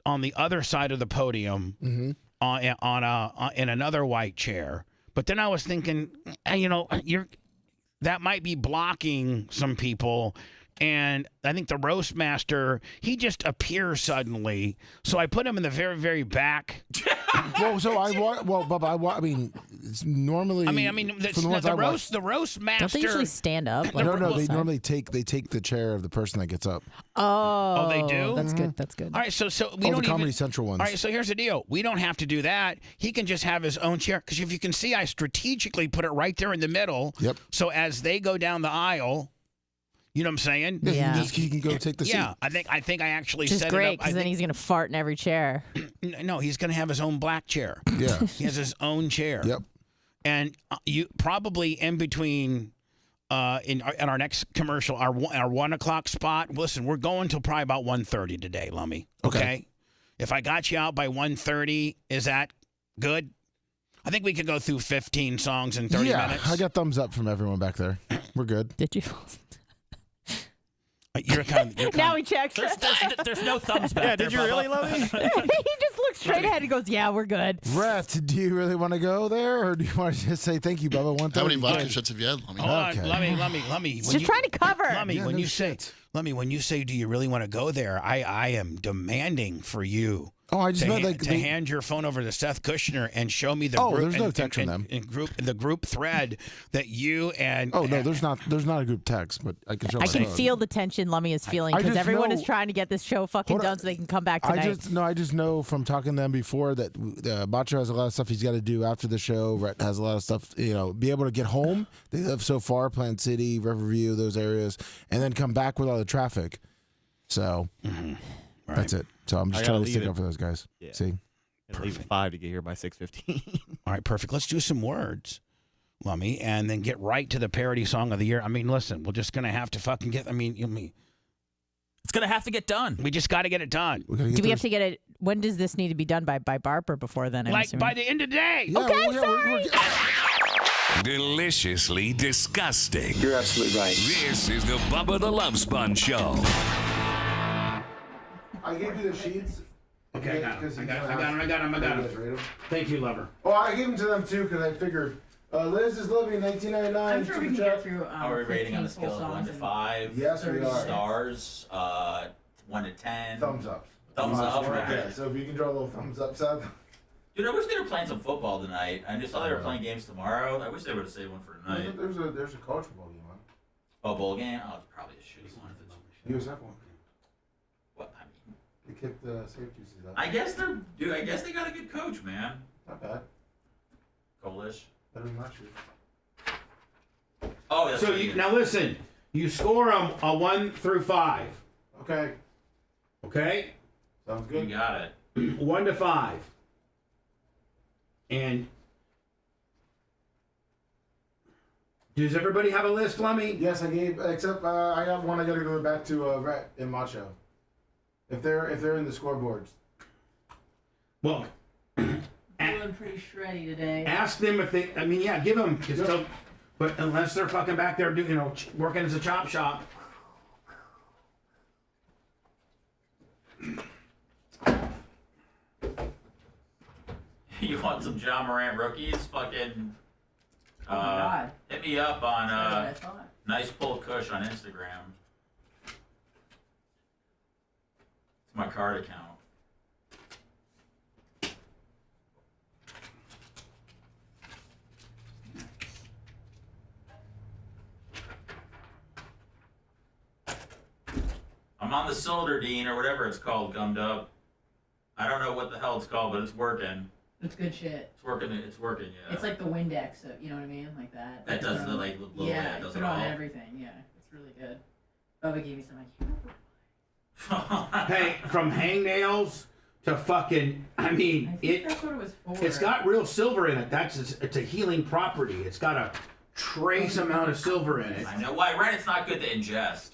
on the other side of the podium in another white chair. But then I was thinking, that might be blocking some people. And I think the roast master, he just appears suddenly. So I put him in the very, very back. Bubba, it's normally. I mean, the roast master. Don't they usually stand up? Like No, they normally take the chair of the person that gets up. Oh, they do. That's good. That's good. All right, so we don't the Comedy even, Central ones. All right, so here's the deal: we don't have to do that. He can just have his own chair because if you can see, I strategically put it right there in the middle. Yep. So as they go down the aisle. You know what I'm saying? Yeah. He can go take the seat. Yeah, I think I actually Which is set great it up. because then he's gonna fart in every chair. No, he's gonna have his own black chair. Yeah. He has his own chair. Yep. And you probably in between, in our next commercial, our 1 o'clock spot. Listen, we're going till probably about 1:30 today, Lummy. Okay. If I got you out by 1:30, is that good? I think we could go through 15 songs in 30 minutes. I got thumbs up from everyone back there. We're good. Did you? You're kind of, now he checks. There's no thumbs back. Yeah, there, did you really, love me? He just looks straight ahead and goes, "Yeah, we're good." Brett, do you really want to go there, or do you want to just say thank you, Bubba? How many vodka shots have you had? Hold on, let me. Just trying to cover. Lummy, when you say, do you really want to go there? I am demanding for you. Oh, I just meant to hand your phone over to Seth Kushner and show me the group. There's no text from them. The group thread that you and. Oh no, there's not a group text, but I can show. I can feel the tension Lummy is feeling because everyone is trying to get this show fucking done so they can come back tonight. I just know from talking to them before that Macho has a lot of stuff he's got to do after the show. Rhett has a lot of stuff, be able to get home. They live so far, Plant City, Riverview, those areas, and then come back with all the traffic. So. Right. That's it. So I'm just trying to stick up for those guys. Yeah. See? Leave at 5 to get here by 6:15. All right, perfect. Let's do some words, Lummy, and then get right to the parody song of the year. I mean, listen, we're just going to have to fucking get, it's going to have to get done. We just got to get it done. Do we have to get it? When does this need to be done by Barb or before then? By the end of the day. Yeah, okay, sorry. Deliciously disgusting. You're absolutely right. This is the Bubba the Love Sponge Show. I gave you the sheets. Okay, I got him. Thank you, lover. Oh, I gave them to them too because I figured Liz is living 1999. I'm sure we can get through. How are we rating on the scale of 1 to 5? Yes, we are. Stars, 1 to 10. Thumbs up. Thumbs up. Okay, so if you can draw a little thumbs up, Seth. Dude, I wish they were playing some football tonight. I just saw they were playing games tomorrow. I wish they would have saved one for tonight. There's a college football game on. Oh, bowl game? Oh, it's probably a shitty one if it's. USF one. What? I mean, they kicked the safeties out. I guess they got a good coach, man. Not bad. Polish. Better than last year. Oh, that's So now listen, you score them a 1 through 5. Okay. Okay? Sounds good. You got it. 1 to 5. And does everybody have a list, Lummy? Yes, I gave. Except I got one. I got to go back to Rhett and Macho. If they're in the scoreboards. Well, Feeling pretty shreddy today. ask them if they. I mean, yeah, give them. But unless they're fucking back there, working as a chop shop. You want some John Morant rookies? Fucking. Oh my God. Hit me up on That's what I thought. Nice Pull Kush on Instagram. It's my card account. I'm on the Silderdine or whatever it's called, gummed up. I don't know what the hell it's called, but it's working. It's good shit. It's working, yeah. It's like the Windex, you know what I mean? Like that. That does the like little yeah, it does put it all. on everything. Yeah, it's really good. Bubba gave me some. Hey, from hangnails to fucking. I mean, that's what it was for. It's got real silver in it. It's a healing property. It's got a trace amount of silver in it. I know why. Right? It's not good to ingest.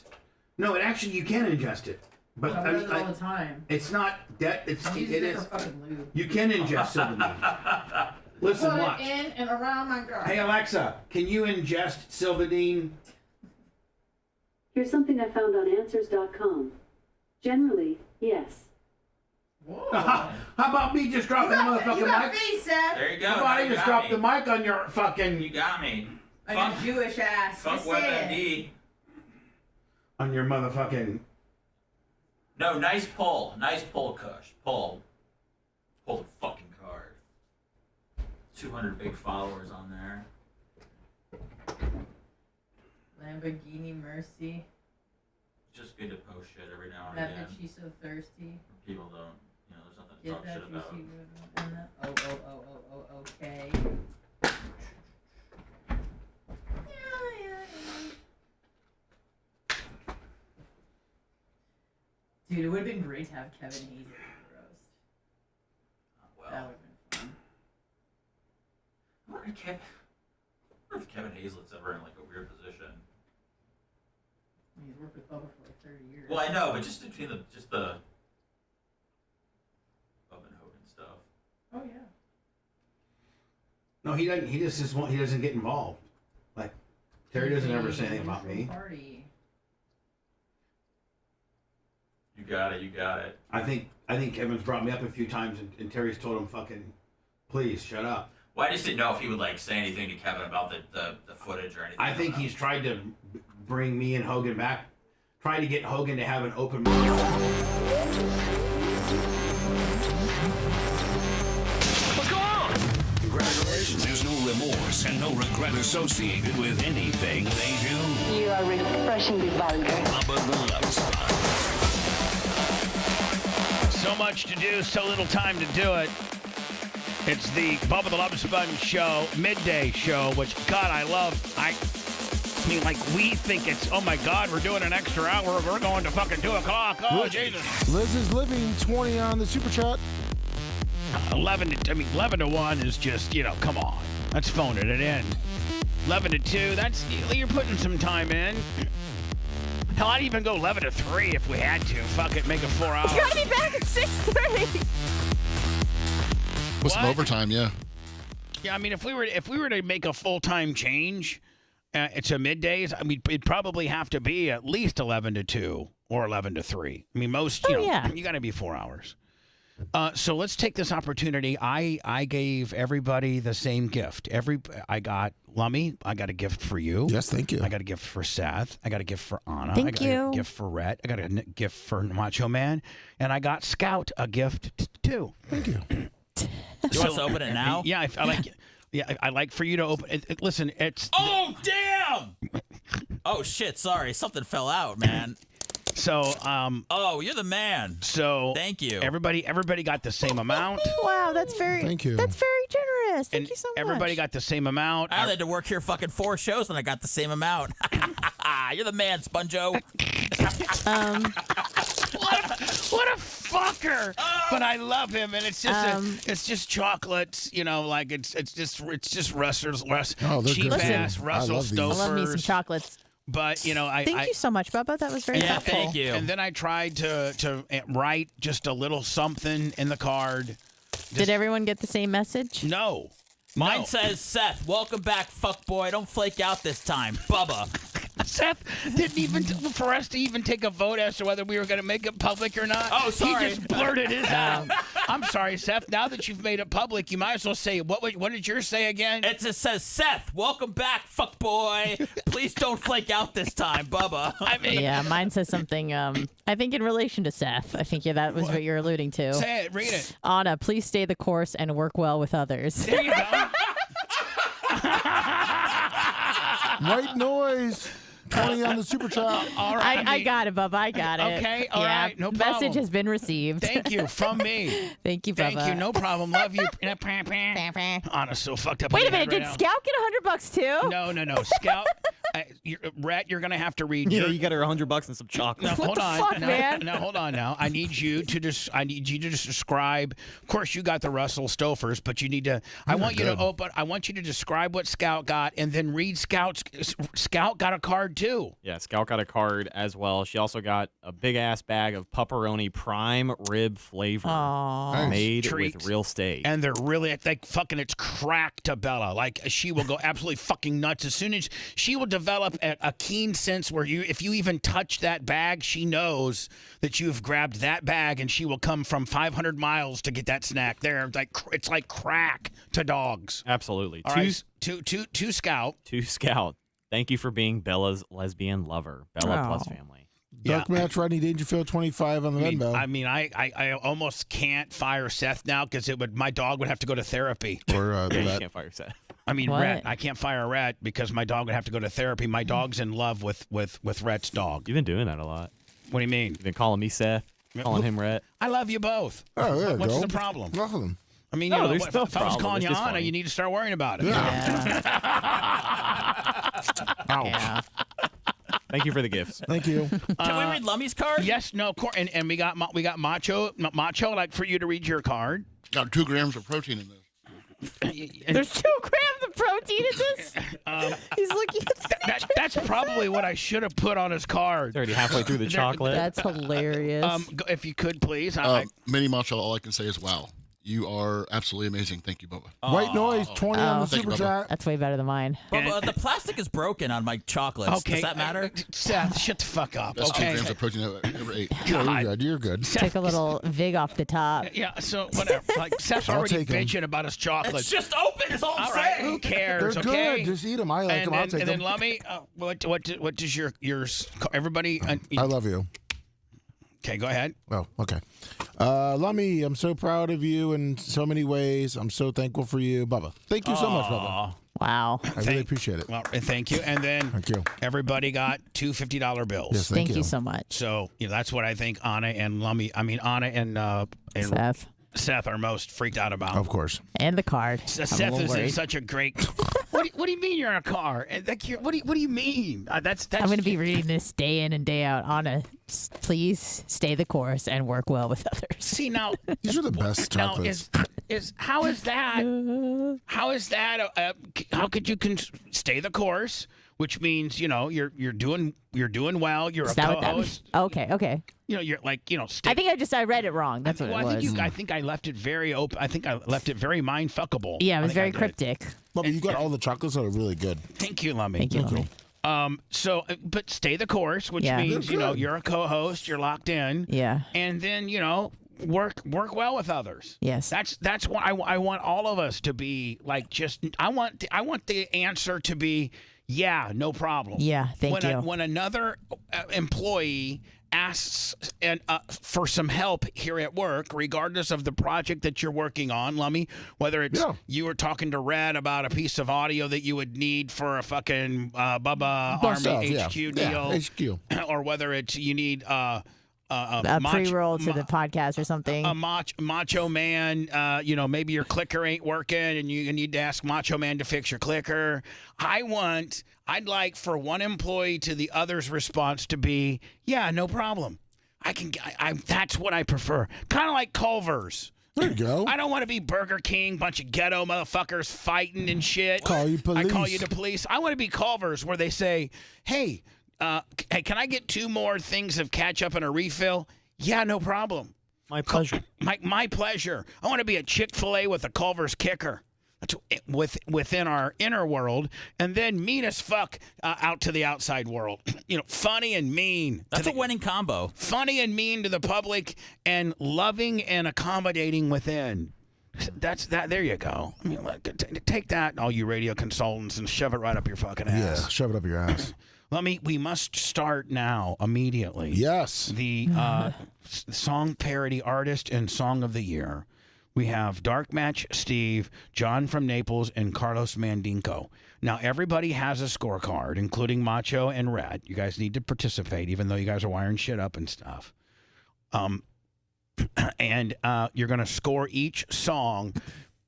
No, it actually you can ingest it. But I use it all the time. It's not that. It is. Fucking lube. You can ingest Silvadine. Listen, watch. Put it in and around my gut. Hey Alexa, can you ingest Silvadine? Here's something I found on Answers.com. Generally, yes. How about me just dropping the motherfucking mic? Seth. There you go. How about I just drop the mic on your fucking? You got me. On your Jewish ass. Fuck WebMD. On your motherfucking. No, nice pull, Kush. Pull the fucking card. 200 big followers on there. Lamborghini Mercy. Just good to post shit every now and That again. bitch, she's so thirsty. People don't, there's nothing to Get talk that shit about. Okay. Dude, it would have been great to have Kevin Hazel in the roast. Well, That would have been fun. I wonder if Kevin Hazlett's ever in like a weird position. I mean, he's worked with Bubba for like 30 years. Well, I know, but just between the Bubba and Hogan stuff. Oh yeah. No, he doesn't. He doesn't get involved. Like Terry doesn't ever say anything about me. Party. You got it. I think Kevin's brought me up a few times, and Terry's told him, "Fucking, please shut up." Well, I just didn't know if he would like say anything to Kevin about the footage or anything. I think he's tried to bring me and Hogan back. Try to get Hogan to have an open. What's going on? Congratulations. There's no remorse and no regret associated with anything they do. You are refreshingly vulgar. Bubba the Love Sponge. So much to do, so little time to do it. It's the Bubba the Love Sponge show, midday show, which, God, I love. I mean, like, we think it's, oh my God, we're doing an extra hour. We're going to fucking 2 o'clock. Oh, Jesus. Liz is living 20 on the super chat. 11 to 1 is just, come on. Let's phone it in. 11 to 2, you're putting some time in. Hell, I'd even go 11 to 3 if we had to. Fuck it, make it 4 hours. You gotta be back at 6:30. With some overtime, yeah. Yeah, I mean, if we were to make a full-time change, it's a middays. I mean, it'd probably have to be at least 11 to 2 or 11 to 3. I mean, most, you got to be 4 hours. So let's take this opportunity. I gave everybody the same gift. I got Lummy. I got a gift for you. Yes, thank you. I got a gift for Seth. I got a gift for Anna. Thank I got you. a gift for Rhett. I got a gift for Macho Man, and I got Scout a gift too. Thank you. You want us to open it now? Yeah, I like. Yeah, I like for you to open it. Listen, it's. Oh damn! Oh shit! Sorry, something fell out, man. So, oh, you're the man. So, thank you. Everybody got the same amount. Wow, that's very. Thank you. That's very generous. Thank And you so much. everybody got the same amount. I had to work here fucking 4 shows and I got the same amount. You're the man, Sponjo. What a fucker! But I love him, and it's just it's just chocolates, like it's just Russell's cheap good. ass Listen, Russell I love these. Stofers. I love me some chocolates. But Thank you so much, Bubba. That was very thoughtful. Thank you. And then I tried to write just a little something in the card. Did everyone get the same message? No. Mine No. says, Seth, welcome back, fuckboy. Don't flake out this time. Bubba. Seth didn't even for us to even take a vote as to whether we were going to make it public or not. Oh, sorry. He just blurted it out. I'm sorry, Seth. Now that you've made it public, you might as well say what did yours say again? It just says, Seth, welcome back, fuckboy. Please don't flake out this time, Bubba. I mean, Yeah, mine says something. I think in relation to Seth. I think that was what you're alluding to. say it. Read it. Anna, please stay the course and work well with others. There you go. White noise. 20 on the super chat. All right. I got it, Bubba. I got it. Okay, all yeah, right, no problem. Message has been received. Thank you from me. Thank you, Bubba. Thank you. No problem. Love you. Anna's so fucked up. Wait a in the head minute. right Did Scout get $100 too? No. Scout. Rhett, you're gonna have to read. Yeah, you got her $100 and some chocolate. No, hold on. fuck, no, man? No, hold on. Now, I need you to describe. Of course, you got the Russell Stofers, but you need to. I want you to describe what Scout got, and then read Scout's. Scout got a card too. Yeah, Scout got a card as well. She also got a big ass bag of pepperoni prime rib flavor made Treats. with real steak. And they're really like fucking. It's crack to Bella. Like she will go absolutely fucking nuts as soon as she will develop a keen sense where if you even touch that bag, she knows that you've grabbed that bag, and she will come from 500 miles to get that snack. It's like crack to dogs. Absolutely. All right, to Scout. To Scout. Thank you for being Bella's lesbian lover. Bella Oh. plus family. Dark match, Rodney Dangerfield, 25 on the Venmo. I almost can't fire Seth now because my dog would have to go to therapy. Or you can't fire Seth. I mean, Rhett. I can't fire Rhett because my dog would have to go to therapy. My dog's in love with Rhett's dog. You've been doing that a lot. What do you mean? You've been calling me Seth, calling him Rhett. I love you both. Oh, there you What's go. the problem? Nothing. I mean, No, you know, there's no if I was problem. calling It's you just Anna, funny. you need to start worrying about it. Yeah. Thank you for the gifts. Thank you. Can we read Lummy's card? Yes, no, and we got Macho. Like for you to read your card. Got 2 grams of protein in this. There's 2 grams of protein in this. He's looking at That's probably what I should have put on his card. It's already halfway through the chocolate. That's hilarious. If you could please. Mini Macho, all I can say is wow. You are absolutely amazing. Thank you, Bubba. White Noise, 20 on the Thank you, super Bubba. chat. That's way better than mine. Bubba, the plastic is broken on my chocolates. Okay, Does that matter? Seth, shut the fuck up. That's 2 Okay. grams of protein I ever ate. No, you're good. You're good. Take a little vig off the top. Yeah, so whatever. Like Seth's I'll already take 'em. bitching about his chocolates. It's just open. It's all I'm All right, saying. who cares? They're okay, good. Just eat them. I like them. I'll take and then them. Lummy, what does your everybody? I love you. Okay, go ahead. Oh, okay. Lummy, I'm so proud of you in so many ways. I'm so thankful for you. Bubba. Thank you so much, Bubba. Wow. I really appreciate it. Well, and thank you. And then Thank you. everybody got 2 $50 bills. Yes, Thank you so much. So that's what I think Anna and Lummy. I mean Anna and Seth. are most freaked out about. Of course. And the card. Seth I'm a little is in worried. such a great. What do you mean you're in a car? What do you mean? That's. I'm going to be reading this day in and day out. Anna, please stay the course and work well with others. See now, These are the best now chocolates. how is that? How is that? How could you stay the course? Which means you're doing well. You're Is a that what that co-host. Okay. You're like I think I read it wrong. That's what it was. I think I left it very open. I think I left it very mind fuckable. Yeah, it was I think very I did. cryptic. Bubba, you got all the chocolates that are really good. Thank you, Lummy. Thank you, Lummy. So, but stay the course, which Yeah. means They're good. you're a co-host, you're locked in, Yeah. and then work well with others. Yes. That's why I want all of us to be like I want the answer to be no problem. Yeah, thank you. When another employee asks for some help here at work, regardless of the project that you're working on, Lummy, whether it's you were talking to Red about a piece of audio that you would need for a fucking Bubba Army HQ deal, HQ. or whether it's you need a pre-roll to the podcast or something. a macho man, maybe your clicker ain't working and you need to ask Macho Man to fix your clicker. I'd like for one employee to the other's response to be, no problem. That's what I prefer. Kind of like Culver's. There you go. I don't want to be Burger King, bunch of ghetto motherfuckers fighting and shit. Call you police. I call you the police. I want to be Culver's where they say, hey, can I get 2 more things of ketchup and a refill? Yeah, no problem. My pleasure. My pleasure. I want to be a Chick-fil-A with a Culver's kicker. That's within our inner world, and then mean as fuck out to the outside world. Funny and mean. That's a winning combo. Funny and mean to the public, and loving and accommodating within. That's that. There you go. I mean, take that, all you radio consultants, and shove it right up your fucking ass. Yeah, shove it up your ass. We must start now, immediately. Yes. The song parody artist and song of the year. We have Dark Match Steve, John from Naples, and Carlos Mandinko. Now, everybody has a scorecard, including Macho and Red. You guys need to participate, even though you guys are wiring shit up and stuff. And you're going to score each song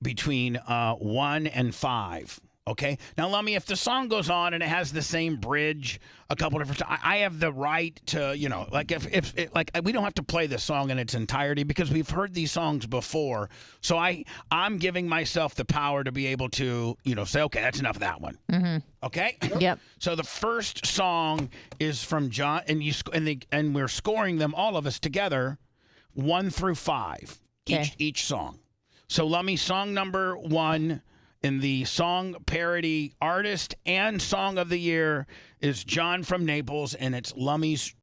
between 1 and 5. Okay. Now, Lummy, if the song goes on and it has the same bridge a couple different times, I have the right to, if we don't have to play the song in its entirety because we've heard these songs before. So I'm giving myself the power to be able to, say, okay, that's enough of that one. Mm-hmm. Okay. Yep. So the first song is from John, and we're scoring them, all of us together, 1 through 5 each song. So Lummy, song number 1. In the song parody artist and song of the year is John from Naples, and it's Lummy's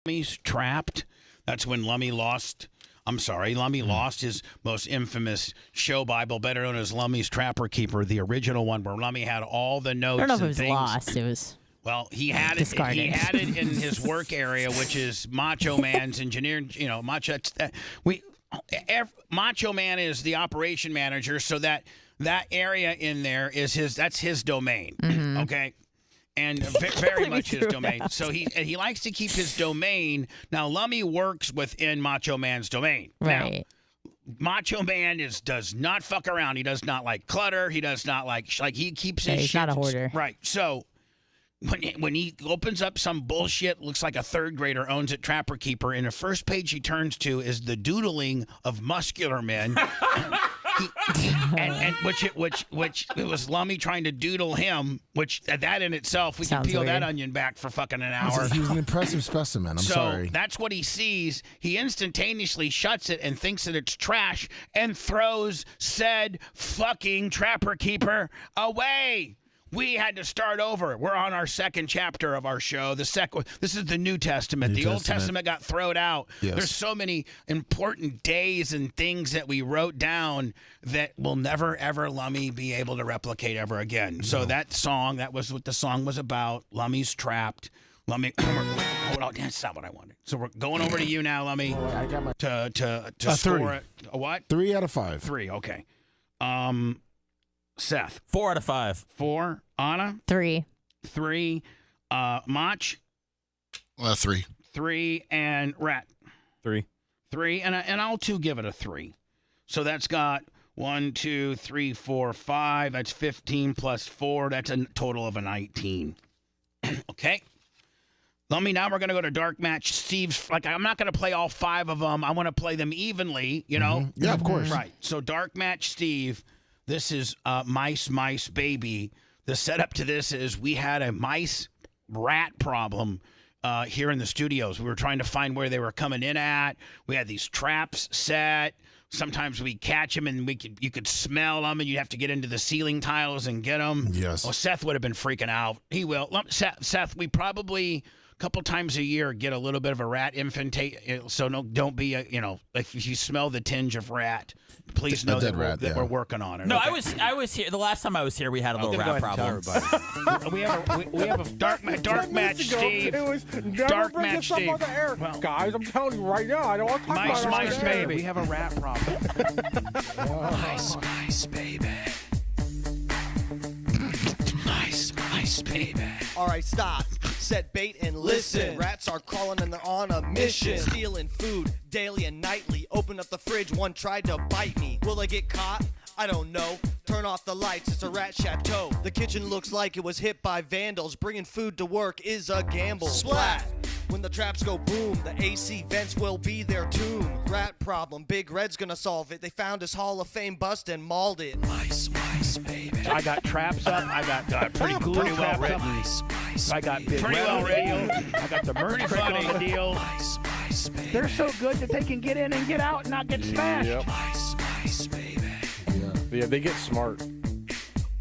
Lummy's Trapped. That's when Lummy lost. Lummy lost his most infamous show Bible, better known as Lummy's Trapper Keeper, the original one where Lummy had all the notes. I don't know if and it was things. lost. It was. Well, he had it. He had it in his work area, which is Macho Man's engineering. You know, Macho Man is the operation manager, so that area in there is his. That's his domain. Mm-hmm. Okay. And very much his domain. So he likes to keep his domain. Now, Lummy works within Macho Man's domain. Right. Now, Macho Man does not fuck around. He does not like clutter. He does not like he keeps his he's shit. not a hoarder. Right. So when he opens up some bullshit, looks like a third grader owns it, Trapper Keeper, and the first page he turns to is the doodling of muscular men. Which it was Lummy trying to doodle him, which that in itself, we can peel that onion back for fucking an hour. He was an impressive specimen. I'm sorry. So that's what he sees. He instantaneously shuts it and thinks that it's trash and throws said fucking Trapper Keeper away. We had to start over. We're on our second chapter of our show. This is the New Testament. The Old Testament got thrown out. Yes. There's so many important days and things that we wrote down that will never, ever Lummy be able to replicate ever again. No. So that was what the song was about. Lummy's Trapped. Lummy, hold on, that's not what I wanted. So we're going over to you now, Lummy, to score it. A what? 3 out of 5. 3, okay. Seth. 4 out of 5. 4. Anna. 3. 3. Mach. 3. 3. And Rat. 3. 3. And I'll too give it a 3. So that's got 1, 2, 3, 4, 5. That's 15 plus 4. That's a total of a 19. Okay. Lummy, now we're going to go to Dark Match Steve's. I'm not going to play all 5 of them. I want to play them evenly, you know? Mm-hmm. Yeah, of course. Right. So Dark Match Steve. This is Mice Baby. The setup to this is we had a mice rat problem here in the studios. We were trying to find where they were coming in at. We had these traps set. Sometimes we catch them and you could smell them and you'd have to get into the ceiling tiles and get them. Yes. Oh, Seth would have been freaking out. He will. Seth, we probably a couple times a year get a little bit of a rat infestation. So don't be if you smell the tinge of rat. Please know that we're working on it. No, okay? I was here. The last time I was here, we had a little rat problem. we have a dark match, Steve. It was Dark match, Steve. On the air. Well, guys, I'm telling you right now, I don't want to talk about Mice baby. We have a rat problem. Mice baby. Mice baby. All right, stop. Set bait and listen. Rats are crawling and they're on a mission. Stealing food daily and nightly. Open up the fridge, one tried to bite me. Will I get caught? I don't know. Turn off the lights, it's a rat chateau. The kitchen looks like it was hit by vandals. Bringing food to work is a gamble. Splat! When the traps go boom, the AC vents will be their tomb. Rat problem, Big Red's gonna solve it. They found his Hall of Fame bust and mauled it. Mice, baby. I got traps up. I got pretty well written. I got pretty well written. I got the merch trick on the deal. Mice, baby. They're so good that they can get in and get out and not get smashed. Yep. Mice, baby. Yeah, they get smart.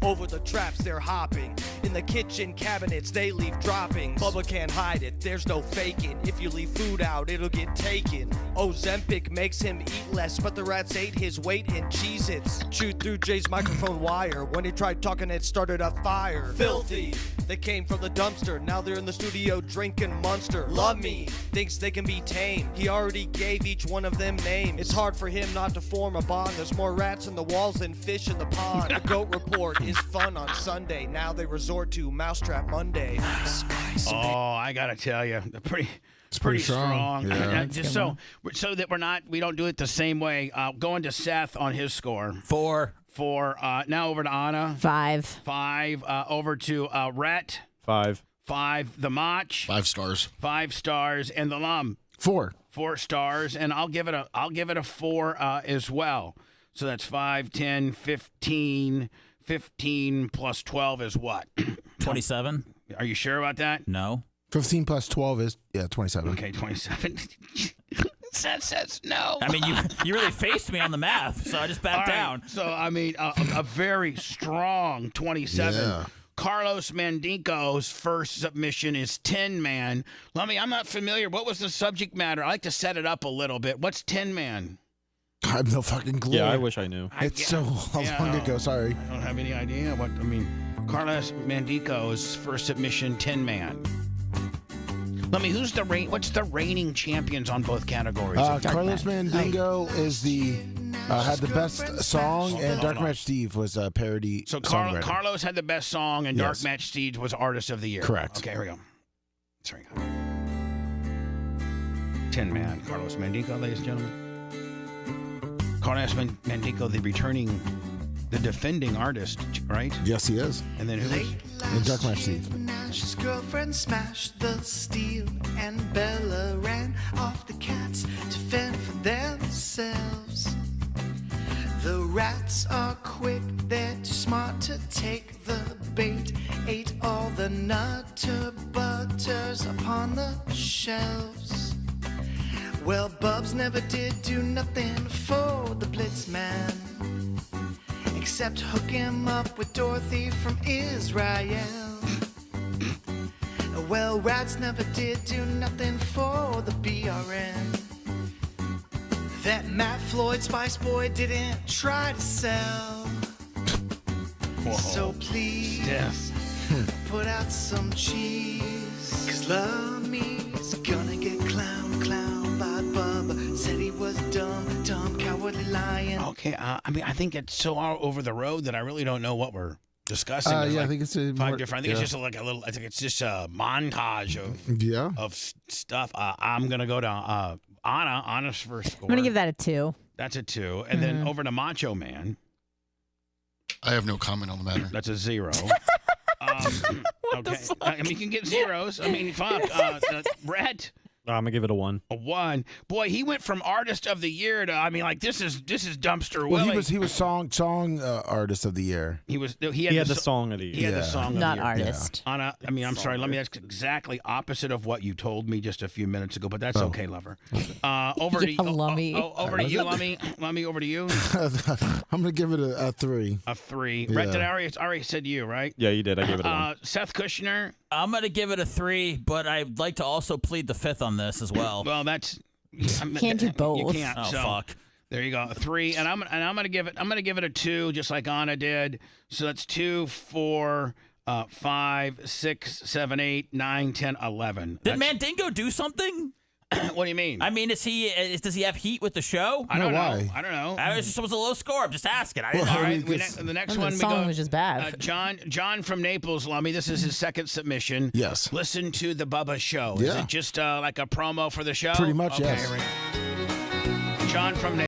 Over the traps they're hopping. In the kitchen cabinets they leave droppings. Bubba can't hide it, there's no faking. If you leave food out, it'll get taken. Ozempic makes him eat less, but the rats ate his weight in Cheez-Its. Chewed through Jay's microphone wire. When he tried talking, it started a fire. Filthy, they came from the dumpster. Now they're in the studio drinking Monster. Love me, thinks they can be tamed. He already gave each one of them names. It's hard for him not to form a bond. There's more rats in the walls than fish in the pond. The Goat Report is fun on Sunday. Now they resort to Mousetrap Monday. Oh, I gotta tell you, it's pretty strong. Yeah. Just so that we don't do it the same way. Going to Seth on his score. 4. 4. Now over to Anna. 5. 5. Over to Rhett. 5. 5. The Mach. 5 stars. 5 stars, and the Lum. 4. 4 stars, and I'll give it a 4 as well. So that's 5, 10, 15. 15 plus 12 is what? 27. Are you sure about that? No. 15 plus 12 is 27. Okay, 27. Seth says no. I mean, you really faced me on the math, so I just backed down. So I mean, a very strong 27. Yeah. Carlos Mandinko's first submission is Tin Man. Lummy, I'm not familiar. What was the subject matter? I like to set it up a little bit. What's Tin Man? I have no fucking clue. Yeah, I wish I knew. It's so long ago. Sorry. I don't have any idea. Carlos Mandinko's first submission, Tin Man. Lummy, what's the reigning champions on both categories? Carlos Mandingo is had the best song, and Dark Match Steve was a parody. So Carlos had the best song, and Dark Match Steve was Artist of the Year. Correct. Okay, here we go. Sorry. Tin Man, Carlos Mandinko, ladies and gentlemen. Carlos Mandinko, the defending artist, right? Yes, he is. And then who is? And Dark Match Steve. His girlfriend smashed the steel, and Bella ran off the cats to fend for themselves. The rats are quick, they're too smart to take the bait. Ate all the nutter butters upon the shelves. Well, Bubs never did do nothing for the Blitzman, except hook him up with Dorothy from Israel. Well, Rats never did do nothing for the BRN. That Matt Floyd Spice Boy didn't try to sell. Whoa. So please, put out some cheese. 'Cause Love Me's gonna get clown by Bubba. Said he was dumb, cowardly lion. Okay, I think it's so all over the road that I really don't know what we're discussing. I think it's five different. I think it's just like a little. I think it's just a montage of stuff. I'm gonna go to Anna's first score. I'm going to give that a 2. That's a 2, and then over to Macho Man. I have no comment on the matter. That's a 0. Okay, I mean you can get zeros. I mean, fuck. Brett. I'm gonna give it a 1. A 1. Boy, he went from Artist of the Year to this is Dumpster Well, Willie. he was song Artist of the Year. He had the Song of the Year. He had the Song of the Year. Not artist. Yeah. Anna, I'm sorry. Let me. That's exactly opposite of what you told me just a few minutes ago, but that's okay, lover. Over to you, Lummy. over to you, Lummy. Lummy, over to you. I'm gonna give it a 3. A 3. Yeah. Brett, did I already said you, right? Yeah, you did. I gave it a 1. Seth Kushner. I'm going to give it a 3, but I'd like to also plead the 5th on this as well. Well, that's can't do both. You can't. Oh, so, fuck. There you go, a 3, and I'm gonna give it a 2, just like Anna did. So that's 2, 4, 5, 6, 7, 8, 9, 10, 11. Did Mandingo do something? What do you mean? I mean, does he have heat with the show? I don't know. Why? I don't know. It was a low score. I'm just asking. I didn't know. All right, the next one The we song go. was just bad. John from Naples, Lummy. This is his second submission. Yes. Listen to the Bubba show. Is Yeah. it just like a promo for the show? Pretty much, okay, yes. Right. John from Naples.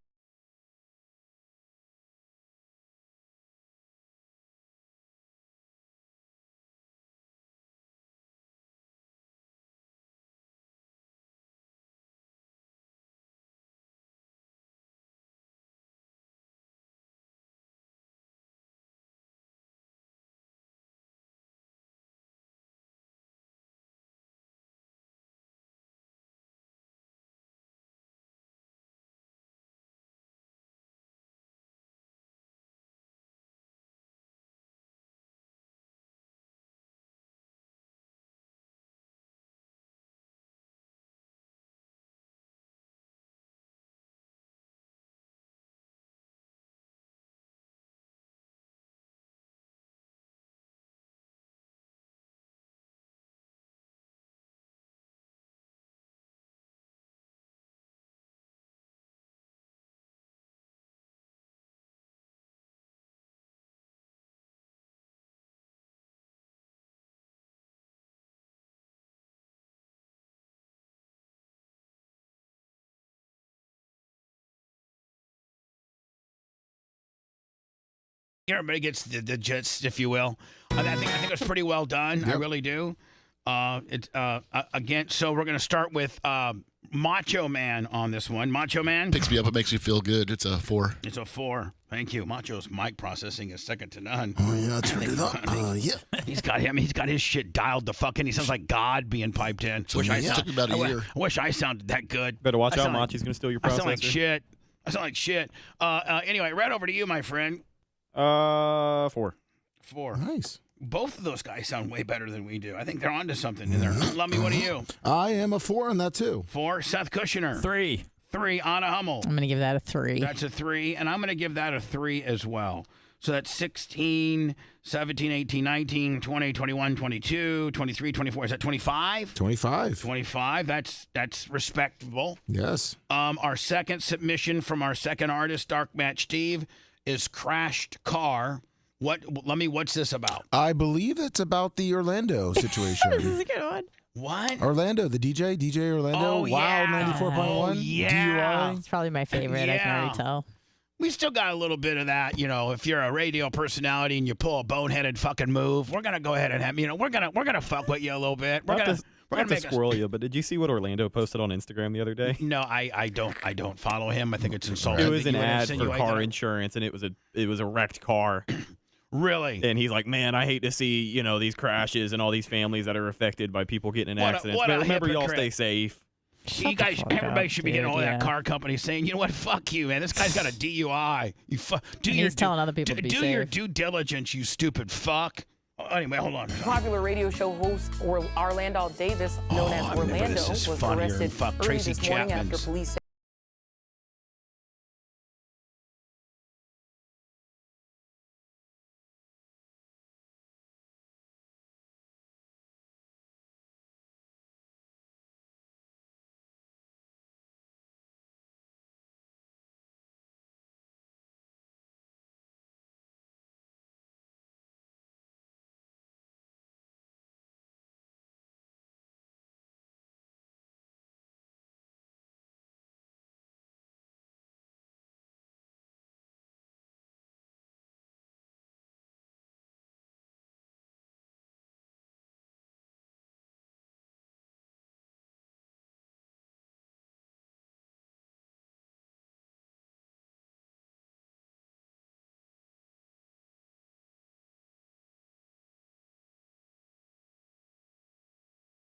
Everybody gets the gist, if you will. I think it was pretty well done. Yep. I really do. Again, so we're going to start with Macho Man on this one. Macho Man picks me up. It makes me feel good. It's a 4. It's a 4. Thank you. Macho's mic processing is second to none. Oh yeah, turn it up. Yeah. He's got his shit dialed the fuck in. He sounds like God being piped in. So it took me about a year. I wish I sounded that good. Better watch out, Machi's going to steal your processor. I sound like shit. Anyway, right over to you, my friend. 4. 4. Nice. Both of those guys sound way better than we do. I think they're onto something in there. Lummy, what are you? I am a 4 on that too. 4. Seth Kushner. 3. 3. Anna Hummel. I'm going to give that a 3. That's a 3, and I'm going to give that a 3 as well. So that's 16, 17, 18, 19, 20, 21, 22, 23, 24. Is that 25? 25. 25. That's respectable. Yes. Our second submission from our second artist, Dark Match Steve, is Crashed Car. What's this about? I believe it's about the Orlando situation. This is a good one. What? Orlando, the DJ Orlando. Oh, Wow, yeah. 94.1. Yeah. DUI. It's probably my favorite. I can already tell. We still got a little bit of that, if you're a radio personality and you pull a boneheaded fucking move, we're gonna go ahead and have, we're gonna fuck with you a little bit. We're gonna make squirrel you, but did you see what Orlando posted on Instagram the other day? No, I don't follow him. I think it's insulting. It was that an you would ad for insinuate car that. insurance, and it was a wrecked car. Really? And he's like, man, I hate to see these crashes and all these families that are affected by people getting in accidents. But remember, y'all stay safe. You guys, everybody should be getting all that car company saying, you know what, fuck you, man. This guy's got a DUI. He's telling other people to be do safe. your due diligence, you stupid fuck. Anyway, hold on. Popular radio show host Orlando Davis, known as Orlando, this is was funnier than arrested fuck early Tracy this morning after Chapman's. police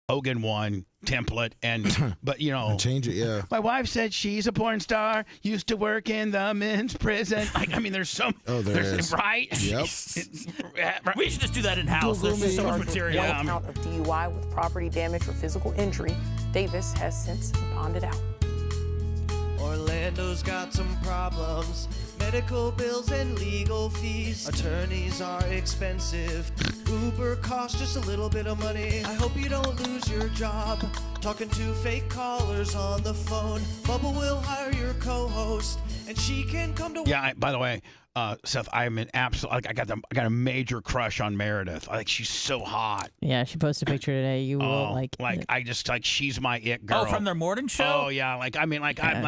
Hogan won template, and but change it. Yeah. My wife said she's a porn star, used to work in the men's prison. There's some. Oh, there is. Right. Yep. We should just do that in house. There's so much material. One count of DUI with property damage or physical injury. Davis has since been bonded out. Orlando's got some problems. Medical bills and legal fees. Attorneys are expensive. Uber costs just a little bit of money. I hope you don't lose your job talking to fake callers on the phone. Bubba will hire your co-host, and she can come to. Yeah. By the way, Seth, I'm an absolute. I got a major crush on Meredith. She's so hot. Yeah, she posted a picture today. You will like. I just she's my it girl. Oh, from their morning show. Oh yeah,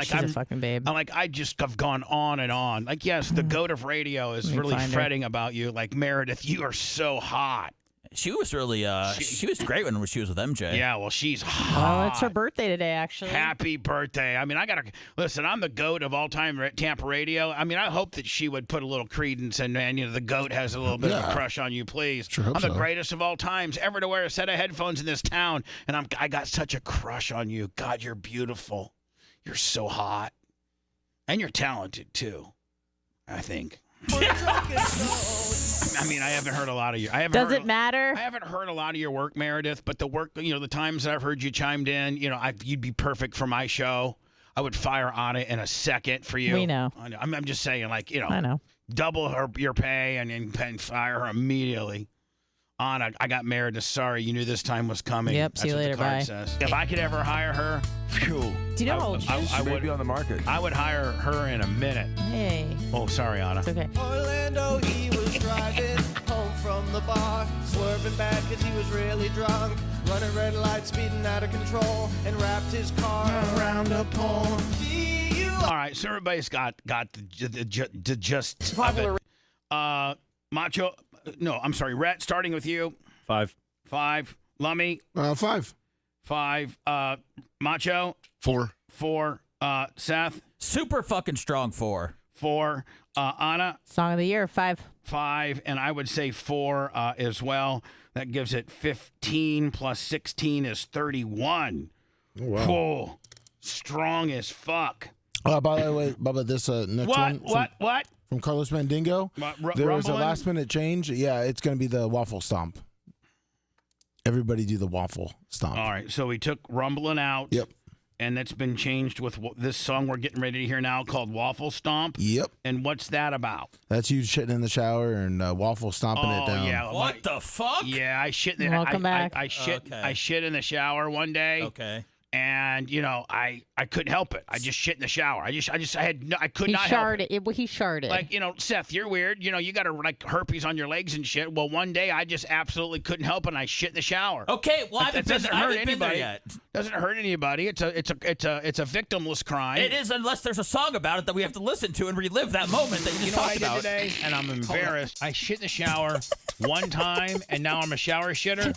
she's a fucking babe. I just have gone on and on. Yes, the goat of radio is really fretting about you. Meredith, you are so hot. She was really, she was great when she was with MJ. Yeah, well, she's hot. Oh, it's her birthday today, actually. Happy birthday. I listen, I'm the GOAT of all time at Tampa radio. I hope that she would put a little credence in, man, the GOAT has a little bit of a crush on you, please. Sure hope I'm the so. greatest of all times ever to wear a set of headphones in this town, and I got such a crush on you. God, you're beautiful. You're so hot. And you're talented, too, I think. I haven't heard a lot of you. Does it matter? I haven't heard a lot of your work, Meredith, but the work, the times that I've heard you chimed in, you'd be perfect for my show. I would fire on it in a second for you. We know. I'm just saying, I know. double your pay and fire her immediately. Anna, I got Meredith. Sorry, you knew this time was coming. Yep, see you later, bye. Says. If I could ever hire her, phew. Do you know how old she is? I would be on the market. I would hire her in a minute. Hey. Oh, sorry, Anna. It's okay. Orlando, he was driving home from the bar, swerving back because he was really drunk, running red lights, speeding out of control, and wrapped his car around a pole. All right, so everybody's got the gist of it. Macho, no, I'm sorry, Rhett, starting with you. 5. 5. Lummy. 5. 5. Macho. 4. 4. Seth. Super fucking strong 4. 4. Anna. Song of the year, 5. 5, and I would say 4 as well. That gives it 15 plus 16 is 31. Oh, wow. Whoa. Strong as fuck. By the way, Bubba, this next one. What? From Carlos Mandingo. There was a last-minute change. Yeah, it's going to be the waffle stomp. Everybody do the waffle stomp. All right, so we took rumbling out. Yep. And that's been changed with this song we're getting ready to hear now called Waffle Stomp. Yep. And what's that about? That's you shitting in the shower and waffle stomping it down. Yeah. What the fuck? Yeah, I shit in the Welcome back. I shit in the shower one day. Okay. And I couldn't help it. I just shit in the shower. I could not help it. He sharted. Like, Seth, you're weird. You got like herpes on your legs and shit. Well, one day I just absolutely couldn't help it and I shit in the shower. Okay, well, I haven't been anybody there yet. Doesn't hurt anybody. It's a victimless crime. It is, unless there's a song about it that we have to listen to and relive that moment that you just talked about. What I did today? And I'm embarrassed. I shit in the shower one time, and now I'm a shower shitter.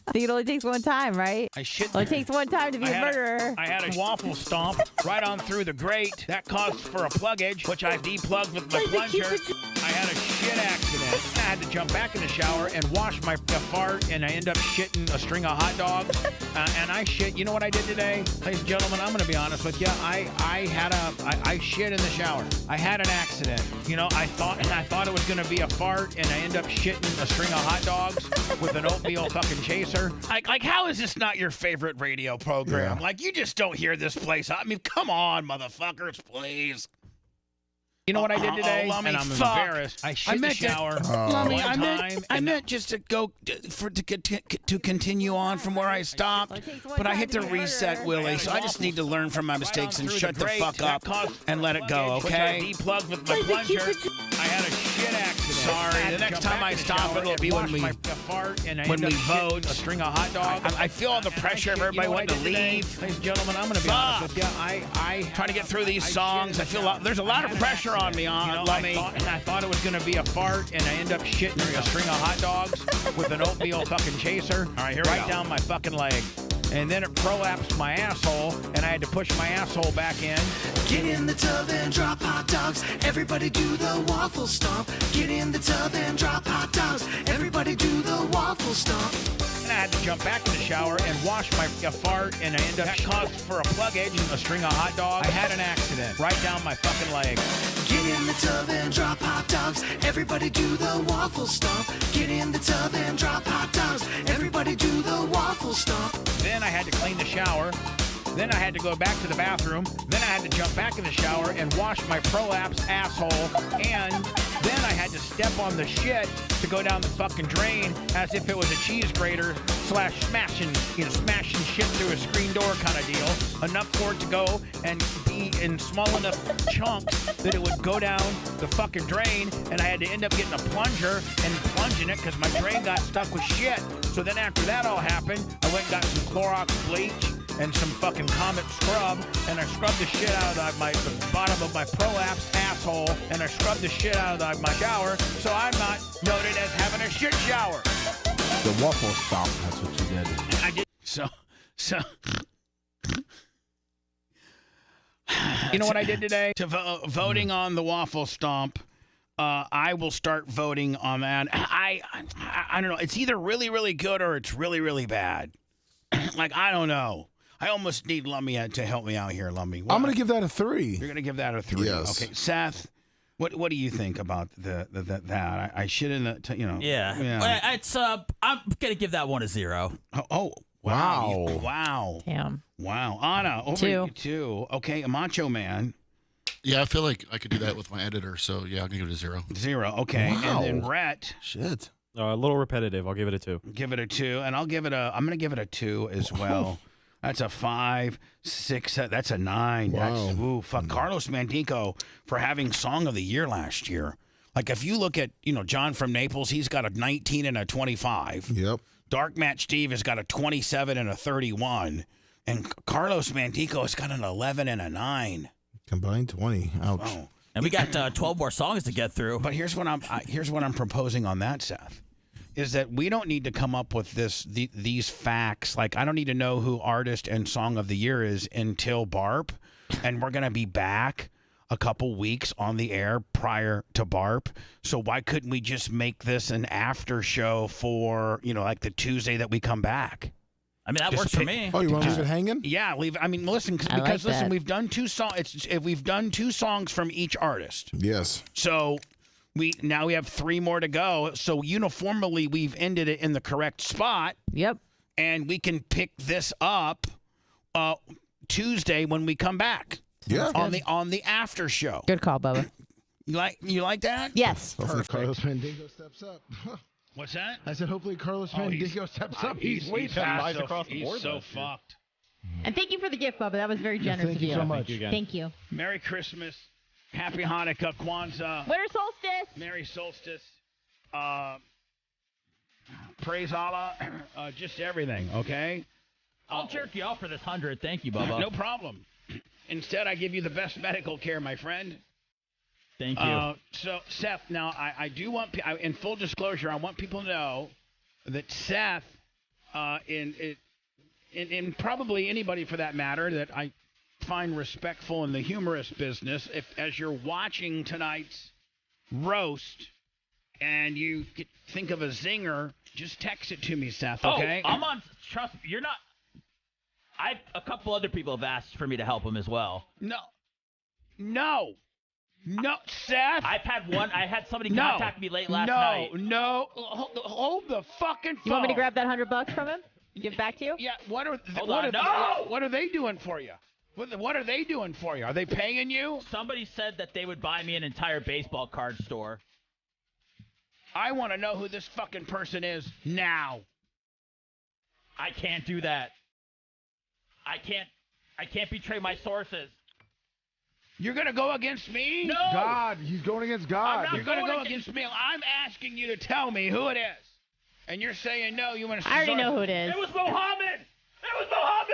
I think it only takes one time, right? I shit. Well, it takes one time to be a murderer. I had a waffle stomp right on through the grate. That caused for a pluggage, which I deplugged with my plunger. I had a shit accident. I had to jump back in the shower and wash my fart, and I end up shitting a string of hot dogs. And I shit. You know what I did today, ladies and gentlemen? I'm going to be honest with you. I shit in the shower. I had an accident. I thought it was going to be a fart, and I end up shitting a string of hot dogs with an oatmeal fucking chaser. Like, how is this not your favorite radio program? Yeah. Like, you just don't hear this place. I mean, come on, motherfuckers, please. You know what I did today? And I'm embarrassed. I shit in the shower Lummy, one time. I meant just to go to continue on from where I stopped, but I hit the reset, Willie. So I just need to learn from my mistakes and shut the fuck up and let it go, okay? I deplugged with my plunger. I had a shit accident. Sorry. The next time I stop, it'll be when we vote. A string of hot dogs. I feel all the pressure of everybody wanting to leave. Ladies and gentlemen, I'm going to be honest with you. I trying to get through these songs. I feel there's a lot of pressure on me, Lummy. I thought it was going to be a fart, and I end up shitting a string of hot dogs with an oatmeal fucking chaser. All right, here we go. Right down my fucking leg. And then it prolapsed my asshole, and I had to push my asshole back in. Get in the tub and drop hot dogs. Everybody do the waffle stomp. Get in the tub and drop hot dogs. Everybody do the waffle stomp. And I had to jump back in the shower and wash my fart, and I ended up caused for a pluggage, a string of hot dogs. I had an accident right down my fucking leg. Get in the tub and drop hot dogs. Everybody do the waffle stomp. Get in the tub and drop hot dogs. Everybody do the waffle stomp. Then I had to clean the shower. Then I had to go back to the bathroom. Then I had to jump back in the shower and wash my prolapsed asshole. And then I had to step on the shit to go down the fucking drain as if it was a cheese grater / smashing shit through a screen door kind of deal. Enough for it to go and be in small enough chunks that it would go down the fucking drain. And I had to end up getting a plunger and plunging it because my drain got stuck with shit. So then after that all happened, I went and got some Clorox bleach and some fucking Comet scrub, and I scrubbed the shit out of the bottom of my prolapsed asshole, and I scrubbed the shit out of my shower, so I'm not noted as having a shit shower. The waffle stomp, that's what you did. I did. So. You know what I did today? To voting on the waffle stomp. I will start voting on that. I don't know. It's either really, really good or it's really, really bad. Like, I don't know. I almost need Lummy to help me out here, Lummy. I'm going to give that a 3. You're going to give that a 3. Yes. Okay, Seth, what do you think about that? I shit in the, Yeah. Well, it's I'm going to give that one a 0. Oh, wow. Wow. Damn. Wow. Anna, over 2. 2. Okay, a Macho Man. Yeah, I feel like I could do that with my editor, so yeah, I'm going to give it a 0. 0, okay. Wow. And then Rhett. Shit. A little repetitive. I'll give it a 2. Give it a 2, and I'm going to give it a 2 as well. That's a 5, 6, that's a 9. Wow. That's, ooh, fuck. Carlos Mandico for having Song of the Year last year. Like, if you look at, John from Naples, he's got a 19 and a 25. Yep. Dark Match Steve has got a 27 and a 31. And Carlos Mandico has got an 11 and a 9. Combined 20. Ouch. Oh. And we got 12 more songs to get through. But here's what I'm proposing on that, Seth. Is that we don't need to come up with these facts. Like, I don't need to know who artist and song of the year is until BARP, and we're gonna be back a couple weeks on the air prior to BARP. So why couldn't we just make this an after show for like the Tuesday that we come back? I mean, that works for me. Oh, you want to leave it hanging? Yeah, leave. I mean, listen, because listen, we've done 2 songs. We've done 2 songs from each artist. Yes. So we have 3 more to go. So uniformly, we've ended it in the correct spot. Yep. And we can pick this up Tuesday when we come back. Yeah. On the after show. Good call, Bubba. You like that? Yes. Hopefully Carlos Mandingo steps up. What's that? I said hopefully Carlos Mandingo steps up. He's way flies across the board. He's so fucked. And thank you for the gift, Bubba. That was very generous thank of you so much. Thank you. Merry Christmas. Happy Hanukkah, Kwanzaa. Winter solstice. Merry solstice. Praise Allah. Just everything, okay? I'll jerk you off for this 100. Thank you, Bubba. No problem. Instead, I give you the best medical care, my friend. Thank you. So, Seth, now I do want, in full disclosure, I want people to know that Seth, in probably anybody for that matter that I find respectful in the humorous business, as you're watching tonight's roast and you think of a zinger, just text it to me, Seth, okay? Oh, I'm on. Trust me, you're not. A couple other people have asked for me to help them as well. No, Seth. I had somebody contact me late last night. No, hold the fucking phone. You want me to grab that $100 from him? Give it back to you? Yeah. What are they doing for you? What are they doing for you? Are they paying you? Somebody said that they would buy me an entire baseball card store. I want to know who this fucking person is now. I can't do that. I can't betray my sources. You're going to go against me? No! God, he's going against God. You're going to go against me. I'm asking you to tell me who it is. And you're saying no, you want to... I already know who it is. It was Mohammed!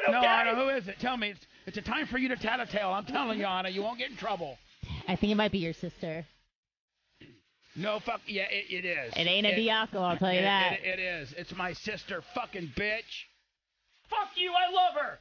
Okay? No, Anna, who is it? Tell me. It's a time for you to tell a tale. I'm telling you, Anna, you won't get in trouble. I think it might be your sister. No, fuck, yeah, it is. It ain't a Diaco, I'll tell you that. It is. It's my sister, fucking bitch. Fuck you, I love her!